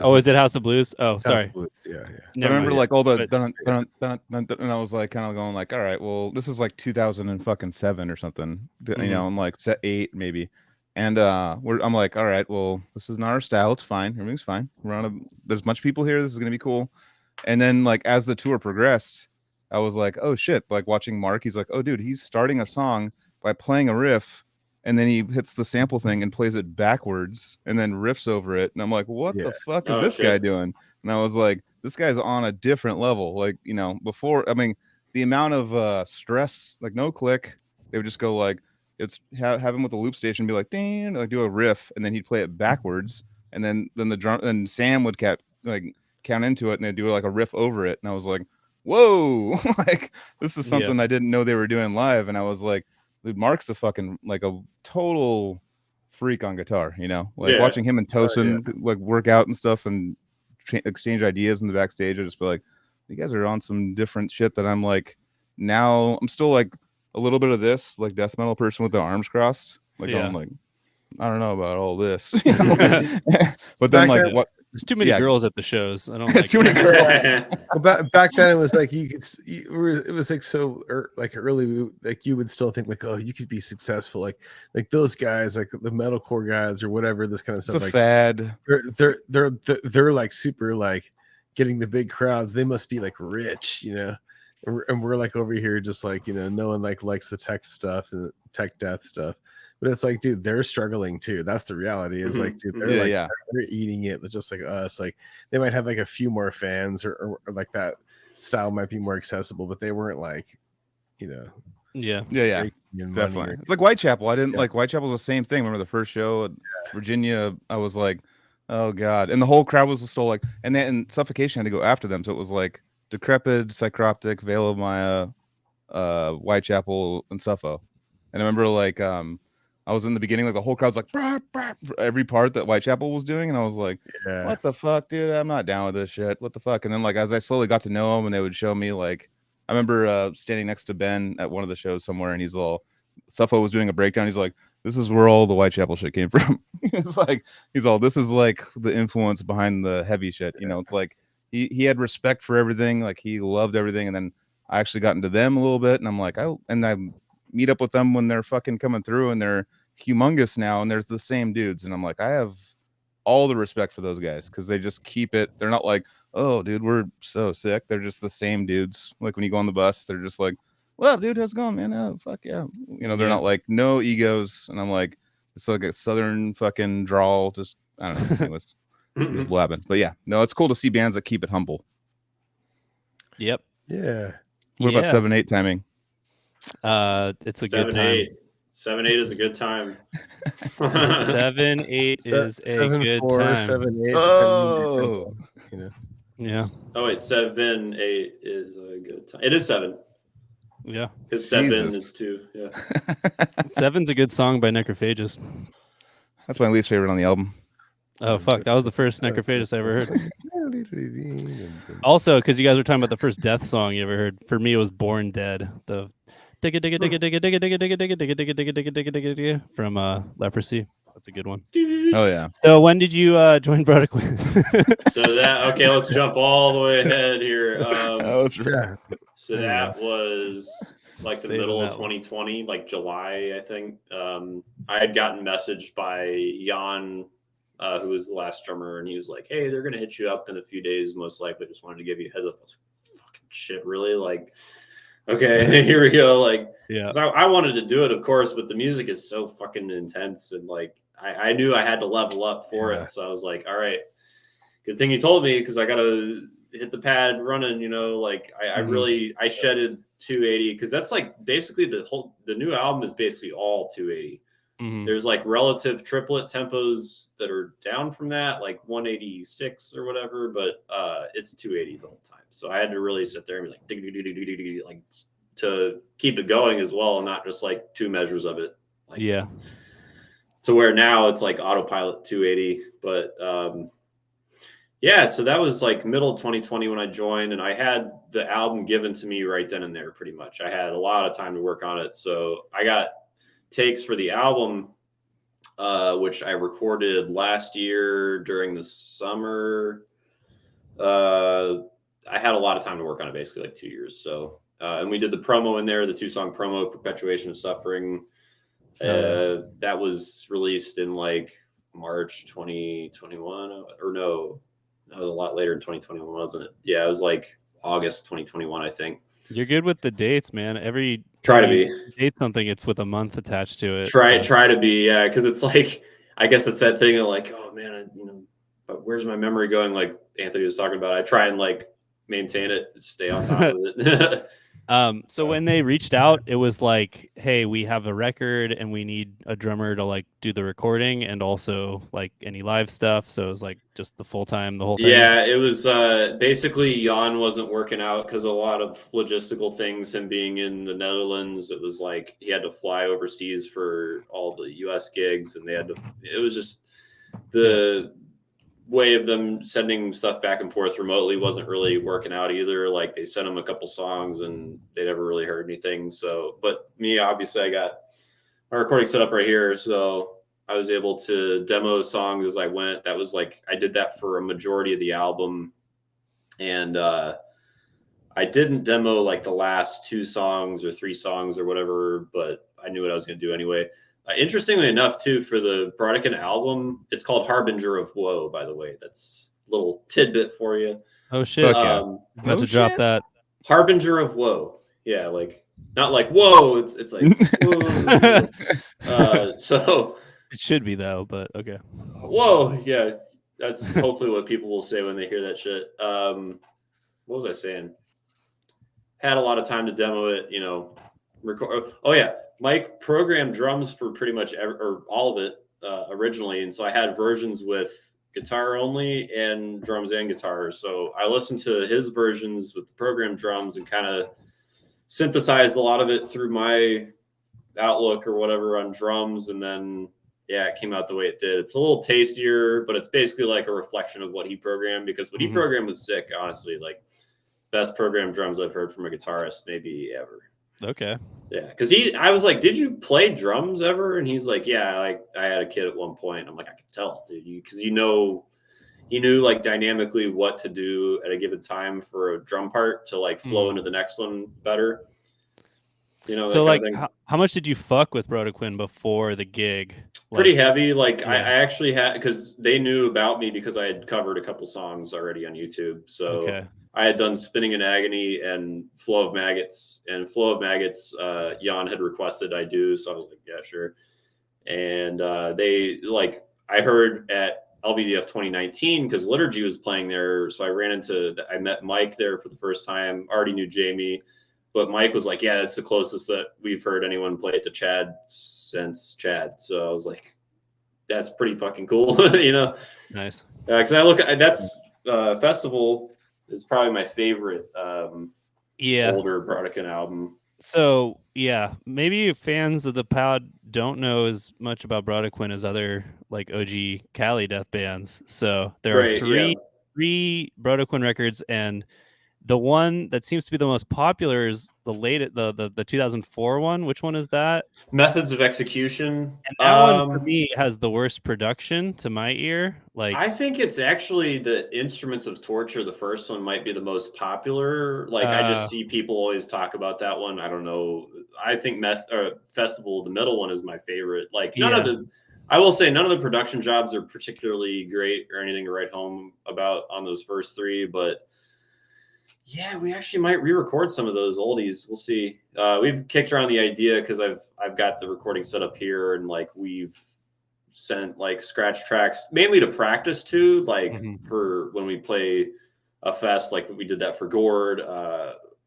Oh, is it House of Blues? Oh, sorry. Yeah. I remember like all the dun, dun, dun, dun, dun, and I was like kind of going like, all right, well, this is like 2007 or something, you know, I'm like set 8 maybe, and I'm like, all right, well, this is not our style. It's fine. Everything's fine. There's much people here. This is gonna be cool. And then like as the tour progressed, I was like, oh shit! Like watching Mark, he's like, oh dude, he's starting a song by playing a riff, and then he hits the sample thing and plays it backwards, and then riffs over it. And I'm like, what the fuck is this guy doing? And I was like, this guy's on a different level. Like, you know, before, I mean, the amount of stress, like no click, they would just go like, it's have him with the loop station, be like, ding, like do a riff, and then he'd play it backwards, and then the drum, and Sam would count into it, and they'd do like a riff over it, and I was like, whoa, like this is something I didn't know they were doing live. And I was like, dude, Mark's a fucking like a total freak on guitar, you know, like watching him and Tosin like work out and stuff and exchange ideas in the backstage. I just feel like you guys are on some different shit that I'm like, now I'm still like a little bit of this like death metal person with the arms crossed, like I'm like, I don't know about all this, you know? But then like what? There's too many girls at the shows. I don't. There's too many girls. Well, back then it was like it was like so like early, like you would still think like, oh, you could be successful, like those guys, like the metalcore guys or whatever, this kind of stuff. It's a like fad. They're like super like getting the big crowds. They must be like rich, you know. And we're like over here just like, you know, no one like likes the tech stuff and the tech death stuff. But it's like, dude, they're struggling too. That's the reality. Is like, dude, they're they're eating it just like us. Like they might have like a few more fans or like that style might be more accessible, but they weren't like, you know. Yeah. Definitely. It's like Whitechapel. I didn't like Whitechapel's the same thing. Remember the first show at Virginia? I was like, oh god, and the whole crowd was still like, and then Suffocation had to go after them, so it was like Decrepit, Psychroptic, Veil of Maya, Whitechapel, and Suffo. And I remember like I was in the beginning, like the whole crowd's like, brr, brr, for every part that Whitechapel was doing. And I was like, what the fuck, dude? I'm not down with this shit. What the fuck? And then like, as I slowly got to know them and they would show me like, I remember standing next to Ben at one of the shows somewhere, and Suffo was doing a breakdown. He's like, this is where all the Whitechapel shit came from. This is like the influence behind the heavy shit. You know, it's like he had respect for everything. Like he loved everything. And then I actually got into them a little bit, and I'm like, I meet up with them when they're fucking coming through, and they're humongous now, and there's the same dudes, and I'm like, I have all the respect for those guys because they just keep it. They're not like, oh dude, we're so sick. They're just the same dudes. Like when you go on the bus, they're just like, what up, dude? How's it going, man? Oh, fuck yeah. You know, they're not like no egos, and I'm like, it's like a southern fucking drawl. Just I don't know. He was blabbing, but yeah, no, it's cool to see bands that keep it humble. Yep. Yeah. What about 7/8 timing? It's a good time. 7/8 is a good time. 7/8 is a 7/4, good time. 7/8. Oh, you know. Yeah. Oh wait, 7/8 is a good time. It is 7. Yeah. Because 7 is 2. Yeah. 7's a good song by Necrophagus. That's my least favorite on the album. Oh fuck, that was the first Necrophagus I ever heard. Also, because you guys were talking about the first death song you ever heard, for me it was Born Dead. The digga digga digga digga digga digga digga digga digga digga digga digga digga digga digga from Leprosy. That's a good one. Oh yeah. So when did you join Brodequin? Okay, let's jump all the way ahead here. That was right. So that was like the middle of 2020, like July, I think. I had gotten messaged by Jan, who was the last drummer, and he was like, "Hey, they're gonna hit you up in a few days, most likely. Just wanted to give you a heads up." I was like, "Fucking shit, really?" Like, okay, here we go. Like, yeah, I wanted to do it, of course, but the music is so fucking intense, and like, I knew I had to level up for it, so I was like, "All right, good thing you told me, because I gotta hit the pad running." You know, like I shedded 280, because that's like basically the new album is basically all 280. There's like relative triplet tempos that are down from that, like 186 or whatever, but it's 280 the whole time. So I had to really sit there and be like, like to keep it going as well, and not just like 2 measures of it. Like, yeah. To where now it's like autopilot 280, but yeah. So that was like middle of 2020 when I joined, and I had the album given to me right then and there. Pretty much, I had a lot of time to work on it, so I got takes for the album, which I recorded last year during the summer. I had a lot of time to work on it, basically like 2 years. So, and we did the promo in there, the 2-song promo, Perpetuation of Suffering. That was released in like March 2021, or no, that was a lot later in 2021, wasn't it? Yeah, it was like August 2021, I think. You're good with the dates, man. Try to be. Date something, it's with a month attached to it. Try to be, yeah, because it's like, I guess it's that thing of like, oh man, but where's my memory going? Like Anthony was talking about, I try and like maintain it, stay on top of it. So when they reached out, it was like, hey, we have a record and we need a drummer to like do the recording and also like any live stuff. So it was like just the full time, the whole thing. Yeah, it was basically Jan wasn't working out because a lot of logistical things, him being in the Netherlands, it was like he had to fly overseas for all the US gigs, and it was just the way of them sending stuff back and forth remotely wasn't really working out either. Like they sent him a couple songs and they never really heard anything. So, but me, obviously I got my recording set up right here. So I was able to demo songs as I went. That was like, I did that for a majority of the album. And I didn't demo like the last 2 songs or 3 songs or whatever, but I knew what I was going to do anyway. Interestingly enough, too, for the Brodequin album, it's called Harbinger of Woe, by the way. That's a little tidbit for you. Oh, shit. About to drop that. Harbinger of Woe. Yeah, like, not like, whoa, it's like, whoa. So. It should be, though, but okay. Whoa, yeah. That's hopefully what people will say when they hear that shit. What was I saying? Had a lot of time to demo it, record. Oh, yeah. Mike programmed drums for pretty much or all of it originally, and so I had versions with guitar only and drums and guitars. So I listened to his versions with the programmed drums and kind of synthesized a lot of it through my outlook or whatever on drums, and then it came out the way it did. It's a little tastier, but it's basically like a reflection of what he programmed, because what he programmed was sick, honestly. Like, best programmed drums I've heard from a guitarist maybe ever. Okay. Yeah, because I was like, did you play drums ever? And he's like, yeah, like I had a kid at one point. I'm like, I can tell, dude, because he knew like dynamically what to do at a given time for a drum part to like flow into the next one better. So like, how much did you fuck with Brodequin before the gig? Pretty heavy. Like yeah. I actually had, because they knew about me because I had covered a couple songs already on YouTube. So Okay. I had done Spinning in Agony and Flow of Maggots. And Flow of Maggots, Jan had requested I do. So I was like, yeah, sure. And they, like, I heard at LVDF 2019 because Liturgy was playing there. So I met Mike there for the first time. Already knew Jamie. But Mike was like, yeah, that's the closest that we've heard anyone play it to Chad since Chad. So I was like, that's pretty fucking cool, you know? Nice. Because I look at that's Festival is probably my favorite older Brodequin album. So yeah, maybe fans of the pod don't know as much about Brodequin as other like OG Cali death bands. So there are three Brodequin records, and the one that seems to be the most popular is the 2004 one. Which one is that? Methods of Execution. And that one for me has the worst production to my ear. Like I think it's actually the Instruments of Torture. The first one might be the most popular. Like I just see people always talk about that one. I don't know. I think Festival, the middle one, is my favorite. Like I will say none of the production jobs are particularly great or anything to write home about on those first three, but yeah, we actually might re-record some of those oldies. We'll see. We've kicked around the idea because I've got the recording set up here, and like we've sent like scratch tracks mainly to practice to, like for when we play a fest, like we did that for Gord.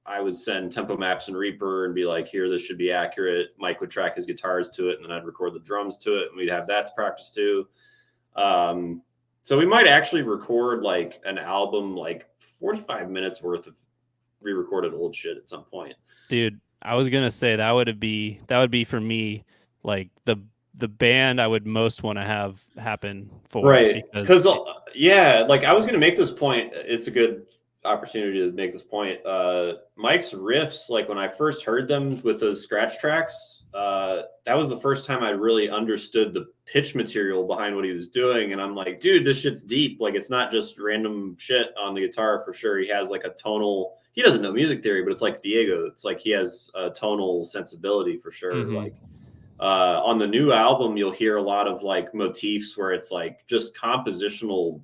I would send tempo maps and Reaper and be like, here, this should be accurate. Mike would track his guitars to it, and then I'd record the drums to it, and we'd have that to practice to. So we might actually record like an album, like 45 minutes worth of re-recorded old shit at some point. Dude, I was gonna say that would be for me like the band I would most want to have happen for. Right. Because like I was gonna make this point. It's a good opportunity to make this point. Mike's riffs, like when I first heard them with those scratch tracks, that was the first time I really understood the pitch material behind what he was doing. And I'm like, dude, this shit's deep. Like it's not just random shit on the guitar for sure. He has like a tonal, he doesn't know music theory, but it's like Diego. It's like he has a tonal sensibility for sure. Like on the new album, you'll hear a lot of like motifs where it's like just compositional,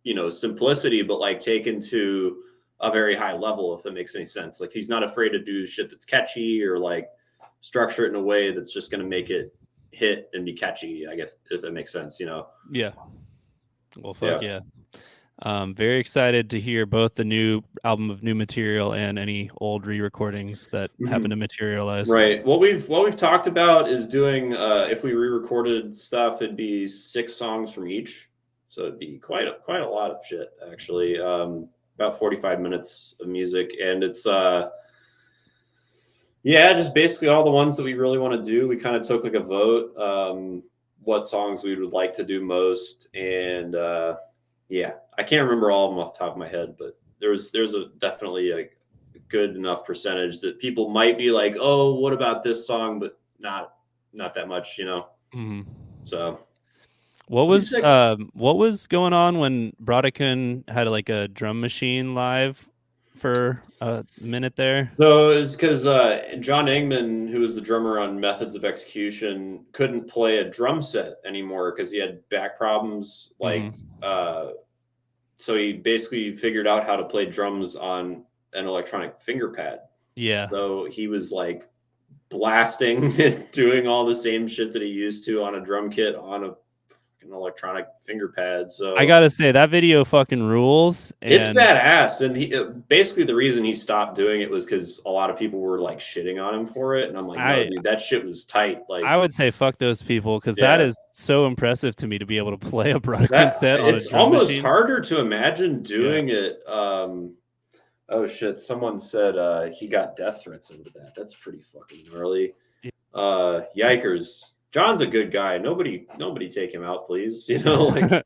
you know, simplicity, but like taken to a very high level, if it makes any sense. Like he's not afraid to do shit that's catchy or like structure it in a way that's just going to make it hit and be catchy, I guess, if it makes sense, you know? Yeah. Well, fuck yeah. Very excited to hear both the new album of new material and any old re-recordings that happen to materialize. Right. What we've talked about is doing, if we re-recorded stuff, it'd be 6 songs from each. So it'd be quite a lot of shit, actually. About 45 minutes of music. And it's, just basically all the ones that we really want to do. We kind of took like a vote, what songs we would like to do most. And I can't remember all of them off the top of my head, but there's definitely a good enough percentage that people might be like, oh, what about this song? But not that much, you know? So... What was going on when Brodequin had like a drum machine live for a minute there? So it's because John Engman, who was the drummer on Methods of Execution, couldn't play a drum set anymore because he had back problems. Like, so he basically figured out how to play drums on an electronic finger pad. Yeah. So he was like blasting and doing all the same shit that he used to on a drum kit on an electronic finger pad. So I gotta say that video fucking rules. It's badass. And basically the reason he stopped doing it was because a lot of people were like shitting on him for it. And I'm like, no, dude, that shit was tight. Like I would say fuck those people because that is so impressive to me to be able to play a Brodequin set on it's a drum almost machine. Harder to imagine doing it. Oh shit, someone said he got death threats into that. That's pretty fucking gnarly. Yikers. John's a good guy. Nobody take him out, please. You know, like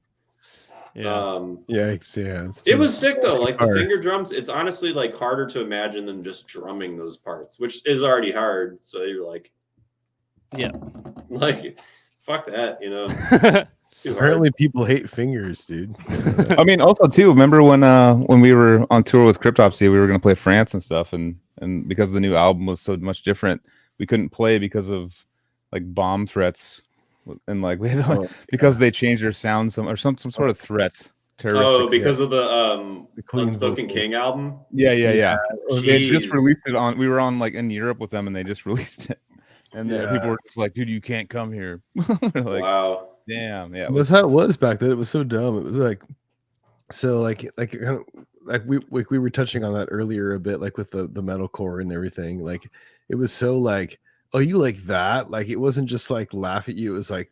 Yikes, it was sick though. Like the finger drums, it's honestly like harder to imagine than just drumming those parts, which is already hard. So you're like, like fuck that, you know. Apparently people hate fingers, dude. I mean, also too, remember when we were on tour with Cryptopsy, we were gonna play France and stuff, and because the new album was so much different, we couldn't play because of like bomb threats and like we had because they changed their sound some sort of threat. Oh, because of the Clean Unspoken vocals. King album. Yeah. They just Jeez. released it on. We were on like in Europe with them, and they just released it. And then people were just like, "Dude, you can't come here." Like, wow. damn. Yeah. That's how it was back then. It was so dumb. It was like, so like we were touching on that earlier a bit, like with the metalcore and everything. Like it was so like, oh, you like that? Like it wasn't just like laugh at you. It was like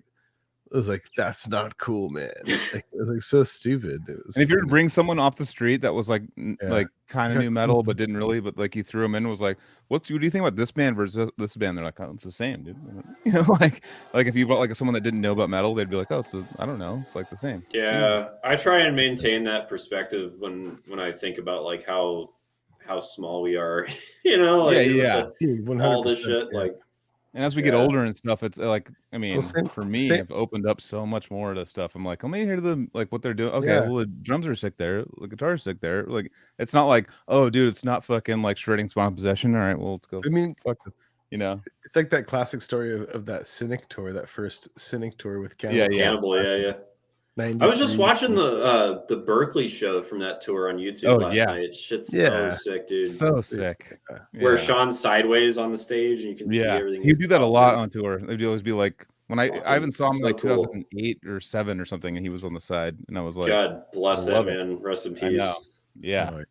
that's not cool, man. Like, it was like so stupid. It was. And if you were to bring someone off the street that was like like kind of new metal, but didn't really, but like you threw them in, was like, what do you think about this band versus this band? They're like, oh, it's the same, dude. You know, like if you brought like someone that didn't know about metal, they'd be like, oh, I don't know, it's like the same. Yeah, I try and maintain that perspective when I think about like how small we are. You know, like Dude, all this shit, like. And as we get older and stuff, it's like, I mean, for me, same. I've opened up so much more to stuff. I'm like, let me hear like what they're doing. Okay, well, the drums are sick there, the guitar's sick there. Like, it's not like, oh, dude, it's not fucking like shredding Spawn Possession. All right, well, let's go. I mean, fuck it. You know, it's like that classic story of that Cynic tour, that first Cynic tour with Cannibal. Yeah. I was just watching the Berkeley show from that tour on YouTube last night. Shit's so sick, dude. So sick. Where Sean's sideways on the stage and you can see everything. He do that a lot on tour. They'd always be like, when I even saw him like 2008 or 7 or something, and he was on the side, and I was like, God bless that man. Rest in peace. Yeah. Oh,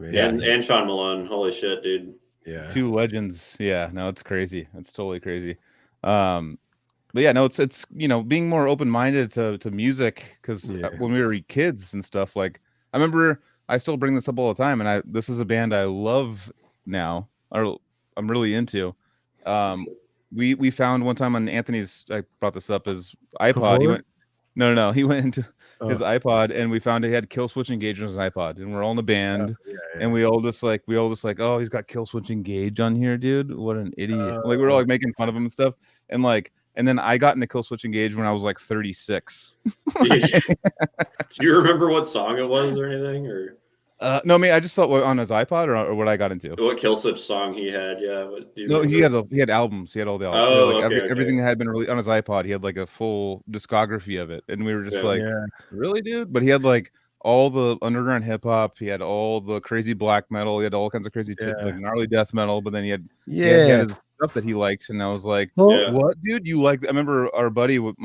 yeah. And Sean Malone. Holy shit, dude. Yeah. 2 legends. Yeah. No, it's crazy. It's totally crazy. But yeah, no, it's you know, being more open-minded to music, because when we were kids and stuff, like I remember, I still bring this up all the time, and this is a band I love now, or I'm really into. We found one time on Anthony's, I brought this up, his iPod. He went, no, he went into his iPod, and we found he had Kill Switch Engage on his iPod, and we're all in the band, and we all just like, oh, he's got Kill Switch Engage on here, dude. What an idiot! Like we were all like making fun of him and stuff, and then I got into Kill Switch Engage when I was like 36. Do you remember what song it was or anything? Or no, I mean, I just thought on his iPod or what I got into. What Kill Switch song he had? Yeah. No, he had albums. He had all the albums. Everything that had been released on his iPod. He had like a full discography of it, and we were just really, dude? But he had like all the underground hip hop. He had all the crazy black metal. He had all kinds of crazy like gnarly death metal. But then he had he had stuff that he liked, and I was like, what, dude? You like? I remember our buddy with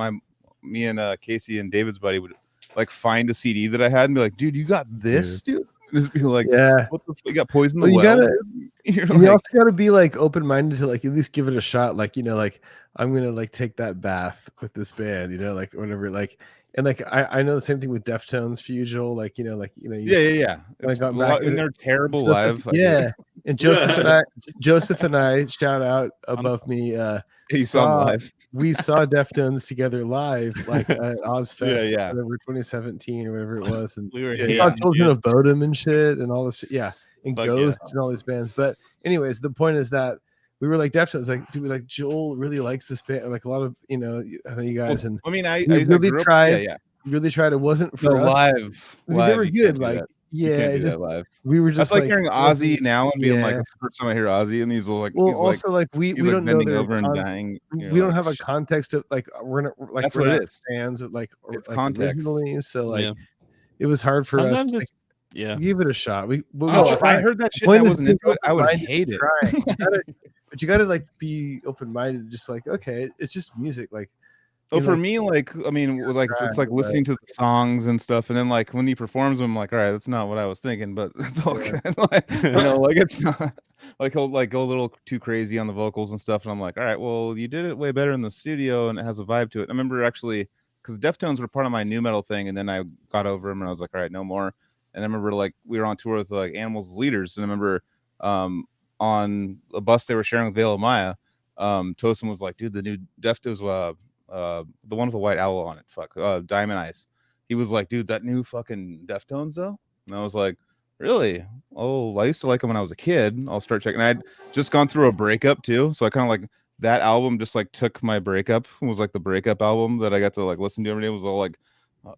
me and Casey and David's buddy would like find a CD that I had and be like, dude, you got this, dude? Just be like, what the fuck? You got Poison the Well. You also gotta be like open-minded to like at least give it a shot. Like, you know, like I'm gonna like take that bath with this band, you know, like whatever, like. And like I know the same thing with Deftones for you, Joel. Like you know. It's and they're terrible live. And Joseph and I shout out above me. He saw live. We saw Deftones together live, like at Ozfest, whatever, 2017 or whatever it was, and we saw Children of Bodom and shit, and all this shit, and Ghost and all these bands. But anyways, the point is that we were like Deftones, like, dude, like Joel really likes this band, like a lot of you guys, and I mean, I really tried. Really tried. It wasn't for us. Live. I mean, they were good. Like, live. We were just like hearing Ozzy now and being like, it's the first time I hear Ozzy, and he's like, well, also like we don't know their over and dying. We don't have a context of like we're not like that's we're what not it is. Fans of like it's context. Originally, so like it was hard for us. Like, give it a shot. If I heard that shit, I wasn't into it. I would hate it. But you gotta like be open minded. Just like, okay, it's just music. Like. So for me, like, I mean, like it's like listening to the songs and stuff, and then like when he performs them, I'm like, all right, that's not what I was thinking, but it's all good. Like, like it's not like he'll like go a little too crazy on the vocals and stuff, and I'm like, all right, well, you did it way better in the studio, and it has a vibe to it. I remember actually because Deftones were part of my new metal thing, and then I got over them, and I was like, all right, no more. And I remember like we were on tour with like Animals Leaders, and I remember on a bus they were sharing with Veil of Maya, Tosin was like, dude, the new Deftones the one with the white owl on it, Diamond Eyes. He was like, dude, that new fucking Deftones though. And I was like, really? Oh, I used to like them when I was a kid. I'll start checking. I'd just gone through a breakup too, so I kind of like that album just like took my breakup. It was like the breakup album that I got to like listen to every day. It was all like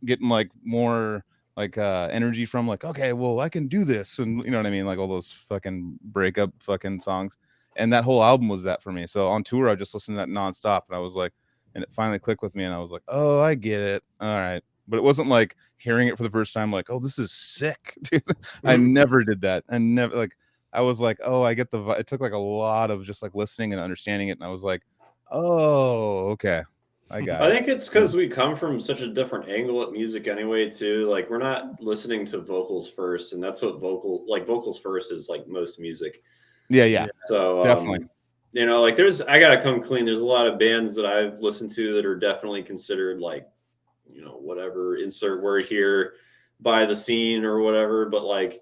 getting like more like energy from like, okay, well, I can do this, and you know what I mean, like all those fucking breakup fucking songs. And that whole album was that for me. So on tour I just listened to that nonstop, and I was like, and it finally clicked with me, and I was like, oh, I get it. All right. But it wasn't like hearing it for the first time, like, oh, this is sick, dude. I never did that. I never, like, I was like, oh, I get the it took like a lot of just like listening and understanding it, and I was like, oh, okay, I got it. I think it's because we come from such a different angle at music anyway, too. Like, we're not listening to vocals first, and that's what vocals first is like most music. Yeah. So definitely. You know, like I gotta come clean. There's a lot of bands that I've listened to that are definitely considered like, you know, whatever, insert word here, by the scene or whatever. But like,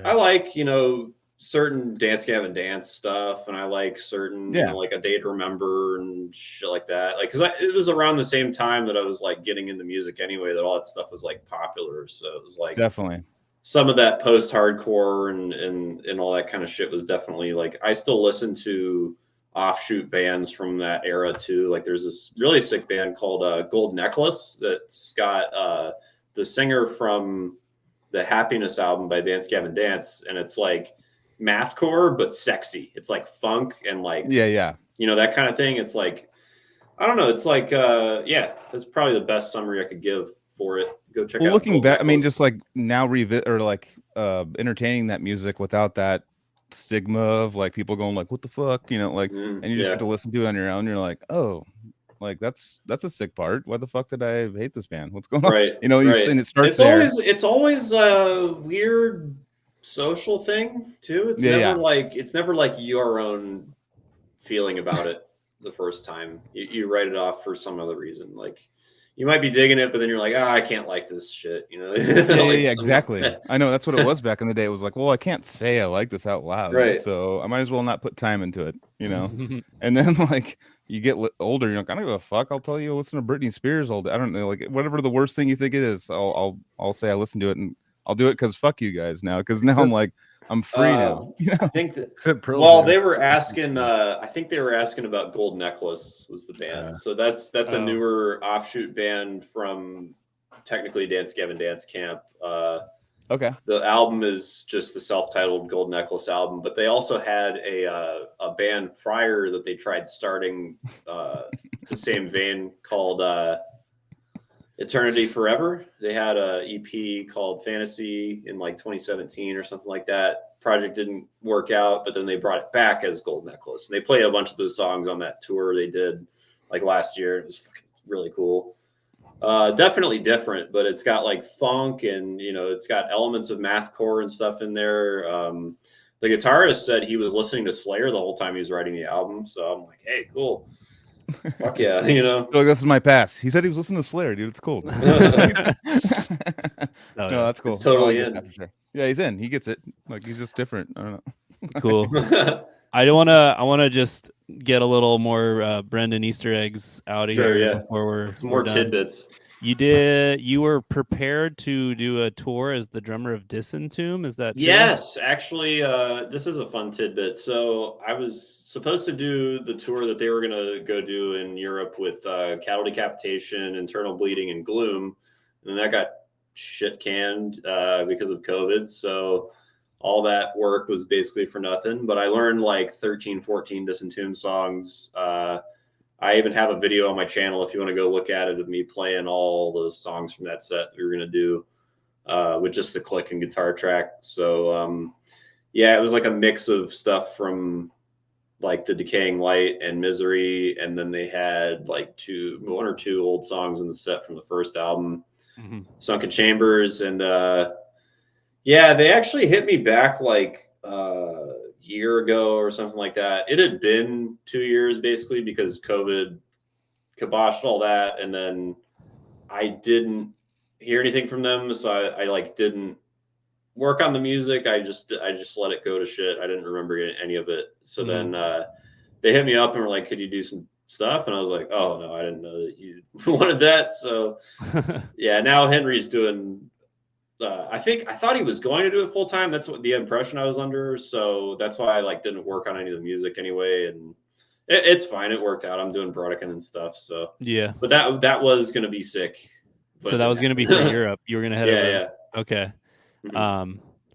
I like, you know, certain Dance Gavin Dance stuff, and I like certain, you know, like A Day to Remember and shit like that. Like, because it was around the same time that I was like getting into music anyway, that all that stuff was like popular. So it was like definitely some of that post-hardcore and all that kind of shit was definitely like, I still listen to offshoot bands from that era too. Like, there's this really sick band called Gold Necklace that's got the singer from the Happiness album by Dance Gavin Dance, and it's like mathcore but sexy. It's like funk and like you know, that kind of thing. It's like, I don't know, it's like that's probably the best summary I could give for it. Go check out looking Gold back, Necklace. I mean, just like now entertaining that music without that stigma of like people going like, what the fuck, you know, like, and you just get to listen to it on your own. You're like, oh, like that's a sick part. Why the fuck did I hate this band? What's going on? You know, and it starts it's always a weird social thing too. It's it's never like your own feeling about it the first time. You write it off for some other reason. Like, you might be digging it, but then you're like, I can't like this shit, you know? Exactly. I know that's what it was back in the day. It was like, well, I can't say I like this out loud, so I might as well not put time into it, you know? And then like you get older, you're like, I don't give a fuck. I'll tell you, listen to Britney Spears all day. I don't know, like whatever the worst thing you think it is, I'll say I listen to it, and I'll do it because fuck you guys now. Because now I'm like, I'm free now. You know? I think that they were asking. I think they were asking about Gold Necklace was the band. So that's a newer offshoot band from technically Dance Gavin Dance Camp. Okay. The album is just the self-titled Gold Necklace album, but they also had a band prior that they tried starting the same vein called Eternity Forever. They had a EP called Fantasy in like 2017 or something like that. Project didn't work out, but then they brought it back as Gold Necklace. And they played a bunch of those songs on that tour they did like last year. It was really cool. Definitely different, but it's got like funk and, you know, it's got elements of mathcore and stuff in there. The guitarist said he was listening to Slayer the whole time he was writing the album. So I'm like, hey, cool. Fuck yeah, you know. Like, this is my pass. He said he was listening to Slayer, dude. It's cool. No, that's cool. It's totally in. For sure. Yeah, he's in. He gets it. Like, he's just different. I don't know. Cool. I want to just get a little more Brendan Easter eggs out of here before we're more done. tidbits. You were prepared to do a tour as the drummer of Disentomb. Is that true? Yes, actually, this is a fun tidbit. So I was supposed to do the tour that they were going to go do in Europe with Cattle Decapitation, Internal Bleeding, and Gloom. And then that got shit canned because of COVID. So all that work was basically for nothing. But I learned like 13, 14 Disentomb songs. I even have a video on my channel if you want to go look at it of me playing all those songs from that set that we were going to do with just the click and guitar track. So, it was like a mix of stuff from like The Decaying Light and Misery. And then they had like one or two old songs in the set from the first album, Sunken Chambers. And they actually hit me back like year ago or something like that. It had been 2 years basically because COVID kiboshed all that, and then I didn't hear anything from them, so I like didn't work on the music. I just let it go to shit. I didn't remember any of it. So then they hit me up and were like, could you do some stuff? And I was like, oh no, I didn't know that you wanted that. So now Henry's doing I thought he was going to do it full time. That's what the impression I was under. So that's why I like didn't work on any of the music anyway. And it's fine. It worked out. I'm doing Brodequin and stuff. So yeah, but that was going to be sick. So that was going to be for Europe. You were going to head over. Yeah. Okay.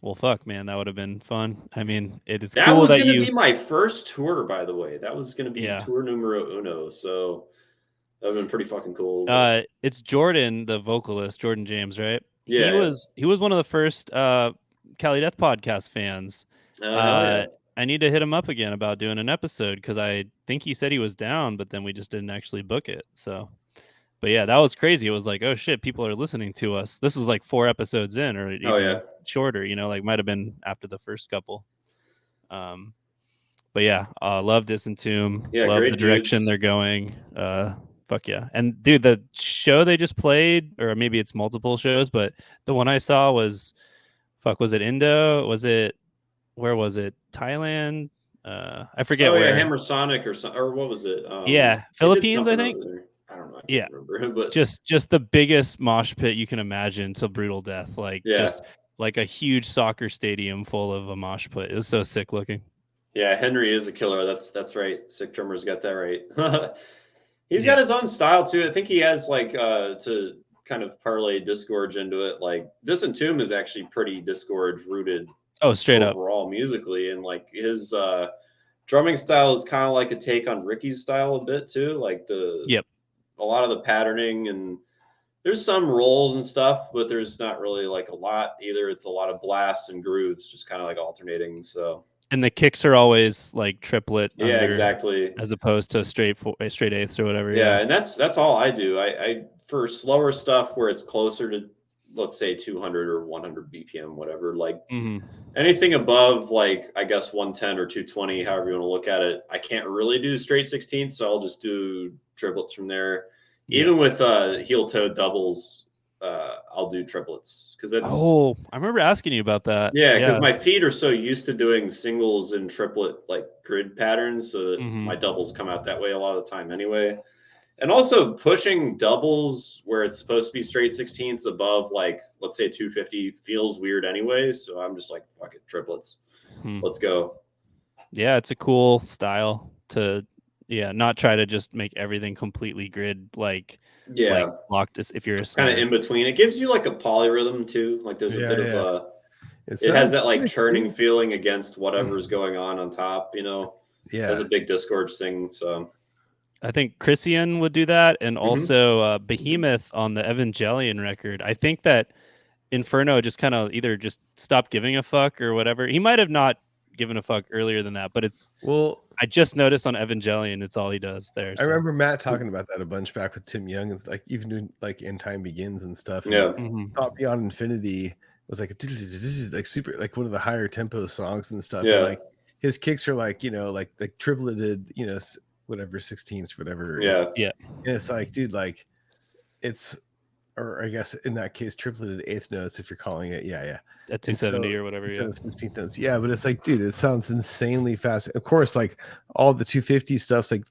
Well, fuck, man, that would have been fun. I mean, it is that cool was that going to be my first tour, by the way. That was going to be tour numero uno. So That'd been pretty fucking cool. It's Jordan, the vocalist, Jordan James, right? Yeah, he was one of the first Cali Death podcast fans. Yeah. I need to hit him up again about doing an episode because I think he said he was down, but then we just didn't actually book it. So, but yeah, that was crazy. It was like, oh shit, people are listening to us. This was like 4 episodes in, or even shorter. You know, like might have been after the first couple. But yeah, love Disentomb. Yeah, love great the direction dudes. they're going. Fuck yeah. And dude, the show they just played, or maybe it's multiple shows, but the one I saw was it Indo? Where was it? Thailand? I forget where. Yeah, Hammer Sonic or what was it? Philippines, I think. I don't know. I can't remember. But just the biggest mosh pit you can imagine till brutal death. Like just like a huge soccer stadium full of a mosh pit. It was so sick looking. Yeah, Henry is a killer. That's right. Sick Drummer's got that right. He's got his own style too. I think he has like to kind of parlay Disgorge into it. Like Disentomb is actually pretty Disgorge rooted. Oh, straight up overall musically, and like his drumming style is kind of like a take on Ricky's style a bit too. Like a lot of the patterning, and there's some rolls and stuff, but there's not really like a lot either. It's a lot of blasts and grooves, just kind of like alternating. So. And the kicks are always like triplet. Yeah, exactly. As opposed to straight eighths or whatever. Yeah, and that's all I do. I for slower stuff where it's closer to, let's say 200 or 100 BPM, whatever, like anything above like, I guess 110 or 220, however you want to look at it, I can't really do straight 16th. So I'll just do triplets from there. Even with heel toe doubles, I'll do triplets because that's. Oh, I remember asking you about that. Yeah, because my feet are so used to doing singles and triplet like grid patterns, so that my doubles come out that way a lot of the time anyway. And also pushing doubles where it's supposed to be straight 16ths above, like let's say 250, feels weird anyway. So I'm just like, fuck it, triplets. Let's go. Yeah, it's a cool style to not try to just make everything completely grid like locked if you're kind of in between. It gives you like a polyrhythm too. Like there's a bit of it has that like churning feeling against whatever's going on top, you know. Yeah. That's a big Disgorge thing. So I think Christian would do that, and also Behemoth on the Evangelion record. I think that Inferno just kind of either just stopped giving a fuck or whatever. He might have not given a fuck earlier than that, but it's I just noticed on Evangelion, it's all he does there. So. I remember Matt talking about that a bunch back with Tim Young, and like even doing like In Time Begins and stuff. Yeah, Thought Beyond Infinity was like like super like one of the higher tempo songs and stuff. Yeah, and like his kicks are like like tripleted, whatever 16ths, whatever. Yeah. And it's like, dude, like it's, or I guess in that case, tripleted eighth notes if you're calling it. Yeah. At 270 or whatever. Yeah. 16th notes. Yeah, but it's like, dude, it sounds insanely fast. Of course, like all the 250 stuff's like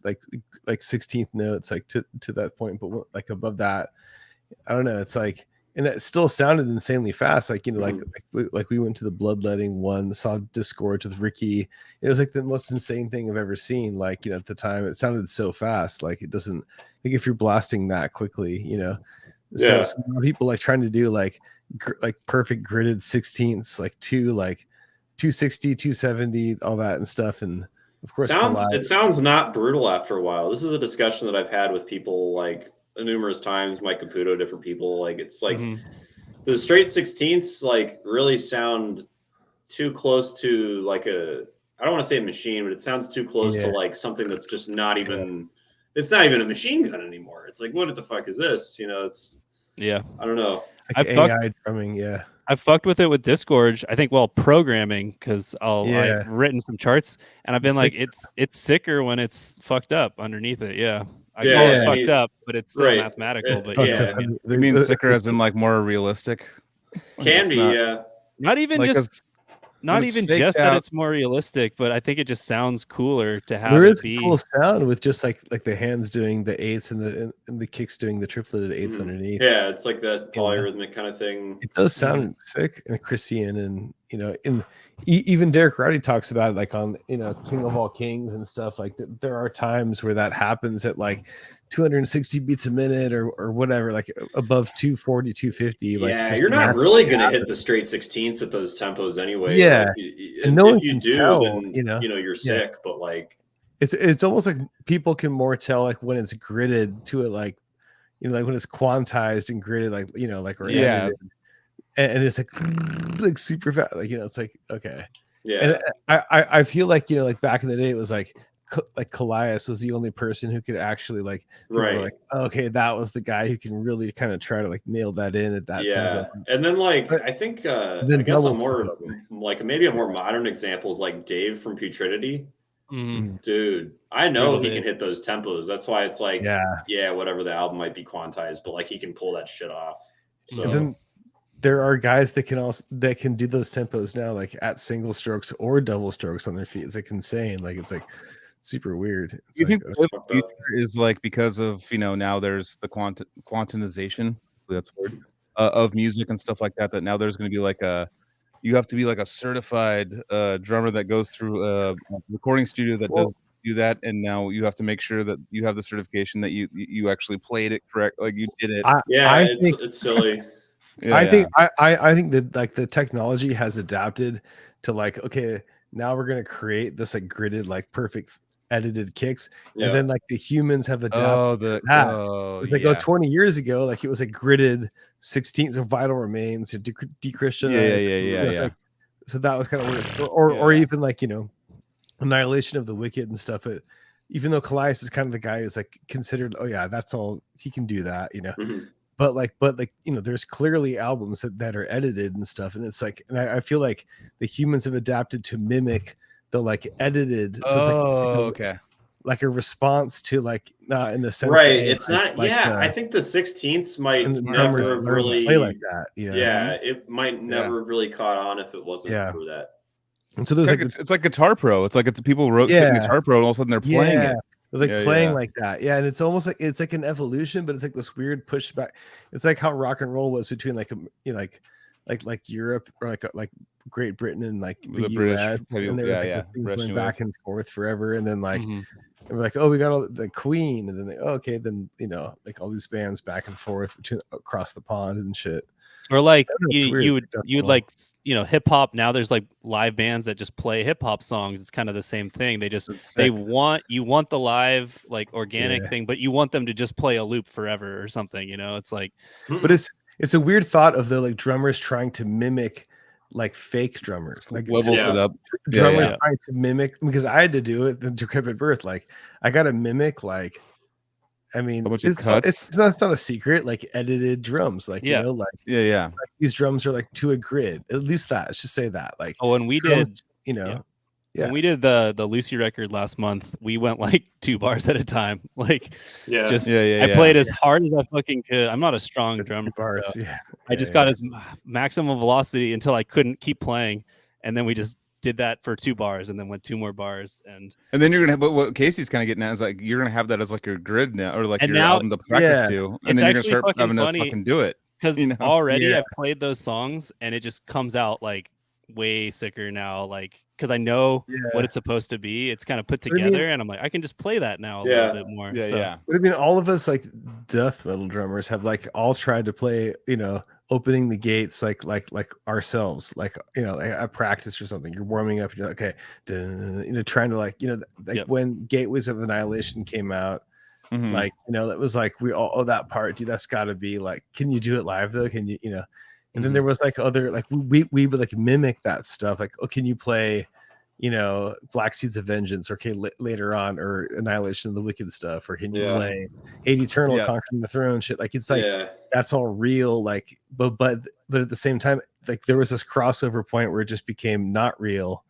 16th notes, like to that point, but like above that, I don't know. It's like, and it still sounded insanely fast. Like, like we went to the Bloodletting one, saw Disgorge with Ricky. It was like the most insane thing I've ever seen. Like, at the time it sounded so fast. Like it doesn't, like if you're blasting that quickly, so some people like trying to do like perfect gridded 16ths, like 260, 270, all that and stuff. And of course, it sounds not brutal after a while. This is a discussion that I've had with people like numerous times, Mike Caputo, different people. Like it's like the straight 16ths like really sound too close to like I don't want to say a machine, but it sounds too close to like something that's just not even it's not even a machine gun anymore. It's like, what the fuck is this? It's I don't know. It's like AI drumming. Yeah, I've fucked with it with Disgorge. I think programming, because I've written some charts and I've been like, it's sicker when it's fucked up underneath it. Yeah. I call it fucked up, but it's still mathematical. But you mean sicker as in like more realistic? Can be, Not even like not even just that it's more realistic, but I think it just sounds cooler to have. There is a cool sound with just like the hands doing the eights and the kicks doing the tripleted eights underneath. Yeah, it's like that polyrhythmic kind of thing. It does sound sick. And Christian and even Derek Rowdy talks about it, like on King of All Kings and stuff. Like there are times where that happens at like 260 beats a minute or whatever, like above 240, 250. Like, you're not really going to hit the straight 16ths at those tempos anyway. Yeah, like, and no if you do, tell, then you're sick. But like, it's almost like people can more tell like when it's gridded to it, like like when it's quantized and gridded, like like or edited, and it's like super fast, like it's like okay. Yeah. And I feel like like back in the day it was like Callias was the only person who could actually like right, like, okay, that was the guy who can really kind of try to like nail that in at that tempo. And then like but I think then I guess a more like maybe a more modern example is like Dave from Putridity. Dude, I know he can hit those tempos. That's why it's like whatever, the album might be quantized, but like he can pull that shit off. So and then there are guys that can do those tempos now, like at single strokes or double strokes on their feet. It's like insane. Like it's like super weird. It's you like, think the future is like because of now there's the quantization, that's word, of music and stuff like that, that now there's going to be like you have to be like a certified drummer that goes through a recording studio that does do that, and now you have to make sure that you have the certification that you actually played it correct, like you did it. I think it's silly. I think that like the technology has adapted to like, okay, now we're gonna create this like gridded, like perfect edited kicks, and then like the humans have adapted to that. It's like 20 years ago, like it was like gridded 16ths of Vital Remains, dechristianized. Like, so that was kind of weird. Or even like Annihilation of the Wicked and stuff. But even though Callias is kind of the guy who's like considered, oh yeah, that's all he can do that, But like there's clearly albums that are edited and stuff, and it's like, and I feel like the humans have adapted to mimic the like edited. So it's like, like a response to like not in the sense, right? That, it's not. Like I think the 16ths might never have really play like that. It might never have really caught on if it wasn't for that. And so there's like it's like Guitar Pro. It's like it's people wrote Guitar Pro, and all of a sudden they're playing it. They're like playing like that, and it's almost like it's like an evolution, but it's like this weird pushback. It's like how rock and roll was between like like Europe or like Great Britain and like the US, and they were going back and forth forever, and then like they were like, oh, we got all the Queen, and then then like all these bands back and forth between across the pond and shit. Or like you would like hip hop. Now there's like live bands that just play hip hop songs. It's kind of the same thing. They just you want the live like organic thing, but you want them to just play a loop forever or something. It's like, but it's a weird thought of the like drummers trying to mimic like fake drummers, like levels it up. Drummers trying to mimic, because I had to do it. The Decrepit Birth, like I got to mimic like. I mean, it's not a secret, like edited drums, like like these drums are like to a grid. At least that. Let's just say that. Like when we drums, did, when we did the Lucy record last month, we went like 2 bars at a time. Like I played as hard as I fucking could. I'm not a strong drummer. Bars, so I just got as maximum velocity until I couldn't keep playing, and then we just did that for 2 bars and then went 2 more bars, and then you're gonna have, but what Casey's kind of getting at is like you're gonna have that as like your grid now, or like your album to practice to, and then you're gonna start having to fucking do it, because already I've played those songs and it just comes out like way sicker now, like because I know what it's supposed to be. It's kind of put together, and I'm like, I can just play that now a little bit more. But I mean, all of us like death metal drummers have like all tried to play, opening the gates like ourselves, like a practice or something. You're warming up, you're like, okay, trying to like when Gateways of Annihilation came out, like that was like we all that part, dude. That's got to be like, can you do it live though? Can you And then there was like other like we would like mimic that stuff, like, oh, can you play Black Seeds of Vengeance, or okay, later on, or Annihilation of the Wicked stuff, or can you play Hate Eternal, Conquering the Throne shit, like it's like that's all real, like but at the same time, like there was this crossover point where it just became not real.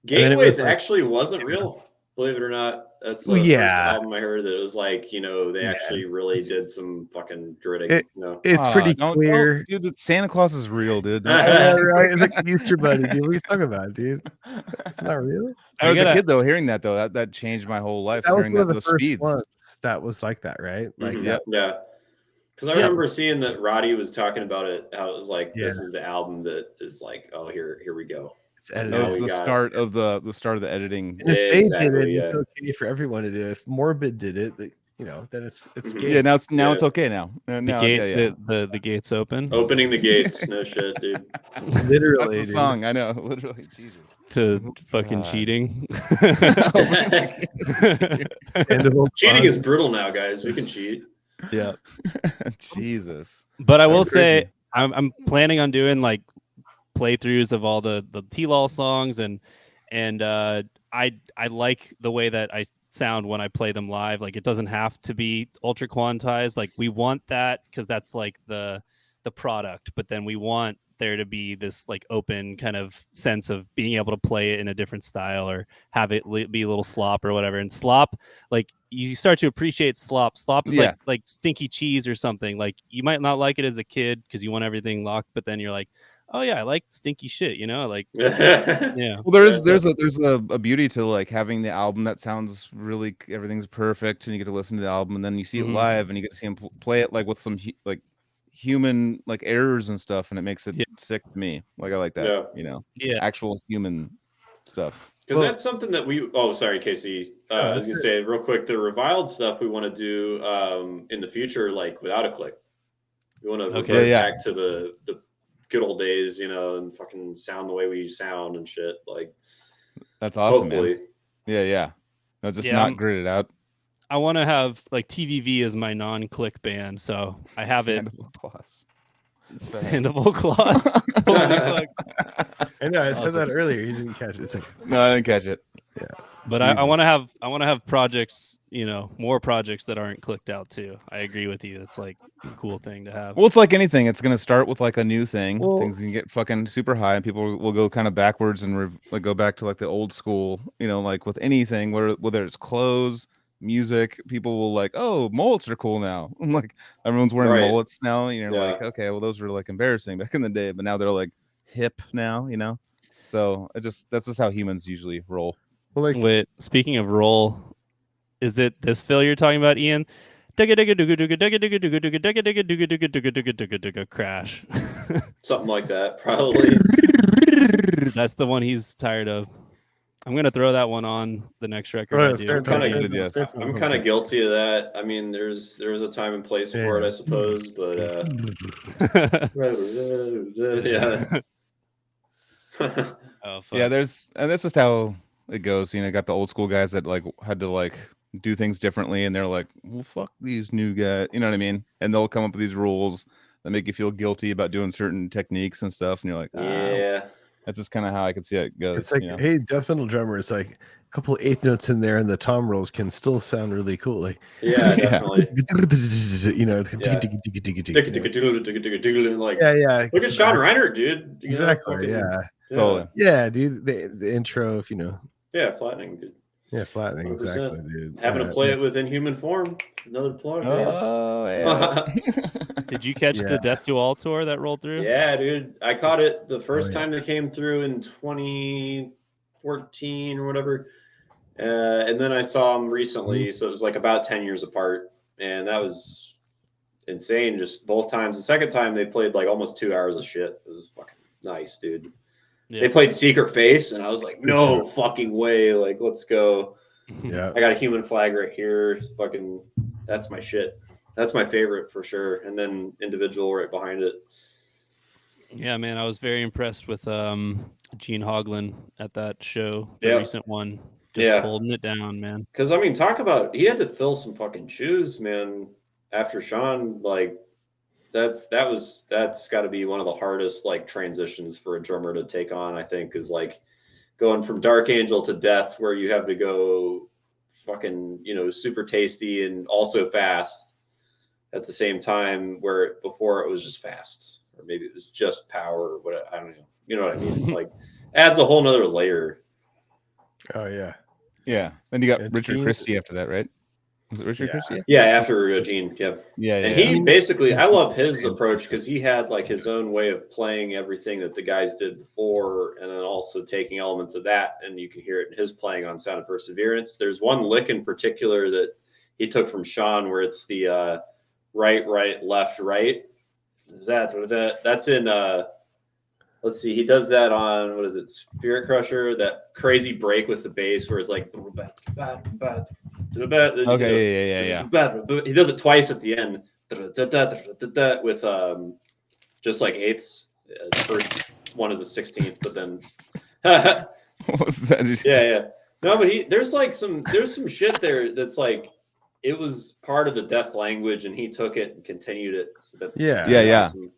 Gateways actually wasn't real, believe it or not. That's the first album I heard that it was like, they actually really did some fucking gritting. It's pretty clear. Dude, Santa Claus is real, dude. Right? It's like Easter Bunny, dude. What are you talking about, dude? It's not real. I was a kid though, hearing that though. That changed my whole life. That was hearing one of the those first speeds. ones that was like that, right? Like yeah. Because I remember seeing that Roddy was talking about it, how it was like, this is the album that is like, oh, here we go. That was the start of the editing. And if they did it, it's okay for everyone to do it. If Morbid did it, then it's Mhm. gay. Yeah, now it's okay now. The Now, gate, yeah. the gate's open. Opening the gates. No shit, dude. Literally, That's the song. I know. Literally, Jesus. To fucking God. cheating. End of all Cheating is clause. brutal now, guys. We can cheat. Yeah. Jesus. But I will That's say crazy. I'm planning on doing like playthroughs of all the T-Law songs and I like the way that I sound when I play them live. Like it doesn't have to be ultra quantized. Like we want that because that's like the product, but then we want there to be this like open kind of sense of being able to play it in a different style or have it be a little slop or whatever. And slop, like you start to appreciate slop. Slop is Yeah. like stinky cheese or something. Like you might not like it as a kid because you want everything locked, but then you're like, oh yeah, I like stinky shit, like yeah. Well, there's a beauty to like having the album that sounds really everything's perfect, and you get to listen to the album, and then you see it live, and you get to see him play it like with some like human like errors and stuff, and it makes it sick to me. Like I like that, actual human stuff. Because that's something that we. Oh, sorry, Casey. I was gonna say real quick, the Reviled stuff we want to do in the future, like without a click. We want to revert back to the good old days, and fucking sound the way we sound and shit. Like that's awesome, hopefully. Man. Yeah. No, just not gridded out. I want to have like TVV as my non-click band, so I have Sandoval Claus. Sandoval Claus. I know. I said that earlier. You didn't catch it. No, I didn't catch it. Yeah, but I want to have projects, more projects that aren't clicked out too. I agree with you. It's like a cool thing to have. Well, it's like anything. It's gonna start with like a new thing. Things can get fucking super high, and people will go kind of backwards and like go back to like the old school. Like with anything, whether it's clothes, music, people will like, oh, mullets are cool now. I'm like, everyone's wearing mullets now. Like, okay, well, those were like embarrassing back in the day, but now they're like hip now. So that's just how humans usually roll. Well, like, wait, speaking of roll, is it this fill you're talking about, Ian? Crash. Something like that, probably. That's the one he's tired of. I'm gonna throw that one on the next record. I'm kind of guilty of that. I mean, there's a time and place for it, I suppose, but yeah. Oh, fuck. Yeah, and that's just how it goes. Got the old school guys that like had to like do things differently, and they're like, well, fuck these new guys, you know what I mean? And they'll come up with these rules that make you feel guilty about doing certain techniques and stuff, and you're like, yeah. That's just kind of how I could see it goes. It's like, hey, death metal drummer is like a couple of eighth notes in there, and the tom rolls can still sound really cool. Like, definitely. Like, yeah. Look at Sean Reiner, dude. Exactly. Totally. Yeah, dude. The intro, Yeah, flattening, dude. Yeah, flattening. 100%. Exactly, dude. Having to play it with Inhuman Form. Another plug. Oh, yeah. Did you catch the Death to All tour that rolled through? Yeah, dude. I caught it the first time they came through in 2014 or whatever. And then I saw them recently. So it was like about 10 years apart. And that was insane. Just both times. The second time they played like almost 2 hours of shit. It was fucking nice, dude. Yeah. They played Secret Face, and I was like, no fucking way. Like, let's go. Yeah. I got a Human Flag right here. Fucking, that's my shit. That's my favorite for sure. And then Individual right behind it. Yeah, man, I was very impressed with Gene Hoglan at that show, the recent one. Just holding it down, man. Because, I mean, talk about, he had to fill some fucking shoes, man, after Sean. Like, that's got to be one of the hardest like transitions for a drummer to take on, I think, is like going from Dark Angel to Death, where you have to go fucking, super tasty and also fast at the same time, where before it was just fast, or maybe it was just power or whatever. I don't know. You know what I mean? Like, adds a whole nother layer. Oh yeah. Then you got Richard Christie after that, right? Was it Richard Christie? Yeah, after Gene. Yeah. And he basically, I love his approach because he had like his own way of playing everything that the guys did before, and then also taking elements of that, and you can hear it in his playing on Sound of Perseverance. There's one lick in particular that he took from Sean, where it's the right, left, right. That's in. Let's see. He does that on, what is it? Spirit Crusher. That crazy break with the bass, where it's like. Okay, yeah. He does it twice at the end with just like eighths. The first one is a 16th, but then what was that? Yeah. No, but there's some shit there that's like it was part of the death language, and he took it and continued it. So that's awesome.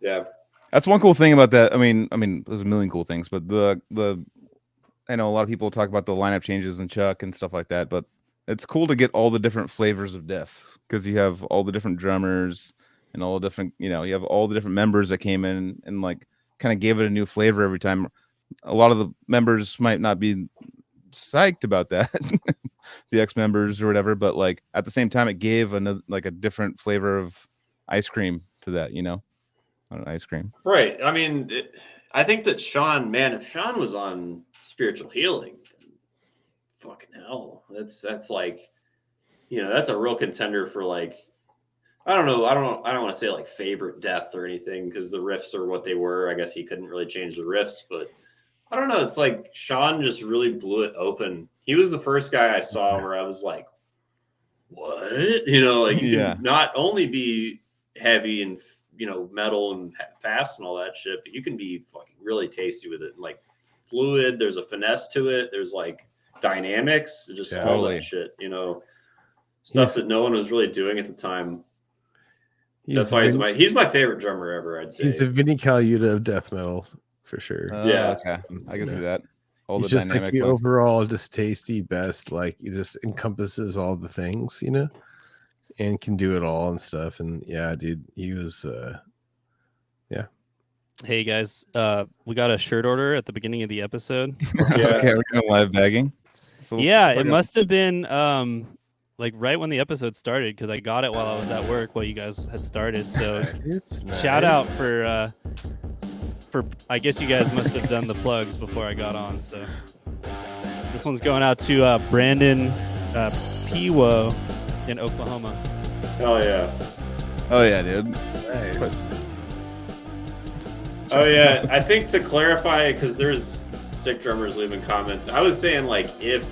Yeah. That's one cool thing about that. I mean, there's a million cool things, but I know a lot of people talk about the lineup changes and Chuck and stuff like that, but it's cool to get all the different flavors of death because you have all the different drummers and all the different, you have all the different members that came in and like kind of gave it a new flavor every time. A lot of the members might not be psyched about that, the ex-members or whatever, but like at the same time, it gave a different flavor of ice cream to that, ice cream. Right. I mean, I think that Sean, man, if Sean was on Spiritual Healing, fucking hell, that's like, that's a real contender for like, I don't want to say like favorite death or anything because the riffs are what they were. I guess he couldn't really change the riffs, but I don't know. It's like Sean just really blew it open. He was the first guy I saw where I was like, what? Like you can not only be heavy and metal and fast and all that shit, but you can be fucking really tasty with it. Like fluid, there's a finesse to it. There's like dynamics, just all that shit, stuff that no one was really doing at the time. That's why he's my favorite drummer ever, I'd say. He's the Vinny Colaiuta of death metal for sure. Okay. I can see that. All he's the just dynamic like the overall just tasty best, like he just encompasses all the things, and can do it all and stuff. And yeah, dude, he was Hey guys, we got a shirt order at the beginning of the episode. Okay, we're going live bagging. So it must have been like right when the episode started because I got it while I was at work while you guys had started. So shout out for I guess you guys must have done the plugs before I got on. So this one's going out to Brandon Pewo in Oklahoma. Hell yeah. Oh yeah, dude. Nice. Oh yeah, I think to clarify, because there's sick drummers leaving comments, I was saying like if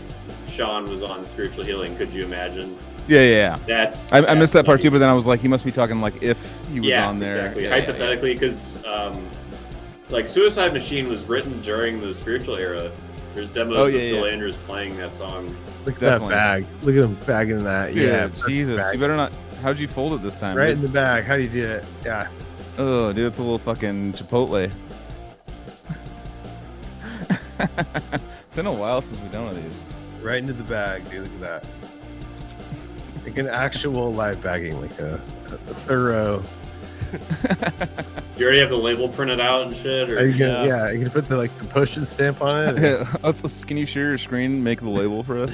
Sean was on Spiritual Healing, could you imagine? Yeah. I missed that part too, but then I was like, he must be talking like if he was on there. Exactly. Hypothetically, because like Suicide Machine was written during the Spiritual era. There's demos of Bill Andrews playing that song. Look at that bag. Look at him bagging that. Dude, Jesus. Bag. You better not. How'd you fold it this time? Right in the bag. How do you do it? Yeah. Oh, dude, it's a little fucking Chipotle. It's been a while since we've done one of these. Right into the bag, dude. Look at that. Like an actual live bagging, like a thorough. Do you already have the label printed out and shit? Or? Are you gonna, you can put the postage stamp on it. Can you share your screen? Make the label for us.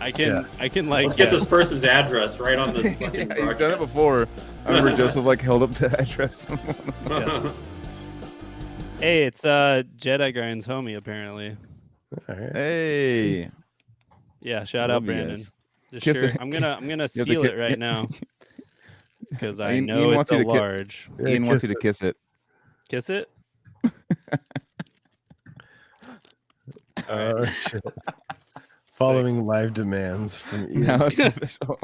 I can like. Let's get this person's address right on this fucking broadcast. He's done it before. I remember Joseph like held up the address. Hey, it's Jedi Grind's homie apparently. All right. Hey. Yeah, shout out Brandon. The shirt. I'm gonna seal it right now because I know it's a large. Ian wants you to kiss it. Kiss it. Following live demands from Ian. Now it's official.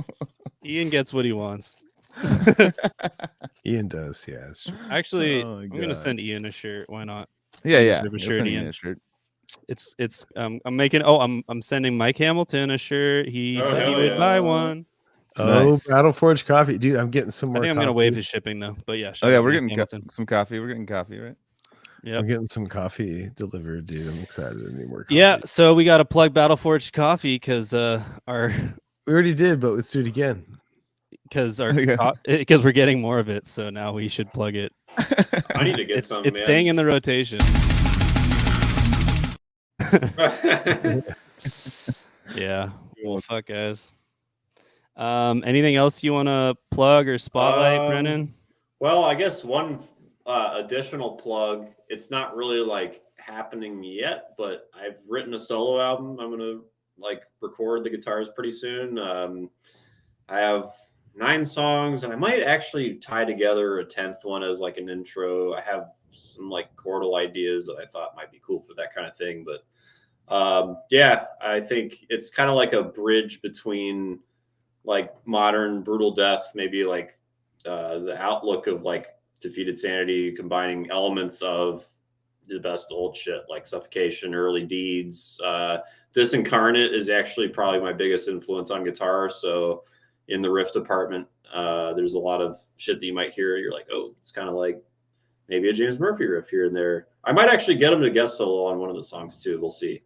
Ian gets what he wants. Ian does, yes. Actually, I'm gonna send Ian a shirt. Why not? Yeah. A shirt, Ian. It's I'm sending Mike Hamilton a shirt. He said he would buy one. Nice. Battle Forge coffee, dude. I'm getting some more. I think I'm gonna waive his shipping though. But yeah. We're getting some coffee. We're getting coffee, right? Yeah, I'm getting some coffee delivered, dude. I'm excited to need more coffee. Yeah, so we got to plug Battle Forge coffee because we already did, but let's do it again. Because we're getting more of it, so now we should plug it. I need to get some. It's staying in the rotation. Yeah. Well, fuck, guys. Anything else you want to plug or spotlight, Brennan? Well, I guess one additional plug. It's not really like happening yet, but I've written a solo album. I'm gonna like record the guitars pretty soon. I have 9 songs, and I might actually tie together a 10th one as like an intro. I have some like chordal ideas that I thought might be cool for that kind of thing, but Yeah, I think it's kind of like a bridge between like modern brutal death, maybe like the outlook of like Defeated Sanity, combining elements of the best old shit like Suffocation, Early Deeds. Disincarnate is actually probably my biggest influence on guitar. So in the riff department, there's a lot of shit that you might hear. You're like, oh, it's kind of like maybe a James Murphy riff here and there. I might actually get him to guest solo on one of the songs too. We'll see.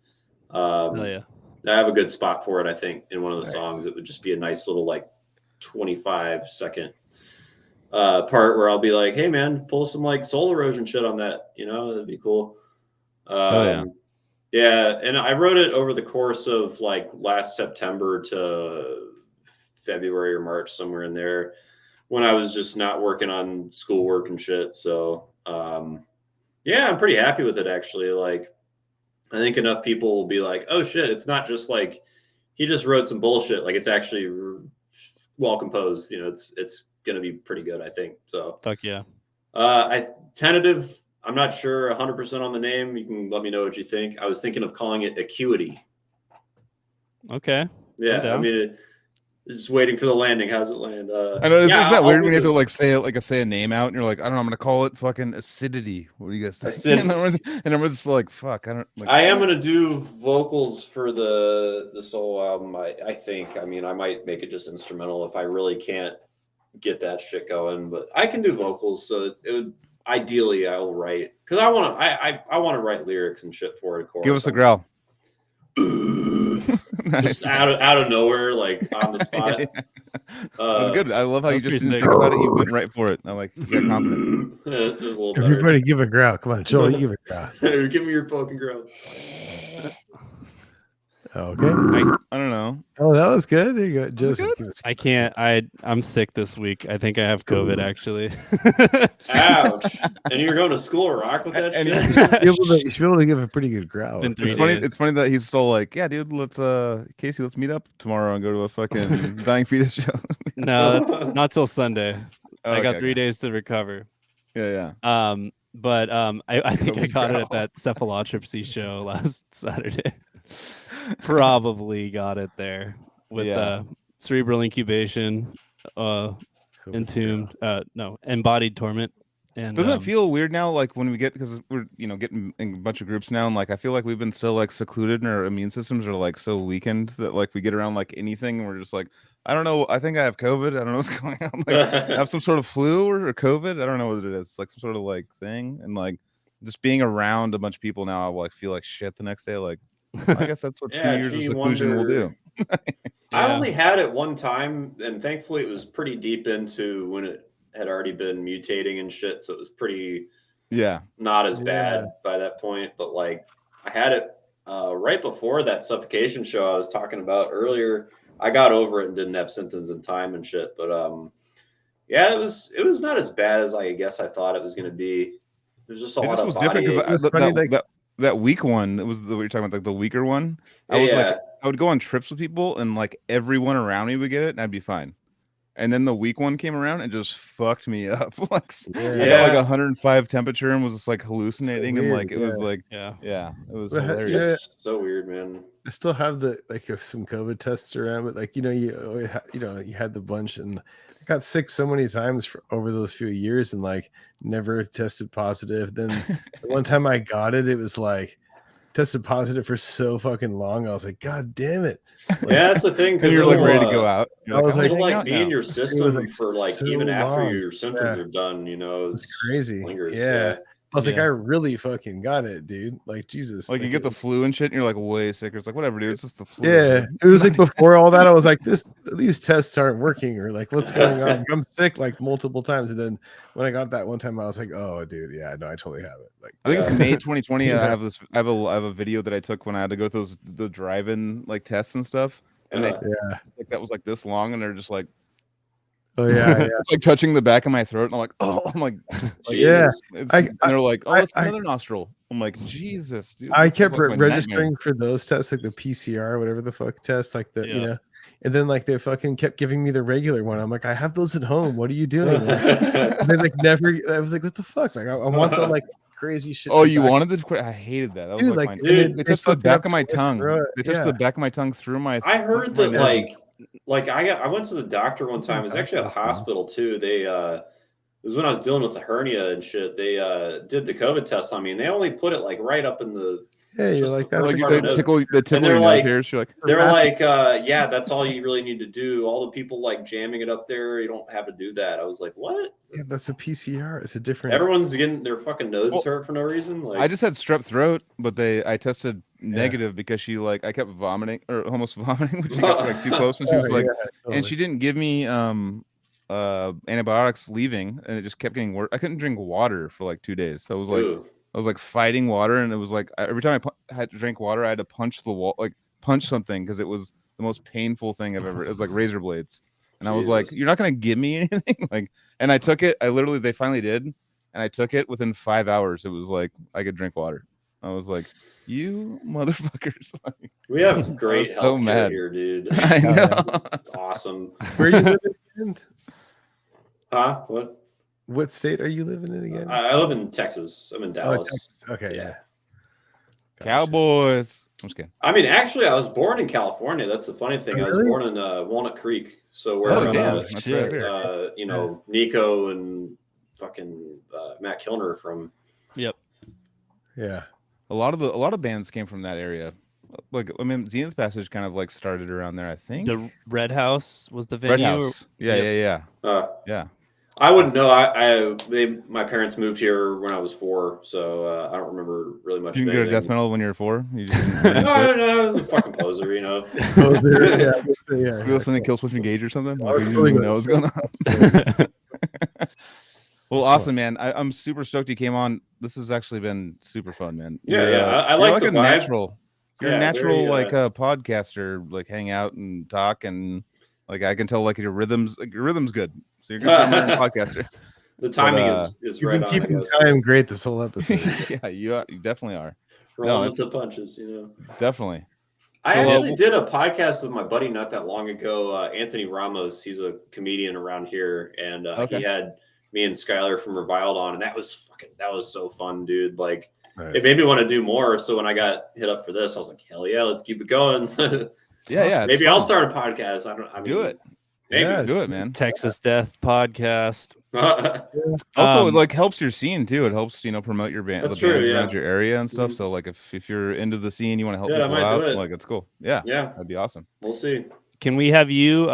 Oh yeah. I have a good spot for it, I think, in one of the songs. It would just be a nice little like 25-second part where I'll be like, hey man, pull some like soul erosion shit on that, you know, that'd be cool. Yeah, and I wrote it over the course of like last September to February or March, somewhere in there, when I was just not working on schoolwork and shit. So yeah, I'm pretty happy with it actually. Like, I think enough people will be like, oh shit, it's not just like he just wrote some bullshit. Like, it's actually well composed. You know, it's gonna be pretty good, I think. So fuck yeah. Tentative. I'm not sure 100% on the name. You can let me know what you think. I was thinking of calling it Acuity. Okay. Yeah, I mean, just waiting for the landing. How's it land? I know, isn't that weird when you have to like say a name out and you're like, I don't know, I'm gonna call it fucking Acidity. What do you guys think? And everyone's just like, fuck, I don't. Like, I am gonna do vocals for the solo album. I think. I mean, I might make it just instrumental if I really can't get that shit going, but I can do vocals. So it would. Ideally, I will write because I want to write lyrics and shit for it. Give us a growl. Just out of nowhere, like on the spot. That's good. I love how you just didn't think about it. You went right for it. I like you got confident. It was a little Everybody better. give a growl. Come on, Joel, you give a growl. Give me your fucking growl. Okay. I don't know. Oh, that was good. There you go, Joseph. I can't. I'm sick this week. I think I have COVID actually. Ouch! And you're going to school or rock with that shit? You should be able to give a pretty good growl. It's funny. It's funny that he's still like, yeah, dude. Casey, let's meet up tomorrow and go to a fucking Dying Fetus show. No, that's not till Sunday. Oh, I got 3 days to recover. Yeah. But I think I got it at that cephalotropsy show last Saturday. Probably got it there with cerebral incubation, entombed, embodied torment. And doesn't it feel weird now, like when we get, because we're getting in a bunch of groups now, and like I feel like we've been so like secluded and our immune systems are like so weakened that like we get around like anything and we're just like, I don't know, I think I have COVID, I don't know what's going on, like I have some sort of flu or COVID, I don't know what it is. It's like some sort of like thing, and like just being around a bunch of people now, I like feel like shit the next day. Like, I guess that's what 2 years of seclusion will do. I only had it one time, and thankfully it was pretty deep into when it had already been mutating and shit, so it was pretty not as bad by that point. But like, I had it right before that Suffocation show I was talking about earlier. I got over it and didn't have symptoms in time and shit. But yeah, it was not as bad as I guess I thought it was going to be. There's just a lot of was different because that weak one, that was what you're talking about, like the weaker one. I was like, I would go on trips with people and like everyone around me would get it and I'd be fine. And then the weak one came around and just fucked me up. Like, I got like 105 temperature and was just like hallucinating, so weird, and like it was like it was hilarious. It's so weird, man. I still have some COVID tests around, but like you had the bunch, and I got sick so many times over those few years and like never tested positive. Then the one time I got it, it was like tested positive for so fucking long. I was like, God damn it. Like, yeah, that's the thing. Because you're like ready to go out. I was like be in your system like for like so even after long. your symptoms are done, you know. It's crazy. Lingers, yeah. I was like, I really fucking got it, dude. Like, Jesus. Like, you get the flu and shit, and you're like way sicker. It's like, whatever, dude. It's just the flu. Yeah. It was like before all that, I was like, these tests aren't working, or like, what's going on? I'm sick like multiple times. And then when I got that one time, I was like, oh, dude, yeah, no, I totally have it. Like, I think it's May 2020. I have a video that I took when I had to go through the drive-in like tests and stuff. And like that was like this long, and they're just like, oh yeah, it's like touching the back of my throat, and I'm like, oh, I'm like and they're like, oh, it's another nostril. I'm like, Jesus, dude. I kept registering for those tests, like the PCR, whatever the fuck test, like the you know, and then like they fucking kept giving me the regular one. I'm like, I have those at home. What are you doing? And they like never. I was like, what the fuck? Like, I want the like crazy shit. Oh, you wanted to quit? I hated that. That was Dude, like, like, they touched the back of my tongue. They touched Yeah. the back of my tongue through my. I heard my that nose. I went to the doctor one time. It was actually at a hospital too. They it was when I was dealing with the hernia and shit. They did the COVID test on me, and they only put it like right up in the you're like the that's first like part of the nose. the tip of your nose hairs. You're like, they're like, yeah, that's all you really need to do. All the people like jamming it up there, you don't have to do that. I was like, what? Yeah, that's a PCR. It's a different. Everyone's getting their fucking nose hurt for no reason. Like, I just had strep throat, but I tested negative because she like I kept vomiting or almost vomiting when she got like too close, and she was like, and she didn't give me antibiotics leaving, and it just kept getting worse. I couldn't drink water for like 2 days, so it was like I was like fighting water, and it was like every time I had to drink water, I had to punch the wall, like punch something, because it was the most painful thing I've ever. It was like razor blades, and I was like, "You're not gonna give me anything," like. And I took it. They finally did, and I took it within 5 hours. It was like I could drink water. I was like, "You motherfuckers!" Like, we have great healthcare here, dude. I know. It's awesome. Where are you living again? Huh? What state are you living in again? I live in Texas. I'm in Dallas. Texas. Okay, yeah. Gotcha. Cowboys. I'm just kidding. I mean, actually, I was born in California. That's the funny thing. I was born in Walnut Creek. So where you know, Nico and fucking Matt Kilner from. Yep. Yeah. A lot of bands came from that area. Like, I mean, Zenith Passage kind of like started around there, I think. The Red House was the venue. Red House. Yeah. I wouldn't know. My parents moved here when I was 4, so I don't remember really much. You didn't go to death metal when you were 4? You just no, I was a fucking poser, you know. You listen to Killswitch Engage or something? Like, you didn't even know what's going on. Well, awesome, man. I'm super stoked you came on. This has actually been super fun, man. I like the a vibe. natural. You're a natural, like a podcaster, like hang out and talk, and like I can tell, like your rhythm's good. So you're good for a podcaster. The timing is right on. You've been keeping time great this whole episode. Yeah, you definitely are. Rolling into punches, you know. Definitely. I actually did a podcast with my buddy not that long ago, Anthony Ramos. He's a comedian around here, and he had me and Skylar from Reviled on, and that was so fun, dude. Like, it made me want to do more. So when I got hit up for this, I was like, hell yeah, let's keep it going. Yeah. Maybe I'll start a podcast. Do it. Maybe do it, man. Texas Death Podcast. Also, it like helps your scene too. It helps, promote your band, bands around your area and stuff. So like if you're into the scene, you want to help people out, like it's cool. Yeah, that'd be awesome. We'll see. Can we have you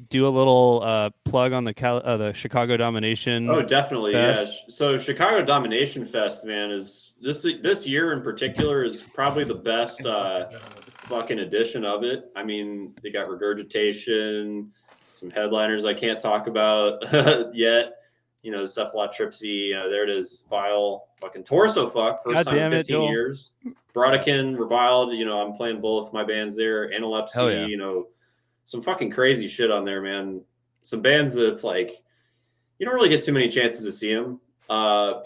do a little plug on the Chicago Domination? Oh, definitely. Fest? Yeah. So Chicago Domination Fest, man, is this year in particular is probably the best fucking edition of it. I mean, they got Regurgitation, some headliners I can't talk about yet. Cephalotripsy, there it is. Vile, fucking Torso Fuck, first time in 15 years. Brodequin, Reviled, I'm playing both my bands there. Analepsy, some fucking crazy shit on there, man. Some bands that's like, you don't really get too many chances to see them.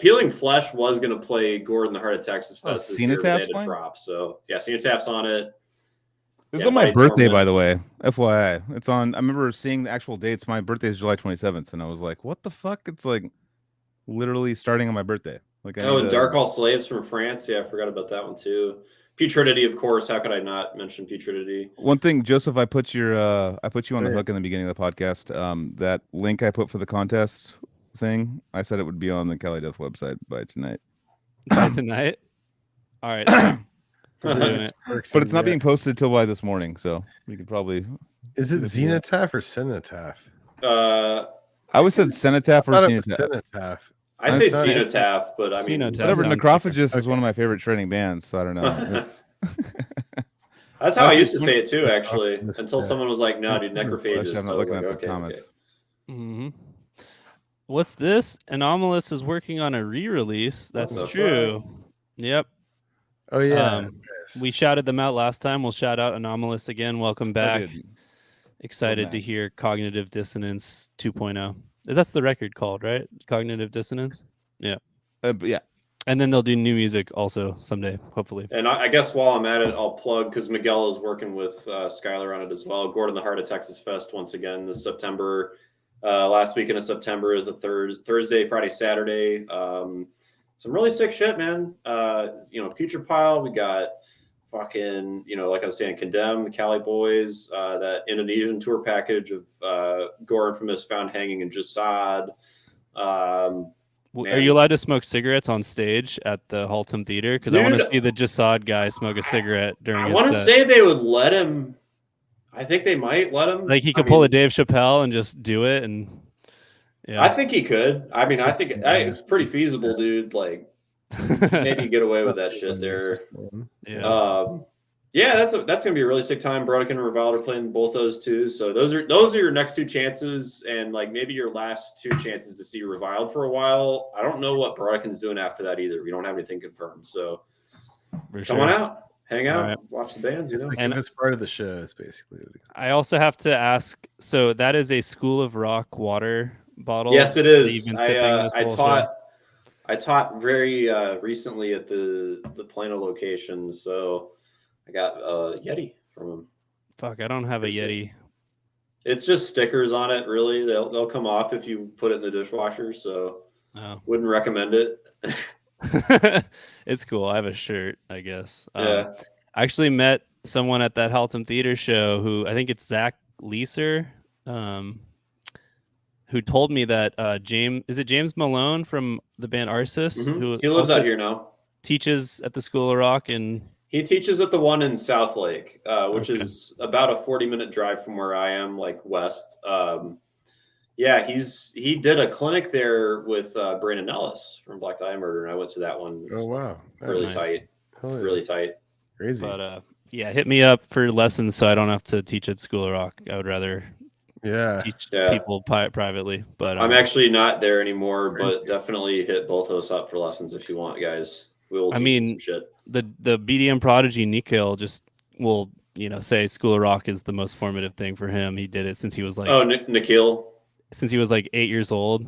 Peeling Flesh was going to play Gordon the Heart of Texas Fest this year, but they had to drop. So, yeah, Cenotaf's on it. It's on my birthday, by the way. FYI. It's on. I remember seeing the actual dates. My birthday is July 27th, and I was like, what the fuck? It's like literally starting on my birthday. Like, and Dark All Slaves from France. Yeah, I forgot about that one too. Putridity, of course. How could I not mention Putridity? One thing, Joseph, I put you on the hook in the beginning of the podcast. That link I put for the contest thing, I said it would be on the Cali Death website by tonight. By tonight? All right. Doing it. But it's not being posted till by this morning, so we could probably. Is it Zenotaph or Cenotaph? I always said Cenotaph or Cenotaph. I say Cenotaph, but I mean, whatever. Necrophagist is one of my favorite training bands, so I don't know. That's how I used to say it too, actually, until someone was like, "No, dude, Necrophagist." I'm not looking at the comments. Mm-hmm. What's this? Anomalous is working on a re-release. That's true. Yep. Oh yeah. We shouted them out last time. We'll shout out Anomalous again. Welcome back. Excited to hear Cognitive Dissonance 2.0. That's the record called, right? Cognitive Dissonance? Yeah. Yeah. And then they'll do new music also someday, hopefully. And I guess while I'm at it, I'll plug, because Miguel is working with Skylar on it as well. Gordon the Heart of Texas Fest once again this September. Last weekend of September is the Thursday, Friday, Saturday. some really sick shit, man. Future Pile. We got fucking, like I was saying, Condemn, the Cali Boys, that Indonesian tour package of Gore Infamous found hanging in Jasad. Are you allowed to smoke cigarettes on stage at the Haltom Theater? Because I want to see the Jasad guy smoke a cigarette during his set. I want to say they would let him. I think they might let him. Like he could pull a Dave Chappelle and just do it. And yeah, I think he could. I mean, I think it's pretty feasible, dude. Like maybe get away with that shit there. Yeah. That's gonna be a really sick time. Brodequin and Reviled are playing both those two, so those are your next two chances, and like maybe your last two chances to see Reviled for a while. I don't know what Brodequin's doing after that either. We don't have anything confirmed, so come on out, hang out, watch the bands. And it's part of the show. Is basically. I also have to ask. So that is a School of Rock water bottle. Yes, it is. I taught very recently at the Plano location, so I got a Yeti from him. Fuck, I don't have a Yeti. It's just stickers on it, really. They'll come off if you put it in the dishwasher, so wouldn't recommend it. It's cool. I have a shirt, I guess. Yeah. I actually met someone at that Haltom Theater show who I think it's Zach Leeser, who told me that James Malone from the band Arsis, who he lives out here now, teaches at the School of Rock, and he teaches at the one in Southlake, which is about a 40-minute drive from where I am, like west. He did a clinic there with Brandon Ellis from Black Dahlia Murder, and I went to that one. Oh wow, really tight, really tight, crazy. But hit me up for lessons so I don't have to teach at School of Rock. I would rather teach people privately. But I'm actually not there anymore, but definitely hit both of us up for lessons if you want, guys. We'll teach some shit. The BDM prodigy Nikhil just will say School of Rock is the most formative thing for him. He did it since he was like Nikhil, since he was like 8 years old.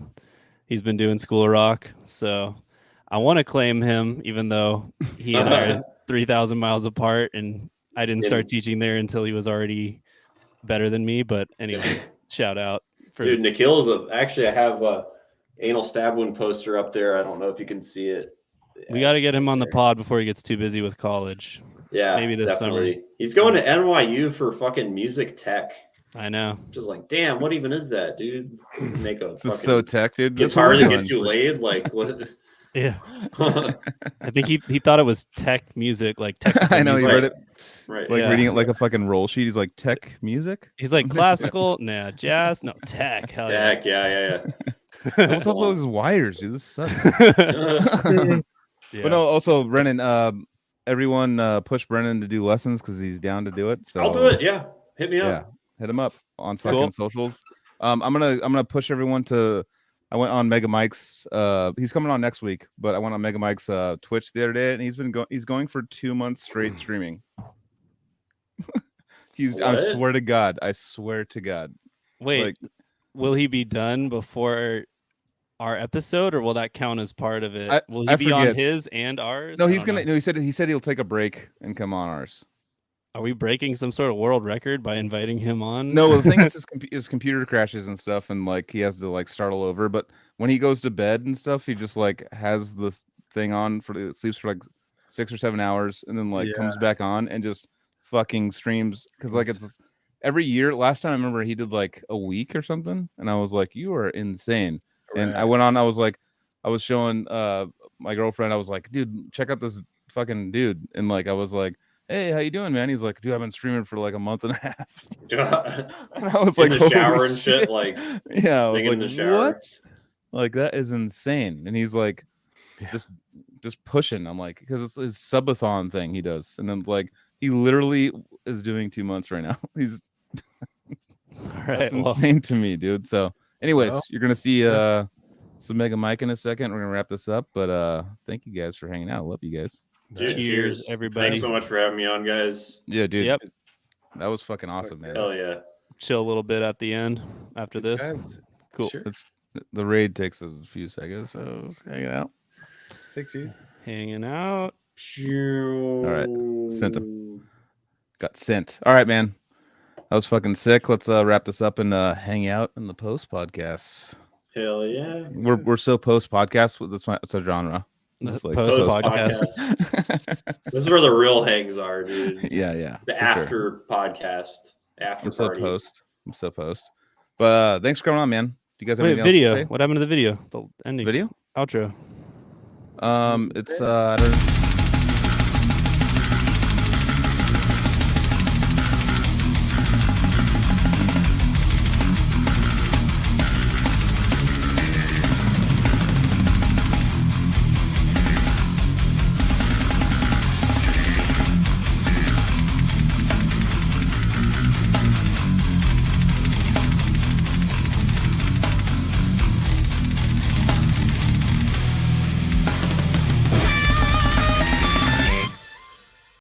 He's been doing School of Rock, so I want to claim him, even though he and I are 3,000 miles apart, and I didn't start teaching there until he was already better than me. But anyway, shout out for dude. Nikhil is actually I have a anal stab wound poster up there. I don't know if you can see it. We got to get him on the pod before he gets too busy with college. Yeah, maybe this summer. He's going to NYU for fucking music tech. I know. Just like, damn, what even is that, dude? Make a fucking so tech, dude. Guitar that gets you laid, like what? Yeah, I think he thought it was tech music, like tech. I know music. he read it. Right. It's like reading it like a fucking roll sheet. He's like, tech music. He's like classical, nah, jazz, no tech. Hell tech, yeah. What's up with those wires, dude? This sucks. But no, also Brennan, everyone push Brennan to do lessons because he's down to do it. So I'll do it. Yeah, hit me up. Yeah, hit him up on fucking socials. I'm gonna push everyone to. I went on Mega Mike's. He's coming on next week, but I went on Mega Mike's Twitch the other day, and he's going for 2 months straight streaming. I swear to God. Wait, will he be done before our episode, or will that count as part of it? Will he be on his and ours? No, he's gonna. No, he said he'll take a break and come on ours. Are we breaking some sort of world record by inviting him on? No, the thing is his computer crashes and stuff, and like he has to like start all over. But when he goes to bed and stuff, he just like has this thing on sleeps for like 6 or 7 hours, and then like comes back on and just fucking streams because like it's every year. Last time I remember he did like a week or something, and I was like, you are insane. Right. And I went on. I was showing my girlfriend. I was like, dude, check out this fucking dude, and like I was like, hey, how you doing, man? He's like, dude, I've been streaming for like a month and a half. And I was like, in the shower and shit, like, yeah, I was like, in the shower. What? Like that is insane. And he's like, just pushing. I'm like, because it's his subathon thing he does, and then like he literally is doing 2 months right now. He's that's insane to me, dude. So, anyways, you're gonna see some Mega Mike in a second. We're gonna wrap this up, but thank you guys for hanging out. Love you guys. Dude, cheers, everybody. Thanks so much for having me on, guys. Yeah, dude. Yep. That was fucking awesome, man. Hell yeah. Chill a little bit at the end after this. Cool. Sure. The raid takes a few seconds, so hanging out. Takes you. Hanging out. All right. Sent him. Got sent. All right, man. That was fucking sick. Let's wrap this up and hang out in the post podcast. Hell yeah. We're so post podcast. That's our genre. The like post Post podcast. This is where the real hangs are, dude. Yeah. The for after sure. podcast, after I'm so party. post. But thanks for coming on, man. Do you guys have Wait, anything video. else to say? What happened to the video? The ending Video? outro. It's I don't